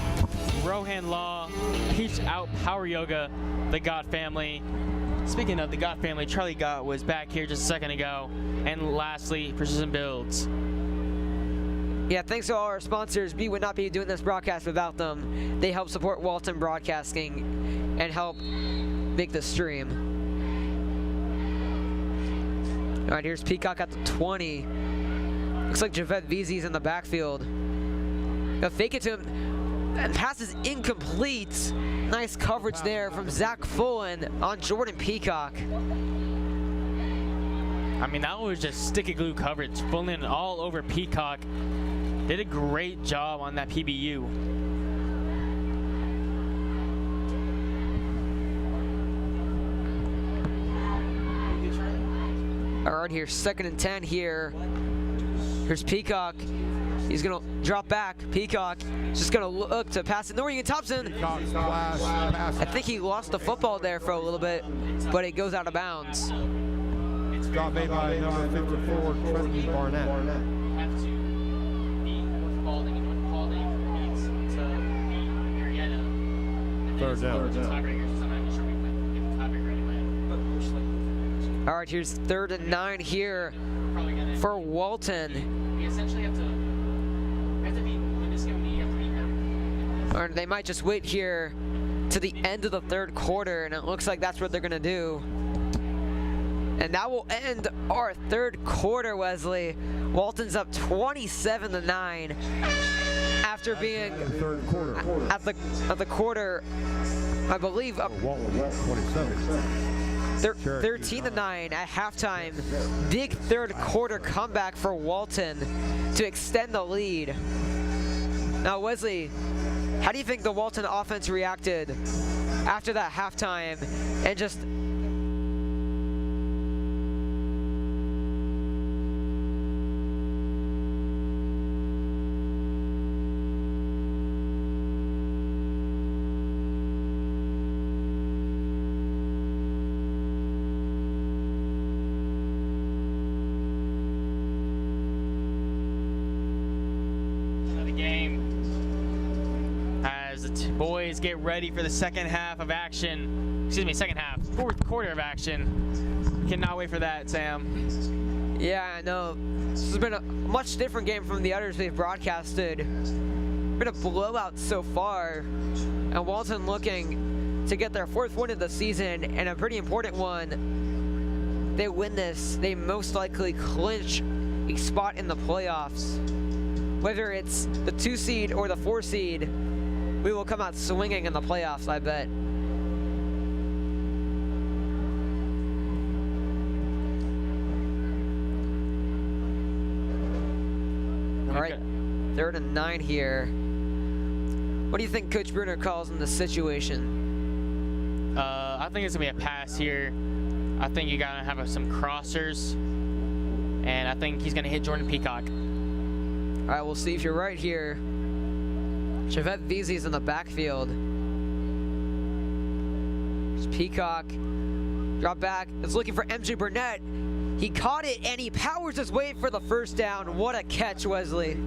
Rohan Law, Peach Out Power Yoga, the Gott Family. Speaking of the Gott family, Charlie Gott was back here just a second ago. And lastly, Precision Builds. Yeah, thanks to all our sponsors. We would not be doing this broadcast without them. They help support Walton Broadcasting and help make the stream. All right, here's Peacock at the 20. Looks like Javette Veazey's in the backfield. Gonna fake it to him. And pass is incomplete. Nice coverage there from Zach Fullen on Jordan Peacock. I mean, that was just sticky glue coverage. Fullen all over Peacock. Did a great job on that PBU. All right, here's 2nd and 10 here. Here's Peacock. He's gonna drop back. Peacock just gonna look to pass it. Norrigan Thompson. I think he lost the football there for a little bit, but it goes out of bounds. Drop made by number 54, Trenton Barnett. Have to be North Paulding, and North Paulding needs to beat Marietta third down. All right, here's 3rd and 9 here for Walton. We essentially have to be when this game we have to beat them. Or they might just wait here to the end of the 3rd quarter, and it looks like that's what they're gonna do. And that will end our 3rd quarter, Wesley. Walton's up 27-9 after being Third quarter. at the quarter, I believe, up Walton 27. 13-9 at halftime. Big 3rd quarter comeback for Walton to extend the lead. Now, Wesley, how do you think the Walton offense reacted after that halftime and just Boys, get ready for the second half of action. Excuse me, second half, 4th quarter of action. Cannot wait for that, Sam. Yeah, I know. This has been a much different game from the others we've broadcasted. Been a blowout so far, and Walton looking to get their 4th win of the season, and a pretty important one. They win this, they most likely clinch a spot in the playoffs. Whether it's the 2 seed or the 4 seed, we will come out swinging in the playoffs, I bet. All right, 3rd and 9 here. What do you think Coach Bruner calls in this situation? I think it's gonna be a pass here. I think you gotta have some crossers, and I think he's gonna hit Jordan Peacock. All right, we'll see if you're right here. Javette Veazey's in the backfield. There's Peacock. Drop back. It's looking for MJ Burnett. He caught it, and he powers his way for the 1st down. What a catch, Wesley.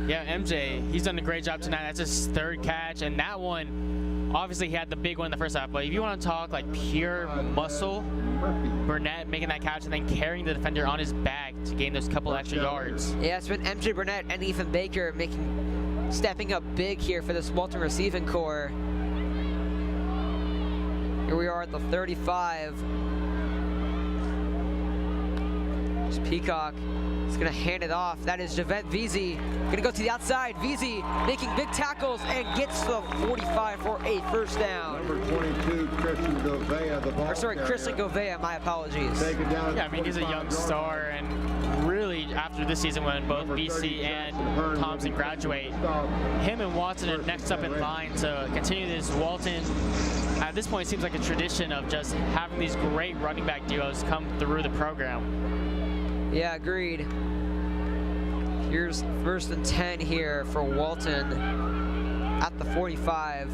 Yeah, MJ, he's done a great job tonight. That's his 3rd catch, and that one, obviously he had the big one in the first half, but if you want to talk like pure muscle, Burnett making that catch and then carrying the defender on his back to gain those couple extra yards. Yeah, it's been MJ Burnett and Ethan Baker stepping up big here for this Walton receiving core. Here we are at the 35. It's Peacock. He's gonna hand it off. That is Javette Veazey. Gonna go to the outside. Veazey making big tackles and gets to the 45 for a 1st down. Number 22, Christian Govea, the ball carrier. Christian Govea, my apologies. Take it down. Yeah, I mean, he's a young star, and really, after this season when both BC and Thompson graduate, him and Watson are next up in line to continue this Walton. At this point, it seems like a tradition of just having these great running back duos come through the program. Yeah, agreed. Here's 1st and 10 here for Walton at the 45.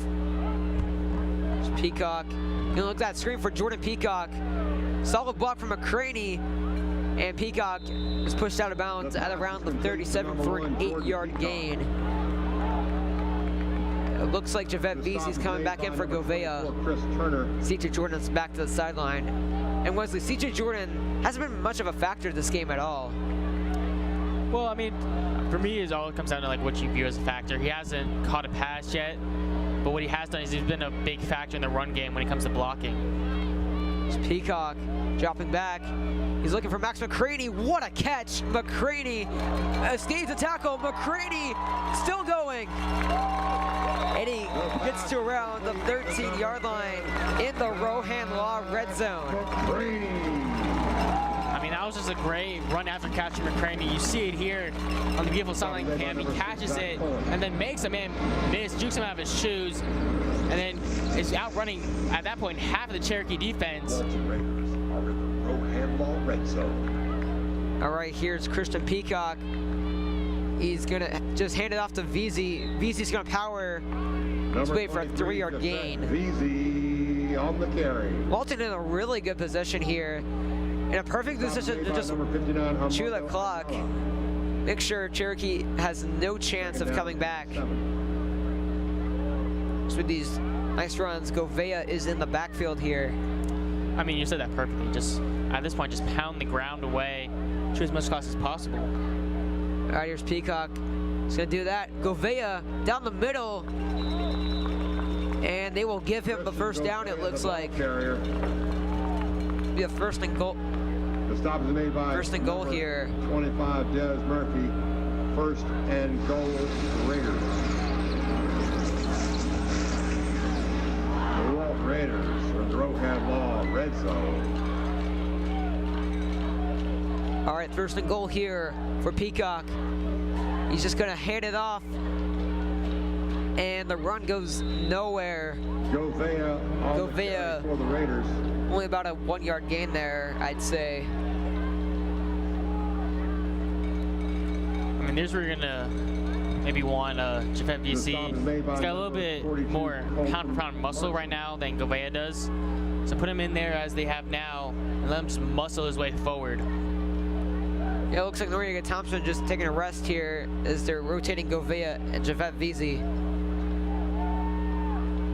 There's Peacock. Gonna look at that screen for Jordan Peacock. Solid block from McCraney. And Peacock is pushed out of bounds at around the 37 for an 8-yard gain. It looks like Javette Veazey's coming back in for Govea. CJ Jordan's back to the sideline. And Wesley, CJ Jordan hasn't been much of a factor this game at all. Well, I mean, for me, it all comes down to like what you view as a factor. He hasn't caught a pass yet, but what he has done is he's been a big factor in the run game when it comes to blocking. It's Peacock dropping back. He's looking for Max McCraney. What a catch! McCraney escapes the tackle. McCraney still going. And he gets to around the 13-yard line in the Rohan Law red zone. I mean, that was just a great run after catching McCraney. You see it here on the beautiful sideline cam. He catches it and then makes a man miss, jukes him out of his shoes, and then is outrunning, at that point, half of the Cherokee defense. All right, here's Christian Peacock. He's going to just hand it off to Veazey. Veazey's going to power. Let's wait for a 3-yard gain. Veazey on the carry. Walton in a really good position here. In a perfect position to just chew the clock. Make sure Cherokee has no chance of coming back. Just with these Nice runs. Govea is in the backfield here. I mean, you said that perfectly. Just at this point, just pound the ground away, shoot as much clock as possible. All right, here's Peacock. He's gonna do that. Govea down the middle, and they will give him the first down. It looks like Carrier. Be a first and goal. The stop is made by First and goal number here. 25 Des Murphy. First and goal Raiders. The Walton Raiders from the Rohan Law red zone. All right, first and goal here for Peacock. He's just gonna hand it off, and the run goes nowhere. Govea on the Govea. carry for the Raiders. Only about a 1 yard gain there, I'd say. I mean, there's where you're gonna maybe want Javette VC. He's got a little bit more pound for pound muscle right now than Govea does. So put him in there as they have now, and let him just muscle his way forward. Yeah, it looks like Noriega Thompson just taking a rest here as they're rotating Govea and Javette Veazey.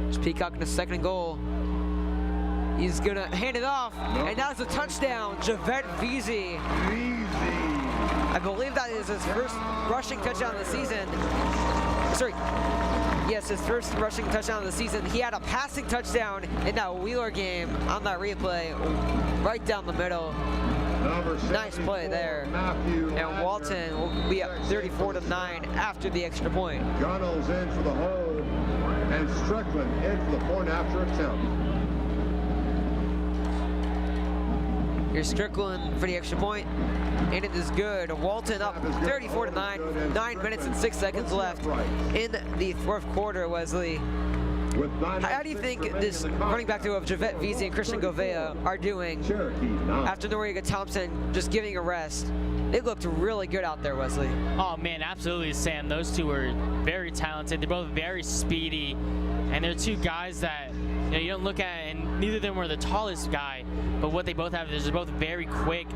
It's Peacock in the second and goal. He's gonna hand it off, and now it's a touchdown, Javette Veazey. I believe that is his first rushing touchdown of the season. Sorry, yes, his first rushing touchdown of the season. He had a passing touchdown in that Wheeler game on that replay, right down the middle. Nice play there. And Walton will be up 34-9 after the extra point. Gunnels in for the hold, and Strickland in for the point after attempt. Here's Strickland for the extra point, and it is good. Walton up 34-9, 9 minutes and 6 seconds left in the fourth quarter, Wesley. How do you think this running back duo of Javette Veazey and Christian Govea are doing after Noriega Thompson just giving a rest? They looked really good out there, Wesley. Oh man, absolutely, Sam. Those two are very talented. They're both very speedy, and they're two guys that you don't look at, and neither of them were the tallest guy, but what they both have is they're both very quick.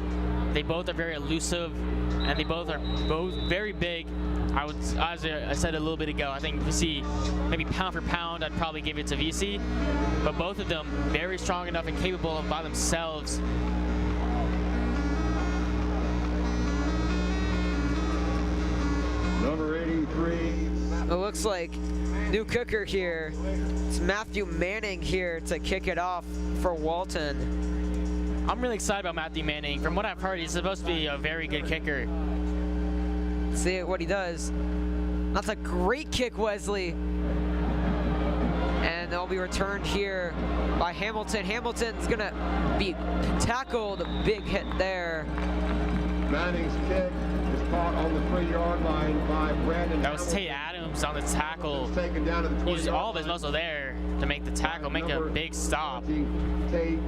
They both are very elusive, and they both are very big. As I said a little bit ago, I think VC, maybe pound for pound, I'd probably give it to VC, but both of them very strong enough and capable of by themselves. Number 83. It looks like new kicker here. It's Matthew Manning here to kick it off for Walton. I'm really excited about Matthew Manning. From what I've heard, he's supposed to be a very good kicker. See what he does. That's a great kick, Wesley. And they'll be returned here by Hamilton. Hamilton's gonna be tackled. Big hit there. Manning's kick is caught on the 3-yard line by Brandon. That was Tate Adams on the tackle. Taken down to the 20-yard Used all of his muscle there to make the tackle, make a big stop. Tate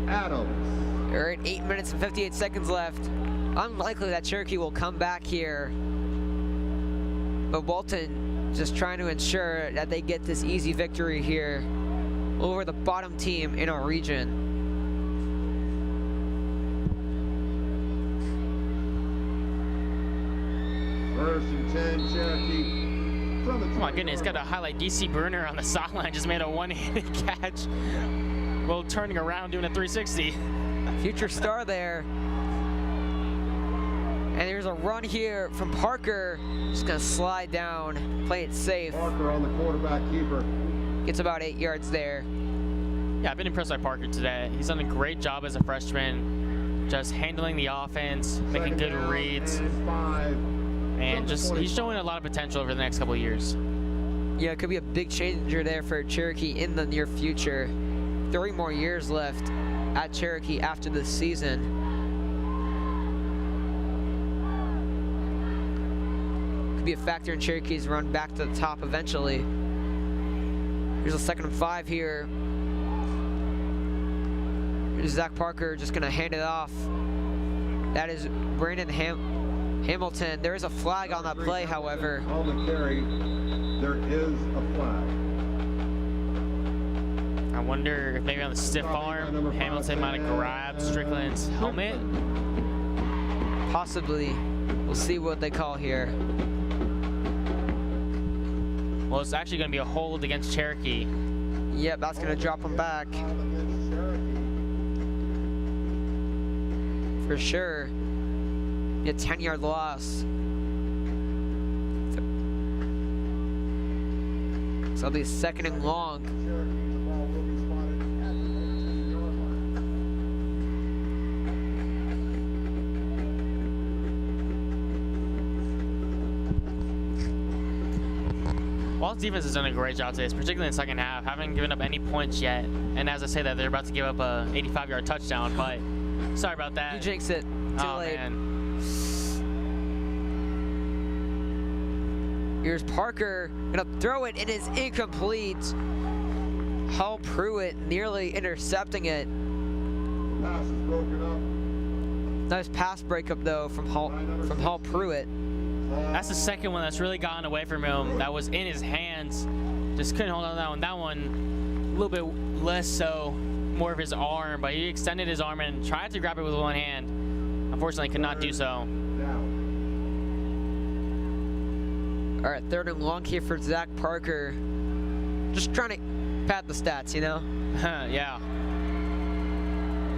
Adams. All right, 8 minutes and 58 seconds left. Unlikely that Cherokee will come back here. But Walton just trying to ensure that they get this easy victory here over the bottom team in our region. First and 10, Cherokee. From the Oh my goodness, got a highlight. DC Burner on the sideline just made a one-handed catch while turning around doing a 360. Future star there. And there's a run here from Parker. Just gonna slide down, play it safe. Parker on the quarterback keeper. Gets about 8 yards there. Yeah, I've been impressed by Parker today. He's done a great job as a freshman, just handling the offense, making good reads, and just he's showing a lot of potential over the next couple of years. Yeah, it could be a big changer there for Cherokee in the near future. 3 more years left at Cherokee after this season. Could be a factor in Cherokee's run back to the top eventually. Here's a 2nd and 5 here. Here's Zach Parker just gonna hand it off. That is Brandon Hamilton. There is a flag on that play, however. On the carry, there is a flag. I wonder if maybe on the stiff arm, Hamilton might have grabbed Strickland's helmet. Possibly. We'll see what they call here. Well, it's actually going to be a hold against Cherokee. Yep, that's going to drop him back. For sure. A 10-yard loss. So it'll be 2nd and long. Walton's defense has done a great job today, particularly in the second half. Haven't given up any points yet. And as I say that, they're about to give up a 85-yard touchdown, but sorry about that. You jinxed it. Too late. Man. Here's Parker. Gonna throw it. It is incomplete. Hall Pruitt nearly intercepting it. Pass is broken up. Nice pass breakup though from Hall Pruitt. That's the second one that's really gotten away from him. That was in his hands. Just couldn't hold on to that one. That one, a little bit less so, more of his arm, but he extended his arm and tried to grab it with one hand. Unfortunately, could not do so. All right, 3rd and long here for Zach Parker. Just trying to pad the stats, you know? Yeah.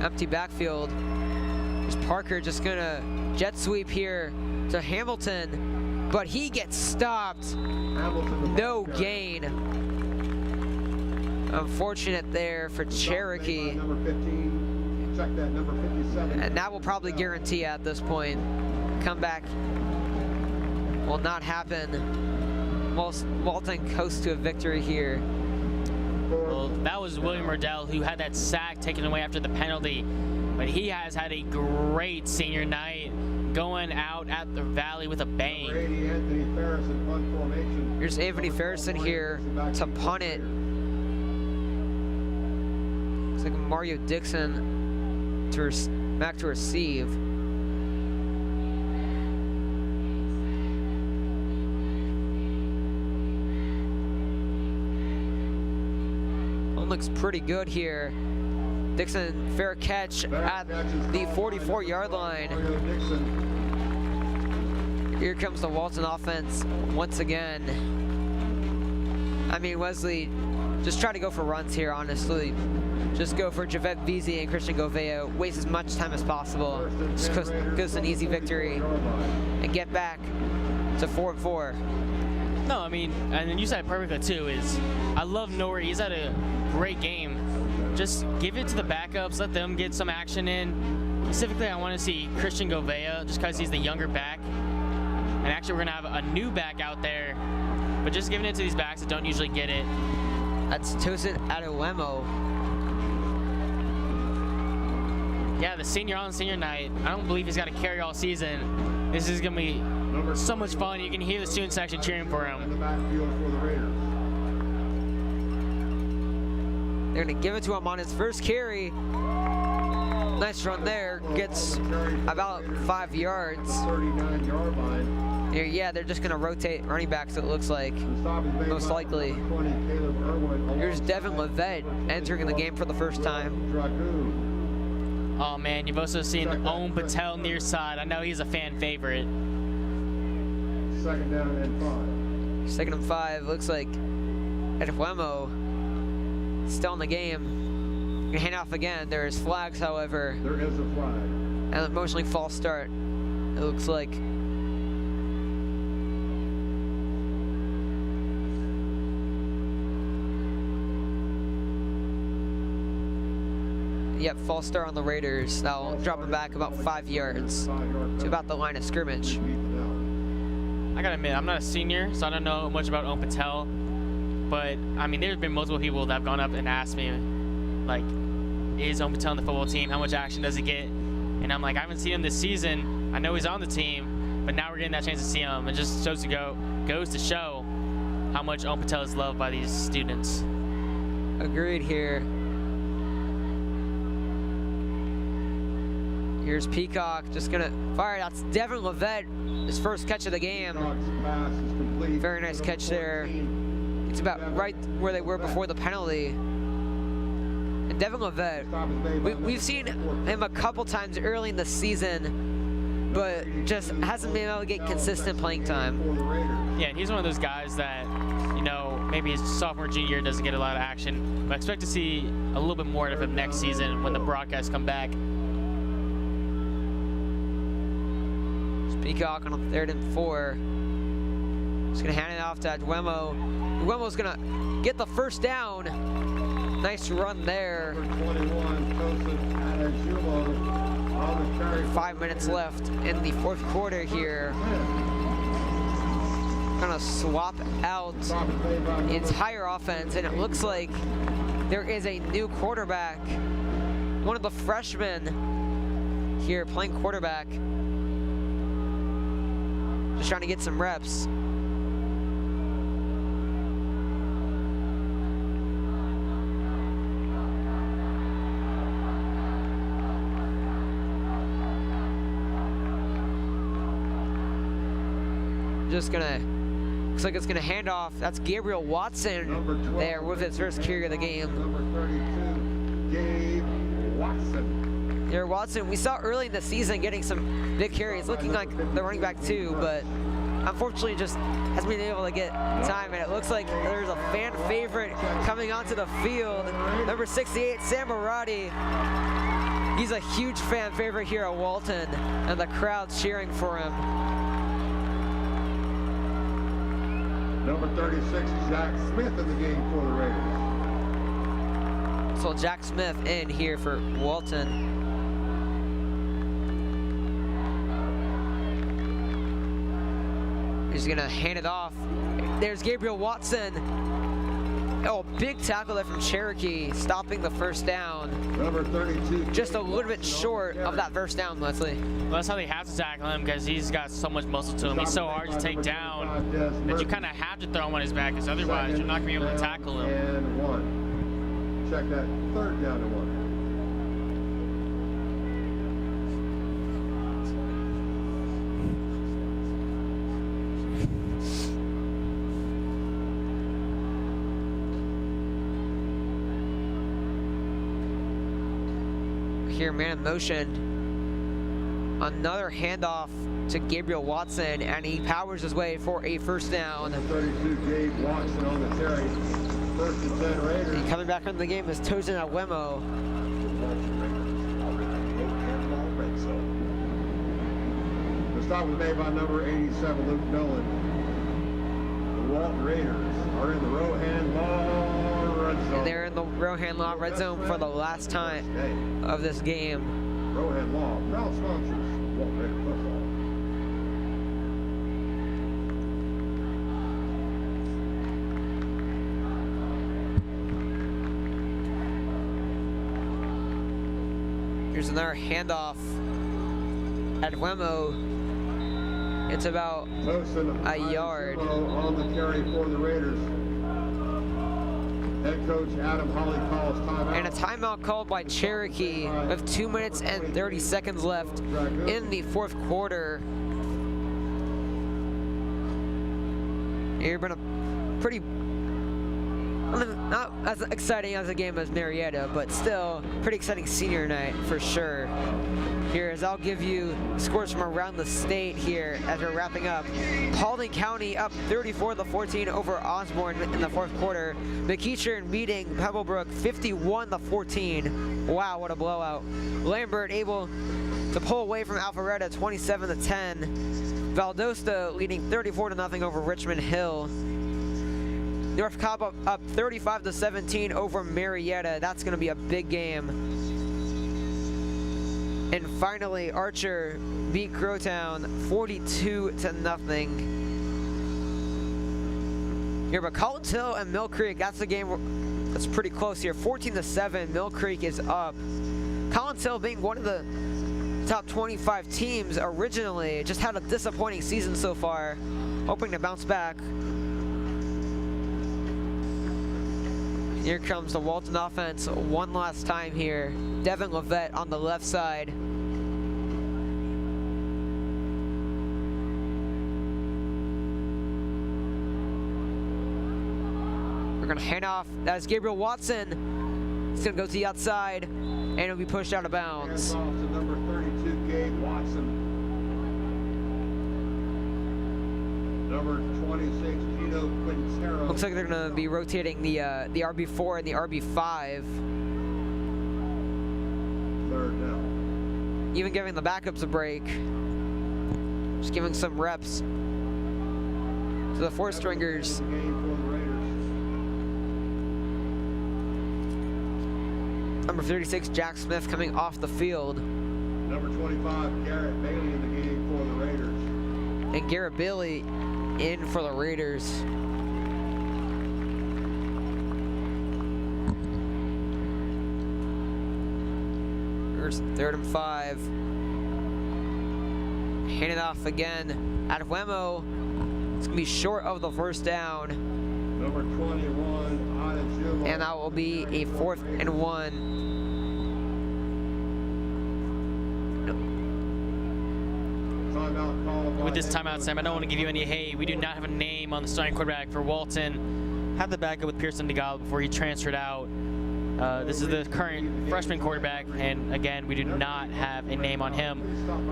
Empty backfield. There's Parker just gonna jet sweep here to Hamilton, but he gets stopped. No gain. Unfortunate there for Cherokee. And that will probably guarantee at this point. Comeback will not happen. Walton coasts to a victory here. Well, that was William Riddell who had that sack taken away after the penalty. But he has had a great senior night, going out at the Valley with a bang. Here's Anthony Ferguson here to punt it. It's like Mario Dixon back to receive. One looks pretty good here. Dixon, fair catch at the 44-yard line. Here comes the Walton offense once again. I mean, Wesley, just try to go for runs here, honestly. Just go for Javette Veazey and Christian Govea. Waste as much time as possible. Just goes an easy victory. And get back to 4-4. No, I mean, and then you said it perfectly too, is I love Noah. He's had a great game. Just give it to the backups, let them get some action in. Specifically, I want to see Christian Govea, just because he's the younger back. And actually, we're going to have a new back out there. But just giving it to these backs that don't usually get it. That's Tosin Adewemo. Yeah, the senior on senior night. I don't believe he's got to carry all season. This is going to be so much fun. You can hear the student section cheering for him. They're going to give it to him on his first carry. Nice run there. Gets about 5 yards. 39-yard line. Here, yeah, they're just going to rotate running backs, it looks like. Most likely. Here's Devin Levette entering the game for the first time. Oh, man, you've also seen Om Patel near side. I know he's a fan favorite. 2nd down and 5. 2nd and 5. Looks like Adewemo still in the game. Gonna hand off again. There's flags, however. There is a flag. And emotionally false start. It looks like. Yep, false start on the Raiders. That'll drop them back about 5 yards to about the line of scrimmage. I gotta admit, I'm not a senior, so I don't know much about Om Patel. But, I mean, there's been multiple people that have gone up and asked me, like, is Om Patel on the football team? How much action does he get? And I'm like, I haven't seen him this season. I know he's on the team, but now we're getting that chance to see him. It just goes to show how much Om Patel is loved by these students. Agreed here. Here's Peacock, just gonna fire. That's Devin Levette, his first catch of the game. Very nice catch there. It's about right where they were before the penalty. And Devin Levette, we've seen him a couple times early in the season but just hasn't been able to get consistent playing time. Yeah, and he's one of those guys that, you know, maybe his sophomore, junior year doesn't get a lot of action, but I expect to see a little bit more of him next season when the broadcasts come back. Peacock on a 3rd and 4. Just gonna hand it off to Duemo. Duemo's gonna get the first down. Nice run there. 5 minutes left in the 4th quarter here. Gonna swap out the entire offense, and it looks like there is a new quarterback. One of the freshmen here playing quarterback. Just trying to get some reps. Just gonna, looks like it's gonna hand off. That's Gabriel Watson there with his first carry of the game. Number 32, Gabe Watson. Here, Watson, we saw early in the season getting some big carries, looking like the running back too, but unfortunately just hasn't been able to get time, and it looks like there's a fan favorite coming onto the field. Number 68, Sam Marati. He's a huge fan favorite here at Walton, and the crowd's cheering for him. Number 36, Jack Smith in the game for the Raiders. So Jack Smith in here for Walton. He's gonna hand it off. There's Gabriel Watson. Oh, big tackle there from Cherokee, stopping the first down. Number 32. Just a little bit short of that first down, Leslie. Well, that's how they have to tackle him, because he's got so much muscle to him. He's so hard to take down that you kind of have to throw him on his back, because otherwise you're not going to be able to tackle him. And 1. Check that, 3rd down to 1. Here, man in motion. Another handoff to Gabriel Watson, and he powers his way for a first down. 32, Gabe Watson on the carry. 1st and 10 Raiders. And coming back into the game is Tosin Awemo. The stop was made by number 87, Luke Nolan. The Walton Raiders are in the Rohan Law red zone. And they're in the Rohan Law red zone for the last time of this game. Rohan Law, proud sponsors of Walton Raider football. Here's another handoff at Wemo. It's about a yard. On the carry for the Raiders. Head coach Adam Holly calls timeout. And a timeout called by Cherokee with 2 minutes and 30 seconds left in the 4th quarter. Here been a pretty, not as exciting as a game as Marietta, but still pretty exciting senior night for sure. Here, as I'll give you scores from around the state here as we're wrapping up. Paulding County up 34-14 over Osborne in the 4th quarter. McEachern beating Pebblebrook 51-14. Wow, what a blowout. Lambert able to pull away from Alpharetta 27-10. Valdosta leading 34-0 over Richmond Hill. North Cobb up 35-17 over Marietta. That's going to be a big game. And finally, Archer beat Crowtown 42-0. Here, but Collinsville and Mill Creek, that's the game that's pretty close here. 14-7, Mill Creek is up. Collinsville being one of the top 25 teams originally, just had a disappointing season so far, hoping to bounce back. Here comes the Walton offense one last time here. Devin Levette on the left side. We're gonna hand off. That's Gabriel Watson. It's gonna go to the outside, and it'll be pushed out of bounds. Hands off to number 32, Gabe Watson. Number 26, Gino Quintero. Looks like they're going to be rotating the RB4 and the RB5. Third down. Even giving the backups a break. Just giving some reps to the four stringers. Game for the Raiders. Number 36, Jack Smith coming off the field. Number 25, Garrett Bailey in the game for the Raiders. And Garrett Bailey in for the Raiders. Here's 3rd and 5. Hand it off again. Out of Wemo. It's going to be short of the first down. Number 21, Adajuma. And that will be a 4th and 1. Timeout call by With this timeout, Sam, I don't want to give you any hate. We do not have a name on the starting quarterback for Walton. Had the backup with Pearson DeGale before he transferred out. This is the current freshman quarterback, and again, we do not have a name on him.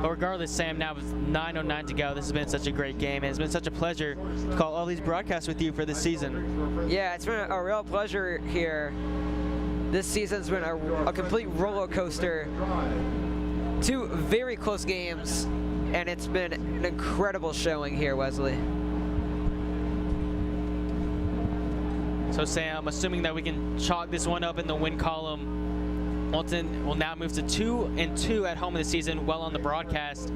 But regardless, Sam, now with 9:09 to go, this has been such a great game, and it's been such a pleasure to call all these broadcasts with you for this season. Yeah, it's been a real pleasure here. This season's been a complete roller coaster. 2 very close games, and it's been an incredible showing here, Wesley. So, Sam, assuming that we can chalk this one up in the win column, Walton will now move to 2-2 at home of the season, well on the broadcast.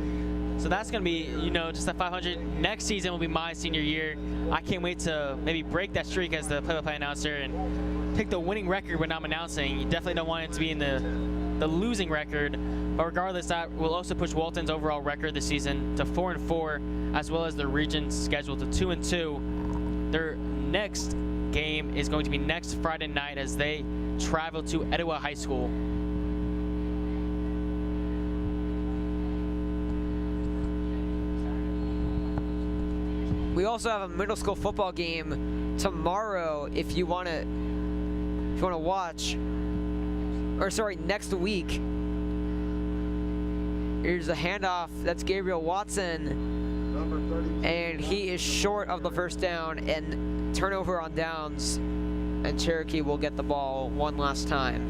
So that's going to be, just at 500. Next season will be my senior year. I can't wait to maybe break that streak as the play-by-play announcer and take the winning record when I'm announcing. You definitely don't want it to be in the losing record. But regardless, that will also push Walton's overall record this season to 4-4, as well as their region schedule to 2-2. Their next game is going to be next Friday night as they travel to Etowah High School. We also have a middle school football game tomorrow if you want to watch. Or sorry, next week. Here's a handoff. That's Gabriel Watson. Number 32. And he is short of the first down and turnover on downs. And Cherokee will get the ball one last time.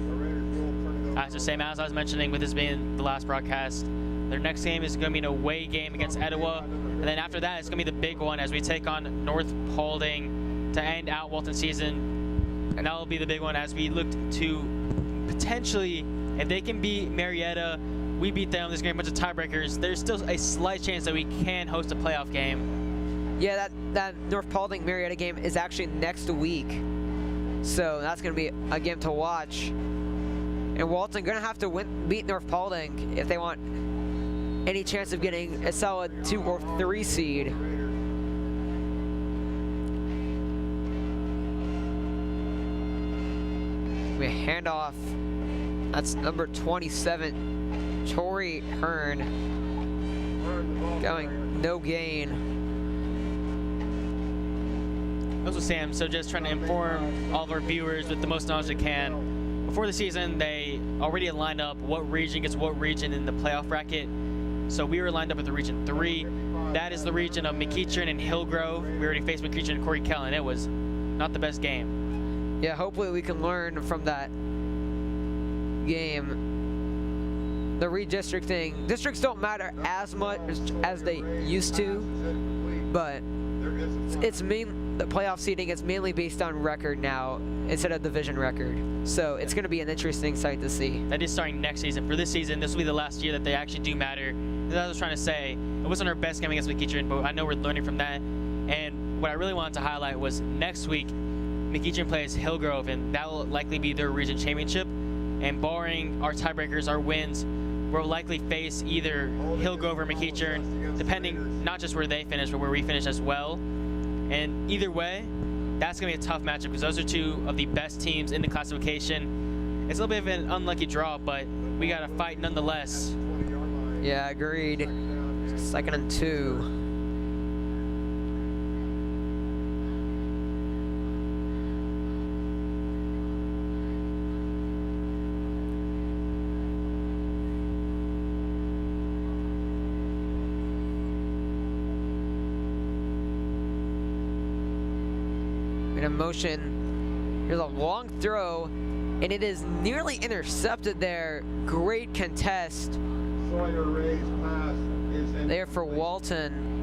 The Raiders will turn it over. So same as I was mentioning with this being the last broadcast, their next game is going to be an away game against Etowah. And then after that, it's going to be the big one as we take on North Paulding to end out Walton season. And that will be the big one as we look to potentially, if they can beat Marietta, we beat them, there's going to be a bunch of tiebreakers. There's still a slight chance that we can host a playoff game. Yeah, that North Paulding Marietta game is actually next week. So that's going to be a game to watch. And Walton going to have to beat North Paulding if they want any chance of getting a solid 2 or 3 seed. We hand off. That's number 27, Tori Hearn, going no gain. Also, Sam, so just trying to inform all of our viewers with the most knowledge they can. Before the season, they already lined up what region gets what region in the playoff bracket. So we were lined up with the region 3. That is the region of McEachern and Hillgrove. We already faced McEachern and Corey Kellen. It was not the best game. Yeah, hopefully we can learn from that game. The redistricting. Districts don't matter as much as they used to, but it's the playoff seeding is mainly based on record now instead of division record. So it's going to be an interesting sight to see. That is starting next season. For this season, this will be the last year that they actually do matter. As I was trying to say, it wasn't our best game against McEachern, but I know we're learning from that. And what I really wanted to highlight was next week, McEachern plays Hillgrove, and that will likely be their region championship. And barring our tiebreakers, our wins, we'll likely face either Hillgrove or McEachern, depending not just where they finish, but where we finish as well. And either way, that's going to be a tough matchup because those are 2 of the best teams in the classification. It's a little bit of an unlucky draw, but we got to fight nonetheless. Yeah, agreed. 2nd and 2. in a motion. Here's a long throw, and it is nearly intercepted there. Great contest Sawyer Ray's pass is in there for Walton.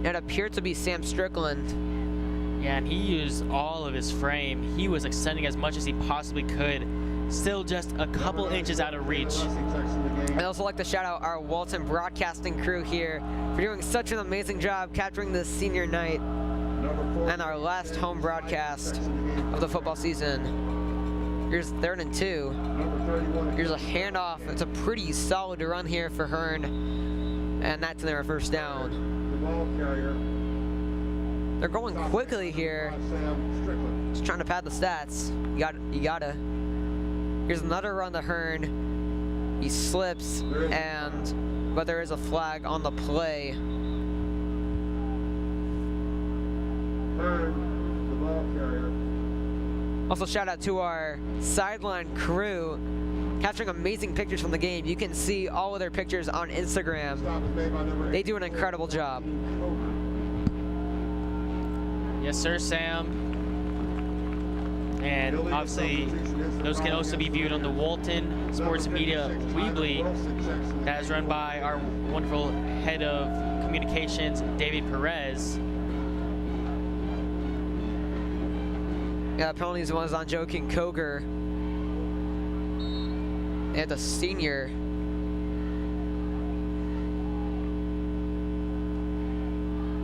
It appeared to be Sam Strickland. Yeah, and he used all of his frame. He was extending as much as he possibly could. Still just a couple inches out of reach. I'd also like to shout out our Walton broadcasting crew here for doing such an amazing job capturing this senior night and our last home broadcast of the football season. Here's 3rd and 2. Here's a handoff. It's a pretty solid run here for Hearn, and that's their first down. The ball carrier. They're going quickly here. Sam Strickland. Just trying to pad the stats. You gotta. Here's another run to Hearn. He slips, but there is a flag on the play. Hearn, the ball carrier. Also, shout out to our sideline crew, capturing amazing pictures from the game. You can see all of their pictures on Instagram. Stop is made by number They do an incredible job. Yes, sir, Sam. And obviously, those can also be viewed on the Walton Sports Media Weebly that is run by our wonderful head of communications, David Perez. Yeah, penalties was on Joe King Koger. And the senior.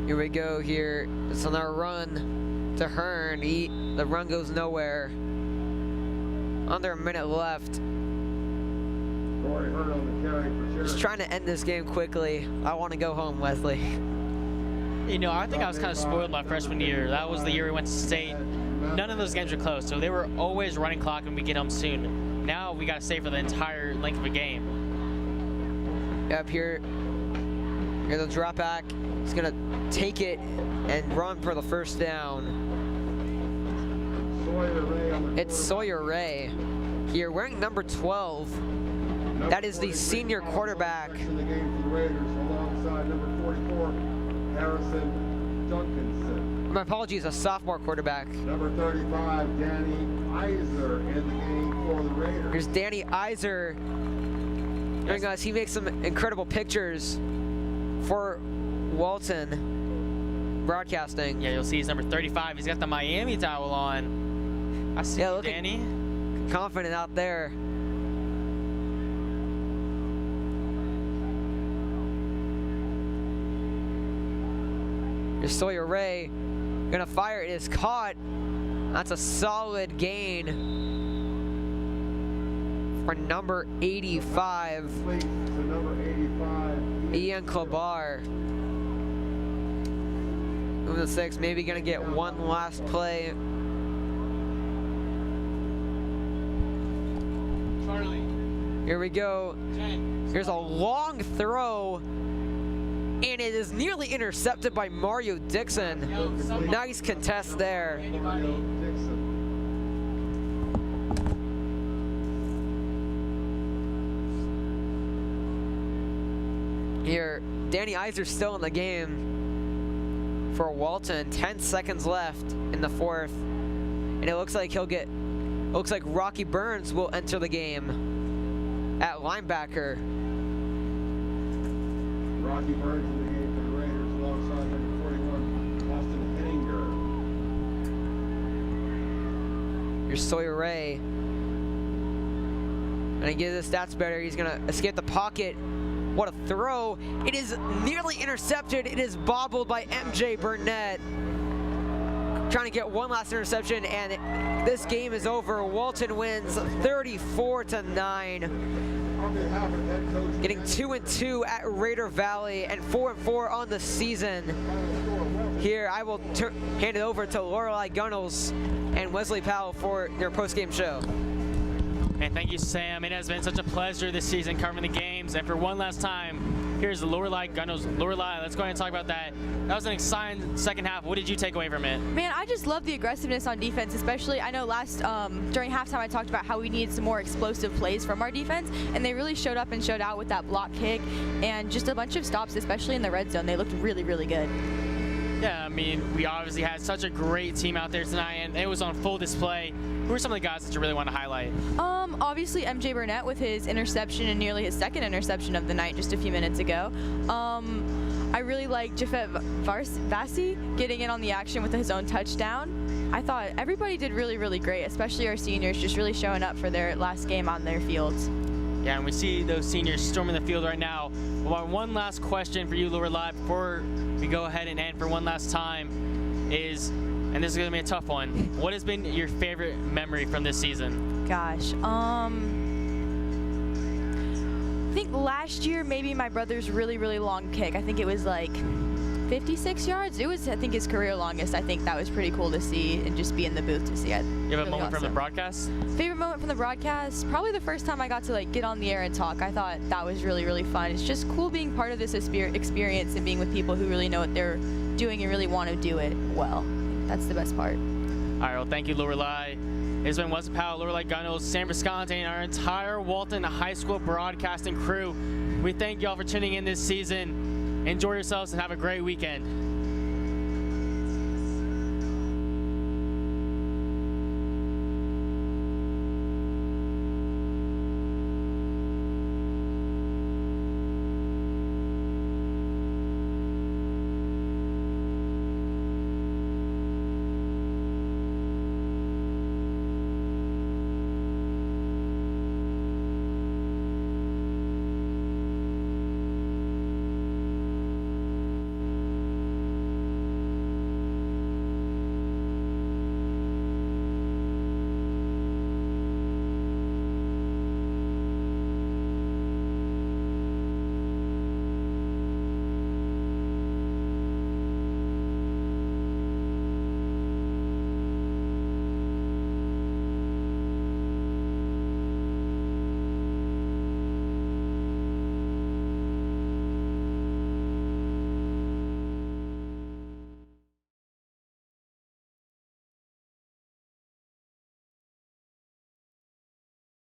Here we go here. It's on our run to Hearn. The run goes nowhere. Under a minute left. Corey Hearn on the carry for Cherokee. Just trying to end this game quickly. I want to go home, Wesley. You know, I think I was kind of spoiled my freshman year. That was the year we went to state. None of those games were close, so they were always running clock and we get home soon. Now we got to stay for the entire length of a game. Up here, here's the drop back. He's gonna take it and run for the first down. Sawyer Ray on the It's Sawyer Ray here wearing number 12. That is the senior quarterback. In the game for the Raiders alongside number 44, Harrison Duncanson. My apologies, a sophomore quarterback. Number 35, Danny Iser in the game for the Raiders. Here's Danny Iser. Yes. He makes some incredible pictures for Walton Broadcasting. Yeah, you'll see he's number 35. He's got the Miami towel on. I see you, Danny. Confident out there. Here's Sawyer Ray. Gonna fire. It is caught. That's a solid gain for number 85. To number 85, Ian Klabar. Moving to 6, maybe gonna get one last play. Charlie. Here we go. Here's a long throw, and it is nearly intercepted by Mario Dixon. Nice contest there. Mario Dixon. Here, Danny Iser's still in the game for Walton. 10 seconds left in the 4th, and it looks like Rocky Burns will enter the game at linebacker. Rocky Burns in the game for the Raiders alongside number 41, Austin Henninger. Here's Sawyer Ray. And he gives the stats better. He's going to escape the pocket. What a throw. It is nearly intercepted. It is bobbled by MJ Burnett. Trying to get one last interception, and this game is over. Walton wins 34-9. On behalf of head coach, Getting 2-2 at Raider Valley and 4-4 on the season. Here, I will hand it over to Lorelei Gunnels and Wesley Powell for their post-game show. And thank you, Sam. It has been such a pleasure this season covering the games. And for one last time, here's Lorelei Gunnels. Lorelei, let's go ahead and talk about that. That was an exciting second half. What did you take away from it? Man, I just love the aggressiveness on defense, especially I know during halftime I talked about how we needed some more explosive plays from our defense, and they really showed up and showed out with that block kick and just a bunch of stops, especially in the red zone. They looked really, really good. Yeah, I mean, we obviously had such a great team out there tonight, and it was on full display. Who are some of the guys that you really want to highlight? Obviously MJ Burnett with his interception and nearly his second interception of the night just a few minutes ago. I really like Jafet Vassi getting in on the action with his own touchdown. I thought everybody did really, really great, especially our seniors, just really showing up for their last game on their fields. Yeah, and we see those seniors storming the field right now. Well, one last question for you, Lorelei, before we go ahead and end for one last time is, and this is going to be a tough one, what has been your favorite memory from this season? Gosh, I think last year maybe my brother's really, really long kick. I think it was like 56 yards. It was, I think, his career longest. I think that was pretty cool to see and just be in the booth to see it. You have a moment from the broadcast? Favorite moment from the broadcast? Probably the first time I got to like get on the air and talk. I thought that was really, really fun. It's just cool being part of this experience and being with people who really know what they're doing and really want to do it well. That's the best part. All right, well, thank you, Lorelei. It has been Weston Powell, Lorelei Gunnels, Sam Visconti, and our entire Walton High School broadcasting crew. We thank y'all for tuning in this season. Enjoy yourselves and have a great weekend.